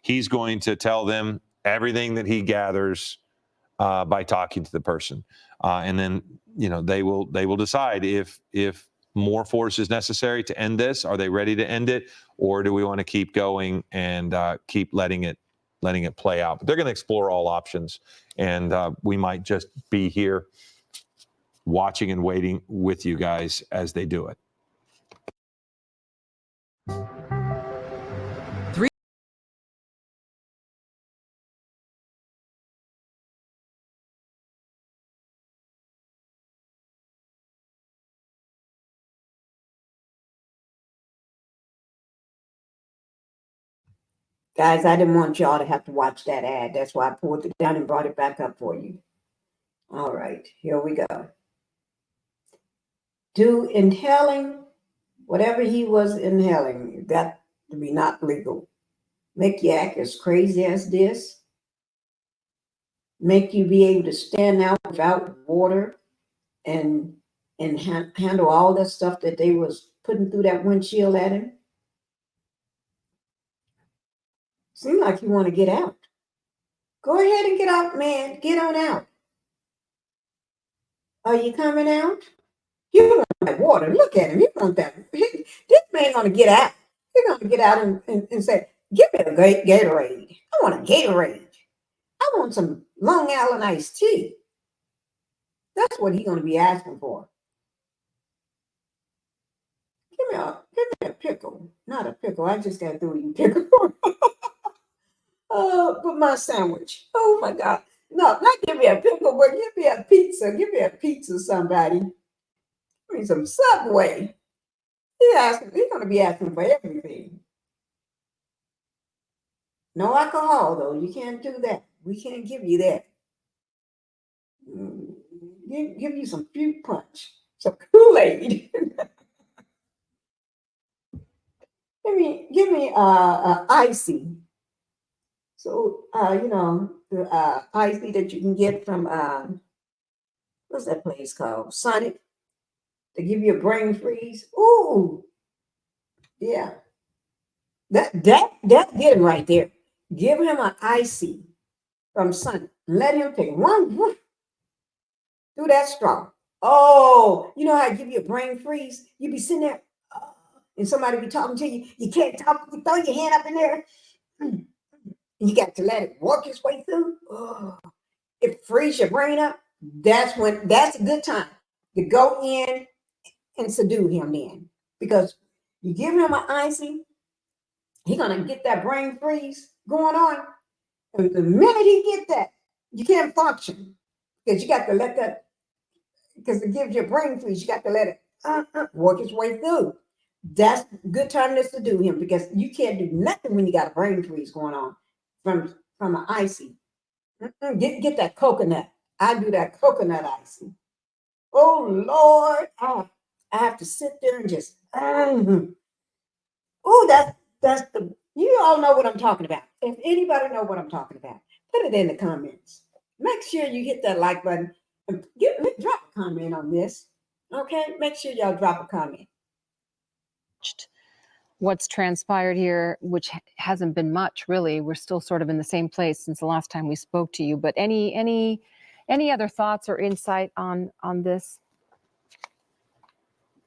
He's going to tell them everything that he gathers by talking to the person, and then they will decide if more force is necessary to end this. Are they ready to end it, or do we want to keep going and keep letting it play out? But they're going to explore all options, and we might just be here watching and waiting with you guys as they do it. Guys, I didn't want y'all to have to watch that ad. That's why I pulled it down and brought it back up for you. All right, here we go. Do inhaling, whatever he was inhaling, got to be not legal. Make you act as crazy as this. Make you be able to stand out without water and handle all that stuff that they was putting through that windshield at him. Seems like you want to get out. Go ahead and get out, man. Get on out. Are you coming out? You want that water. Look at him. You want that. This man gonna get out. He's gonna get out and say, give me a Gatorade. I want a Gatorade. I want some Long Island iced tea. That's what he's gonna be asking for. Give me a pickle. Not a pickle. I just got through eating pickle. But my sandwich. Oh my God. No, not give me a pickle, but give me a pizza. Give me a pizza, somebody. Give me some Subway. He's going to be asking for everything. No alcohol, though. You can't do that. We can't give you that. Give you some fruit punch, some Kool-Aid. give me icy. So the icy that you can get from what's that place called? Sonic. To give you a brain freeze. Ooh, yeah. That get him right there. Give him an icy from Sonic. Let him take one through that straw. Oh, you know how I give you a brain freeze? You be sitting there, and somebody be talking to you. You can't talk. You throw your hand up in there. You got to let it work its way through. Oh, it frees your brain up. That's a good time to go in and subdue him then. Because you give him an icy, he's gonna get that brain freeze going on. And the minute he get that, you can't function. Because you got to let that, because it gives you a brain freeze, you got to let it work its way through. That's a good time to subdue him, because you can't do nothing when you got a brain freeze going on from an icy. Get that coconut. I do that coconut icy. Oh Lord, I have to sit there and just oh, that's the, you all know what I'm talking about. If anybody know what I'm talking about, put it in the comments. Make sure you hit that like button and drop a comment on this. Okay, make sure y'all drop a comment. what's transpired here, which hasn't been much really. We're still sort of in the same place since the last time we spoke to you. But any other thoughts or insight on this?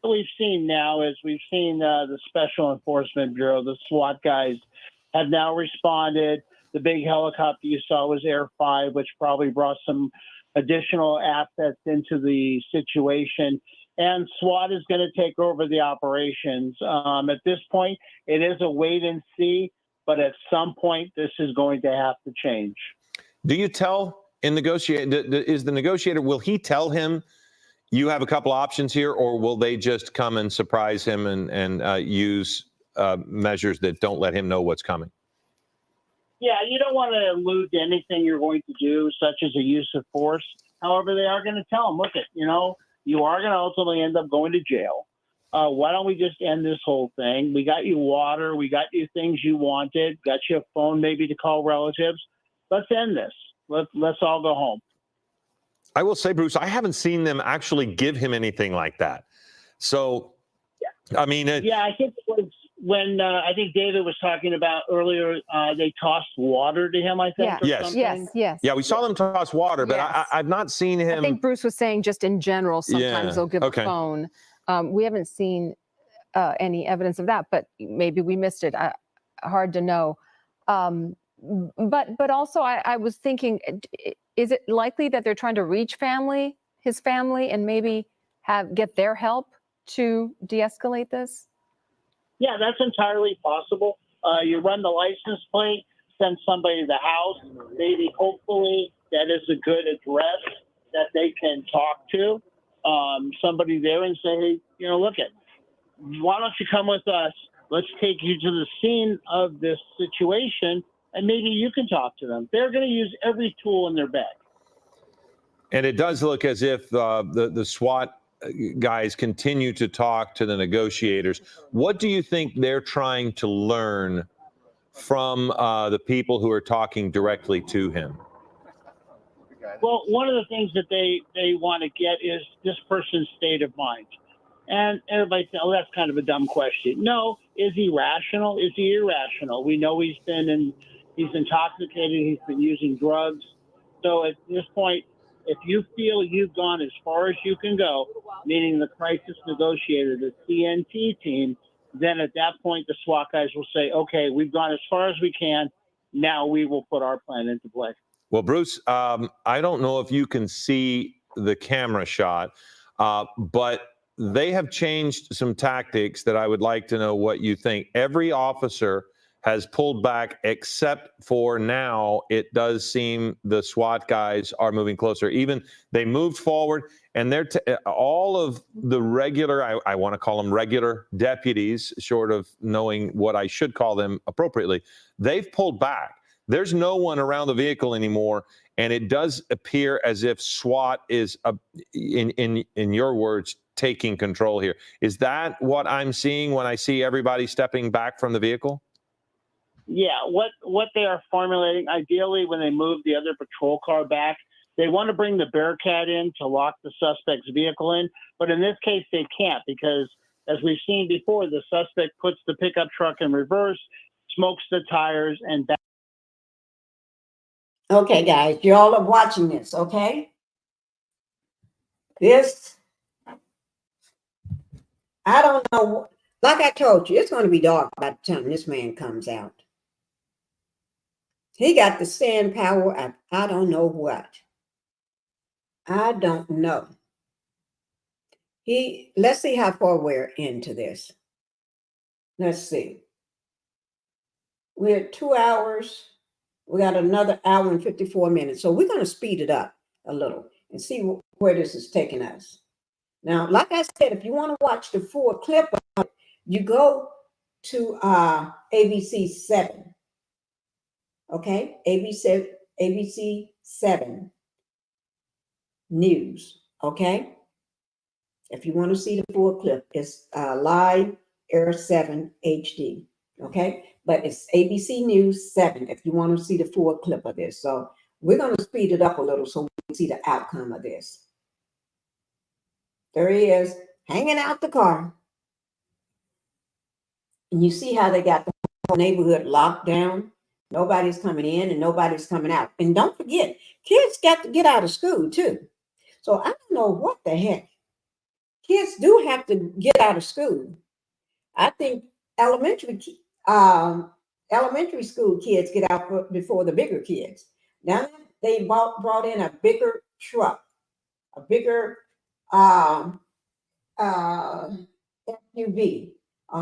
What we've seen now is the Special Enforcement Bureau, the SWAT guys, have now responded. The big helicopter you saw was Air 5, which probably brought some additional assets into the situation. And SWAT is going to take over the operations. At this point, it is a wait and see, but at some point, this is going to have to change. Do you tell in negotiate? Is the negotiator? Will he tell him you have a couple options here, or will they just come and surprise him and use measures that don't let him know what's coming? Yeah, you don't want to allude to anything you're going to do, such as a use of force. However, they are going to tell him, look, you are going to ultimately end up going to jail. why don't we just end this whole thing? We got you water. We got you things you wanted. Got you a phone maybe to call relatives. Let's end this. Let's all go home. I will say, Bruce, I haven't seen them actually give him anything like that. So, I mean, yeah, I think it was when I think David was talking about earlier. They tossed water to him, I think. Yeah. Or something. Yes. Yeah, we saw them toss water, but Yes. I've not seen him. I think Bruce was saying just in general, sometimes they'll give a phone. We haven't seen any evidence of that, but maybe we missed it. Hard to know. But also I was thinking, is it likely that they're trying to reach his family, and maybe get their help to de-escalate this? Yeah, that's entirely possible. You run the license plate, send somebody to the house, maybe hopefully that is a good address that they can talk to somebody there and say, hey, look it, why don't you come with us? Let's take you to the scene of this situation, and maybe you can talk to them. They're going to use every tool in their bag. And it does look as if the SWAT guys continue to talk to the negotiators. What do you think they're trying to learn from the people who are talking directly to him? Well, one of the things that they want to get is this person's state of mind. And everybody says, oh, that's kind of a dumb question. No, is he rational? Is he irrational? We know he's intoxicated, he's been using drugs. So at this point, if you feel you've gone as far as you can go, meaning the crisis negotiator, the CNT team, then at that point, the SWAT guys will say, okay, we've gone as far as we can. Now we will put our plan into play. Well, Bruce, I don't know if you can see the camera shot, but they have changed some tactics that I would like to know what you think. Every officer has pulled back, except for now, it does seem the SWAT guys are moving closer. Even they moved forward, and they're all of the regular, I want to call them regular deputies, short of knowing what I should call them appropriately, they've pulled back. There's no one around the vehicle anymore, and it does appear as if SWAT is, in your words, taking control here. Is that what I'm seeing when I see everybody stepping back from the vehicle? Yeah, what they are formulating, ideally when they move the other patrol car back, they want to bring the Bearcat in to lock the suspect's vehicle in. But in this case, they can't because, as we've seen before, the suspect puts the pickup truck in reverse, smokes the tires, and back. Okay, guys, you all are watching this, okay? This, I don't know. Like I told you, it's going to be dark by the time this man comes out. He got the staying power of I don't know what. I don't know. Let's see how far we're into this. Let's see. We're at 2 hours. We got another hour and 54 minutes. So we're going to speed it up a little and see where this is taking us. Now, like I said, if you want to watch the full clip of it, you go to ABC 7. Okay? ABC 7 News. Okay? If you want to see the full clip, it's live Air 7 HD. Okay? But it's ABC News 7 if you want to see the full clip of this. So we're going to speed it up a little so we can see the outcome of this. There he is, hanging out the car. And you see how they got the whole neighborhood locked down? Nobody's coming in and nobody's coming out. And don't forget, kids got to get out of school too. So I don't know what the heck. Kids do have to get out of school. I think elementary school kids get out before the bigger kids. Now they brought in a bigger truck, a bigger SUV, a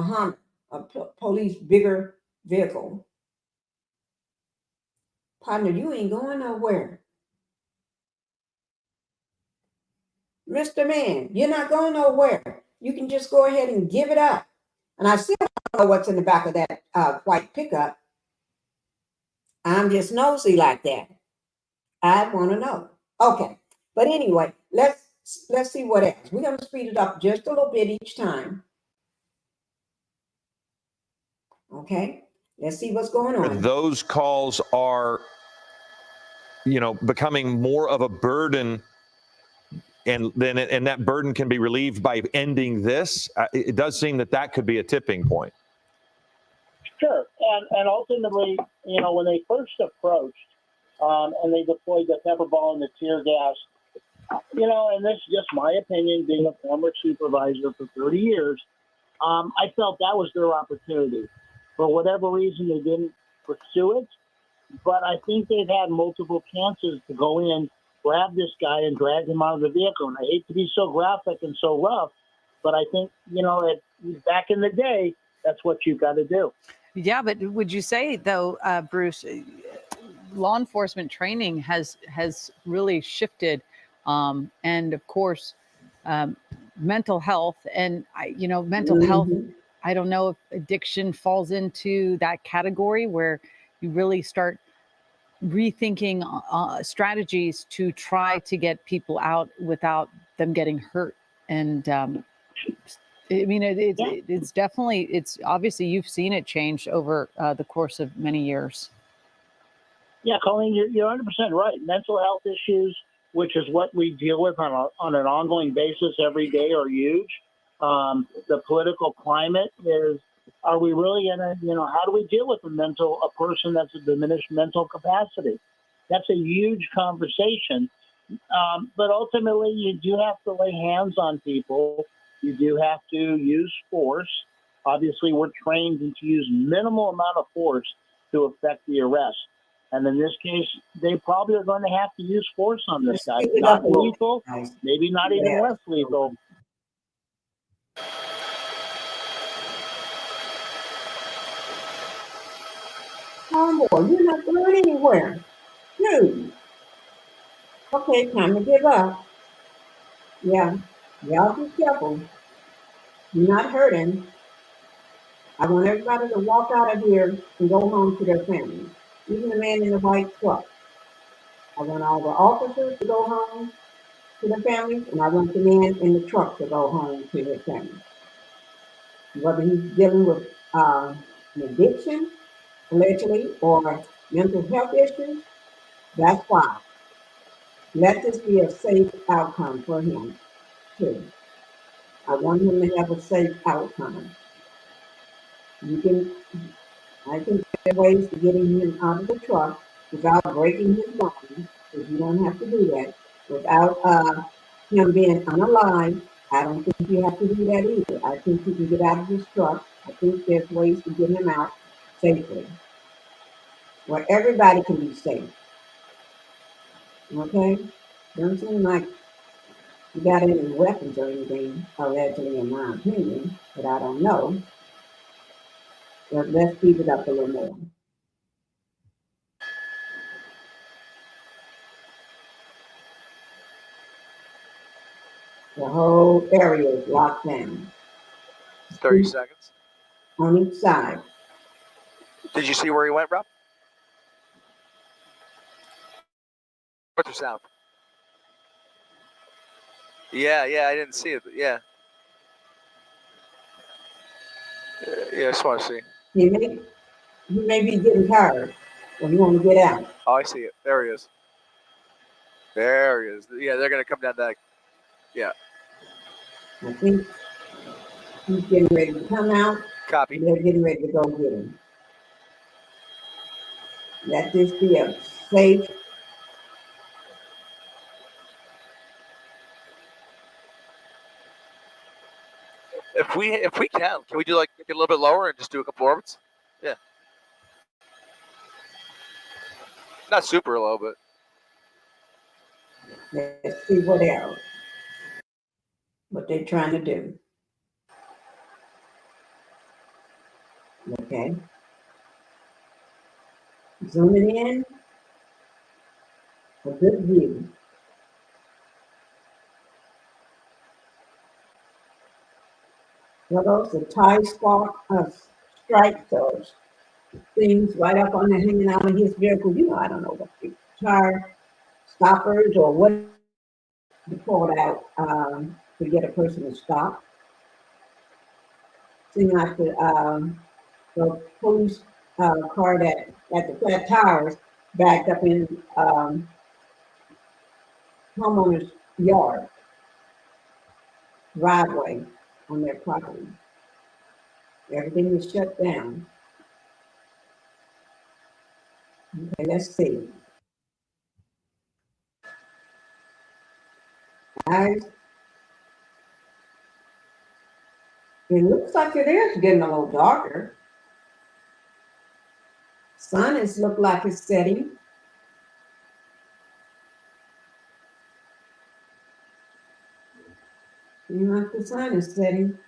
Honda, a police bigger vehicle. Partner, you ain't going nowhere. Mr. Man, you're not going nowhere. You can just go ahead and give it up. And I still don't know what's in the back of that white pickup. I'm just nosy like that. I want to know. Okay. But anyway, let's see what else. We're going to speed it up just a little bit each time. Okay, let's see what's going on. Those calls are, becoming more of a burden, and that burden can be relieved by ending this. It does seem that could be a tipping point. Sure, and ultimately, when they first approached and they deployed the pepper ball and the tear gas, and this is just my opinion, being a former supervisor for 30 years, I felt that was their opportunity. For whatever reason, they didn't pursue it, but I think they've had multiple chances to go in, grab this guy, and drag him out of the vehicle. And I hate to be so graphic and so rough, but I think, back in the day, that's what you've got to do. Yeah, but would you say, though, Bruce, law enforcement training has really shifted, and of course, mental health and mental health. I don't know if addiction falls into that category where you really start rethinking strategies to try to get people out without them getting hurt. And I mean, it's definitely, it's obviously you've seen it change over the course of many years. Yeah, Colleen, you're 100% right. Mental health issues, which is what we deal with on an ongoing basis every day, are huge. The political climate is, are we really in how do we deal with a person that's a diminished mental capacity? That's a huge conversation. But ultimately, you do have to lay hands on people. You do have to use force. Obviously, we're trained to use minimal amount of force to effect the arrest. And in this case, they probably are going to have to use force on this guy. Not lethal, maybe not even less lethal. Homeboy, you're not going anywhere. Dude. Okay, time to give up. Yeah, y'all be careful. You're not hurting. I want everybody to walk out of here and go home to their families. Even the man in the white truck. I want all the officers to go home to their families, and I want the man in the truck to go home to their families. Whether he's dealing with an addiction, allegedly, or mental health issues, that's why. Let this be a safe outcome for him, too. I want him to have a safe outcome. I think there are ways to getting him out of the truck without breaking his bones, because you don't have to do that. Without him being unalive, I don't think you have to do that either. I think you can get out of this truck. I think there's ways to get him out safely, where everybody can be safe. Okay? Don't seem like you got any weapons or anything, allegedly, in my opinion, but I don't know. But let's speed it up a little more. The whole area is locked down. 30 seconds. On each side. Did you see where he went, Rob? North or south? Yeah, I didn't see it, but yeah. Yeah, I just want to see. He may be getting tired, or he want to get out. Oh, I see it. There he is. There he is. Yeah, they're going to come down that. Yeah. I think he's getting ready to come out. Copy. And they're getting ready to go get him. Let this be a safe. If we can we do like get a little bit lower and just do a couple orbits? Yeah. Not super low, but. Let's see what else. What they're trying to do. Okay. Zooming in. A good view. What else? The tie stripes or things right up on the hanging out of his vehicle. I don't know what the tire stoppers or what they call out to get a person to stop. Seems like the the police car that at the flat tires backed up in homeowner's yard driveway on their property. Everything was shut down. Okay, let's see. Guys, it looks like it is getting a little darker. Sun is look like it's setting. Seems like the sun is setting.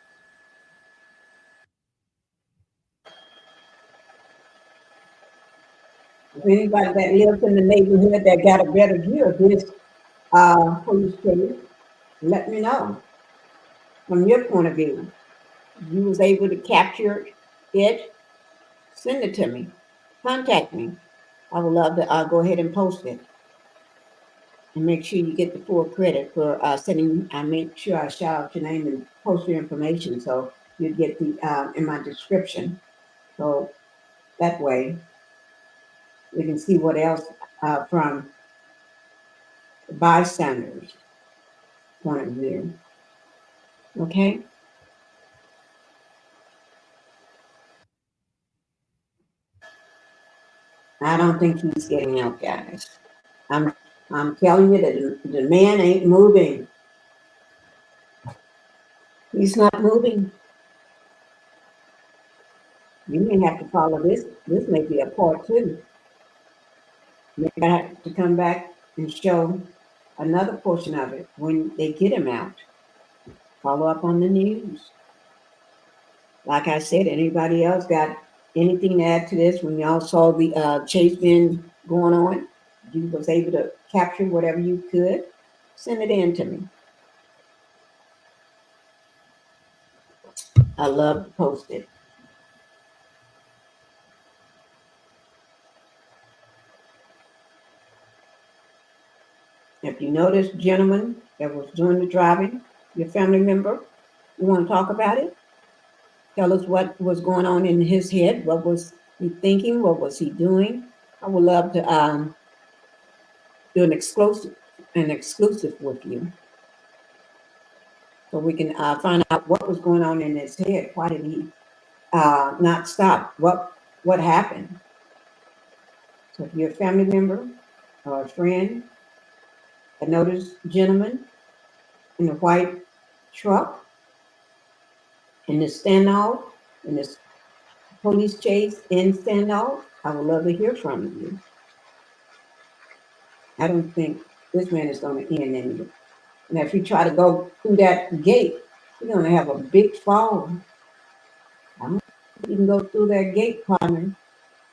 If anybody that lives in the neighborhood that got a better view of this police case, let me know from your point of view. You was able to capture it, send it to me, contact me. I would love to go ahead and post it. And make sure you get the full credit for sending. I make sure I shout out your name and post your information so you get the in my description. So that way we can see what else from the bystanders' point of view. Okay. I don't think he's getting out, guys. I'm telling you that the man ain't moving. He's not moving. You may have to follow this. This may be a part 2. Maybe I have to come back and show another portion of it when they get him out. Follow up on the news. Like I said, anybody else got anything to add to this? When y'all saw the chase bin going on, you was able to capture whatever you could, send it in to me. I love to post it. If you know this gentleman that was doing the driving, your family member, you want to talk about it? Tell us what was going on in his head. What was he thinking? What was he doing? I would love to do an exclusive with you, so we can find out what was going on in his head. Why did he not stop? What happened? So if you're a family member or a friend that know this gentleman in a white truck in this standoff, in this police chase in standoff, I would love to hear from you. I don't think this man is going to end anyway. And if you try to go through that gate, you're going to have a big fall. I don't think you can go through that gate, partner,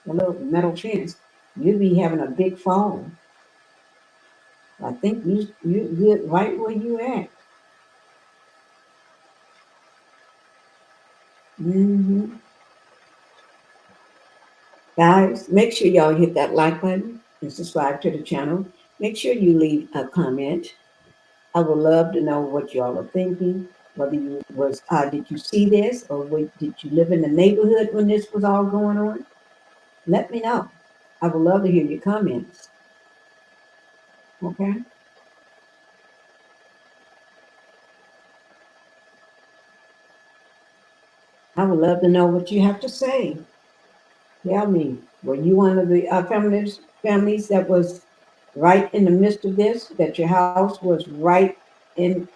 the little metal fence. You'll be having a big fall. I think you're right where you at. Guys, make sure y'all hit that like button and subscribe to the channel. Make sure you leave a comment. I would love to know what y'all are thinking. Whether you was did you see this, or did you live in the neighborhood when this was all going on? Let me know. I would love to hear your comments. Okay. I would love to know what you have to say. Tell me, were you one of the families that was right in the midst of this? That your house was right in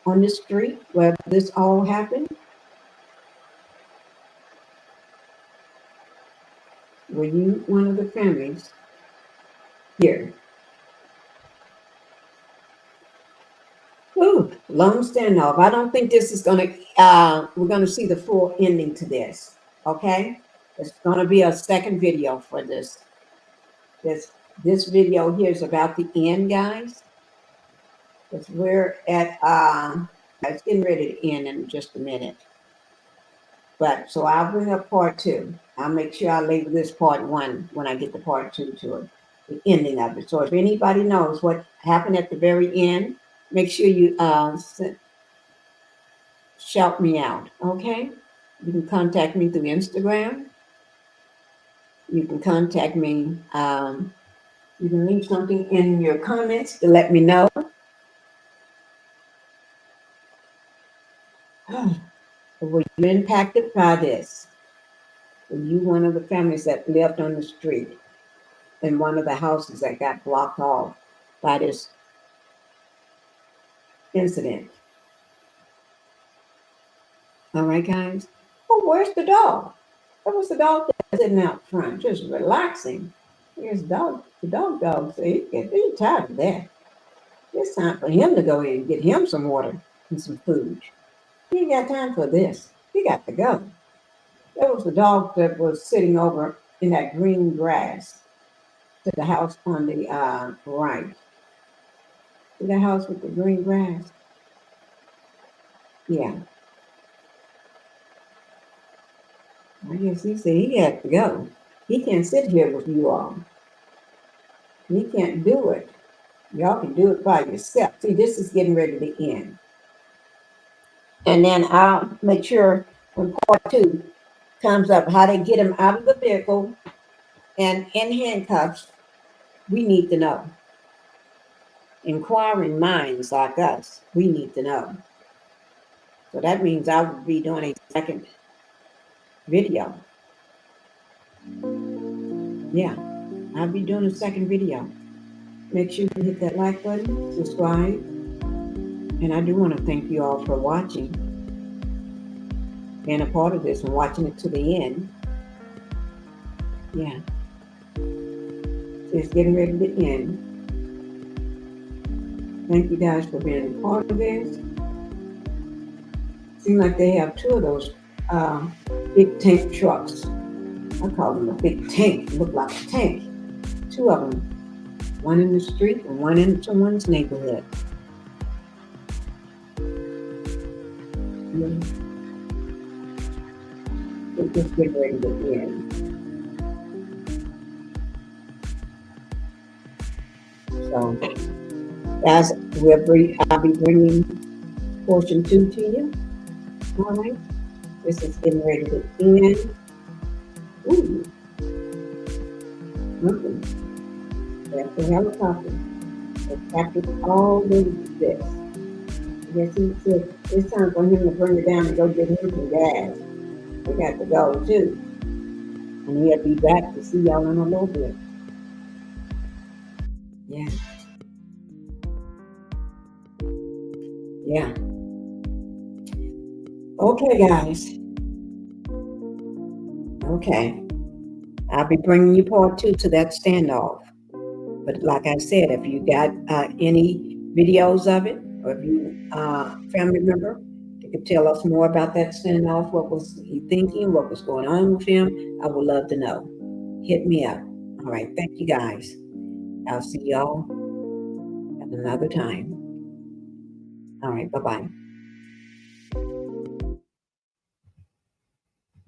on the street where this all happened? Were you one of the families here? Ooh, long standoff. I don't think this is gonna. We're gonna see the full ending to this. Okay, it's gonna be a second video for this. This video here is about the end, guys. Because we're at it's getting ready to end in just a minute. But so I'll bring up part 2. I'll make sure I label this part 1 when I get the part 2 to it, the ending of it. So if anybody knows what happened at the very end, make sure you shout me out. Okay, you can contact me through Instagram, you can contact me. You can leave something in your comments to let me know. Were you impacted by this? Were you one of the families that lived on the street in one of the houses that got blocked off by this incident? All right, guys. Oh, where's the dog? That was the dog that's sitting out front, just relaxing. Here's the dog said he's tired of that. It's time for him to go in and get him some water and some food. He ain't got time for this. He got to go. That was the dog that was sitting over in that green grass to the house on the right. See the house with the green grass? Yeah. I guess he said he had to go. He can't sit here with you all. He can't do it. Y'all can do it by yourself. See, this is getting ready to end. And then I'll make sure when part 2 comes up, how they get him out of the vehicle and in handcuffs, we need to know. Inquiring minds like us, we need to know. So that means I will be doing a second video. Yeah, I'll be doing a second video. Make sure you hit that like button, subscribe. And I do want to thank you all for watching, being a part of this and watching it to the end. Yeah. It's getting ready to end. Thank you guys for being a part of this. Seems like they have 2 of those big tank trucks. I call them a big tank. Look like a tank. 2 of them. One in the street and one in someone's neighborhood. Yeah. It's just getting ready to end. So, guys, I'll be bringing portion 2 to you. All right. This is getting ready to end. Ooh. That's the helicopter. It captured all of this. I guess he said it's time for him to bring it down and go get him some gas. We got to go too. And he'll be back to see y'all in a little bit. Yeah. Yeah. Okay, guys. Okay. I'll be bringing you part 2 to that standoff. But like I said, if you got any videos of it, or if you family member that could tell us more about that standoff, what was he thinking, what was going on with him, I would love to know. Hit me up. All right. Thank you, guys. I'll see y'all at another time. All right. Bye-bye.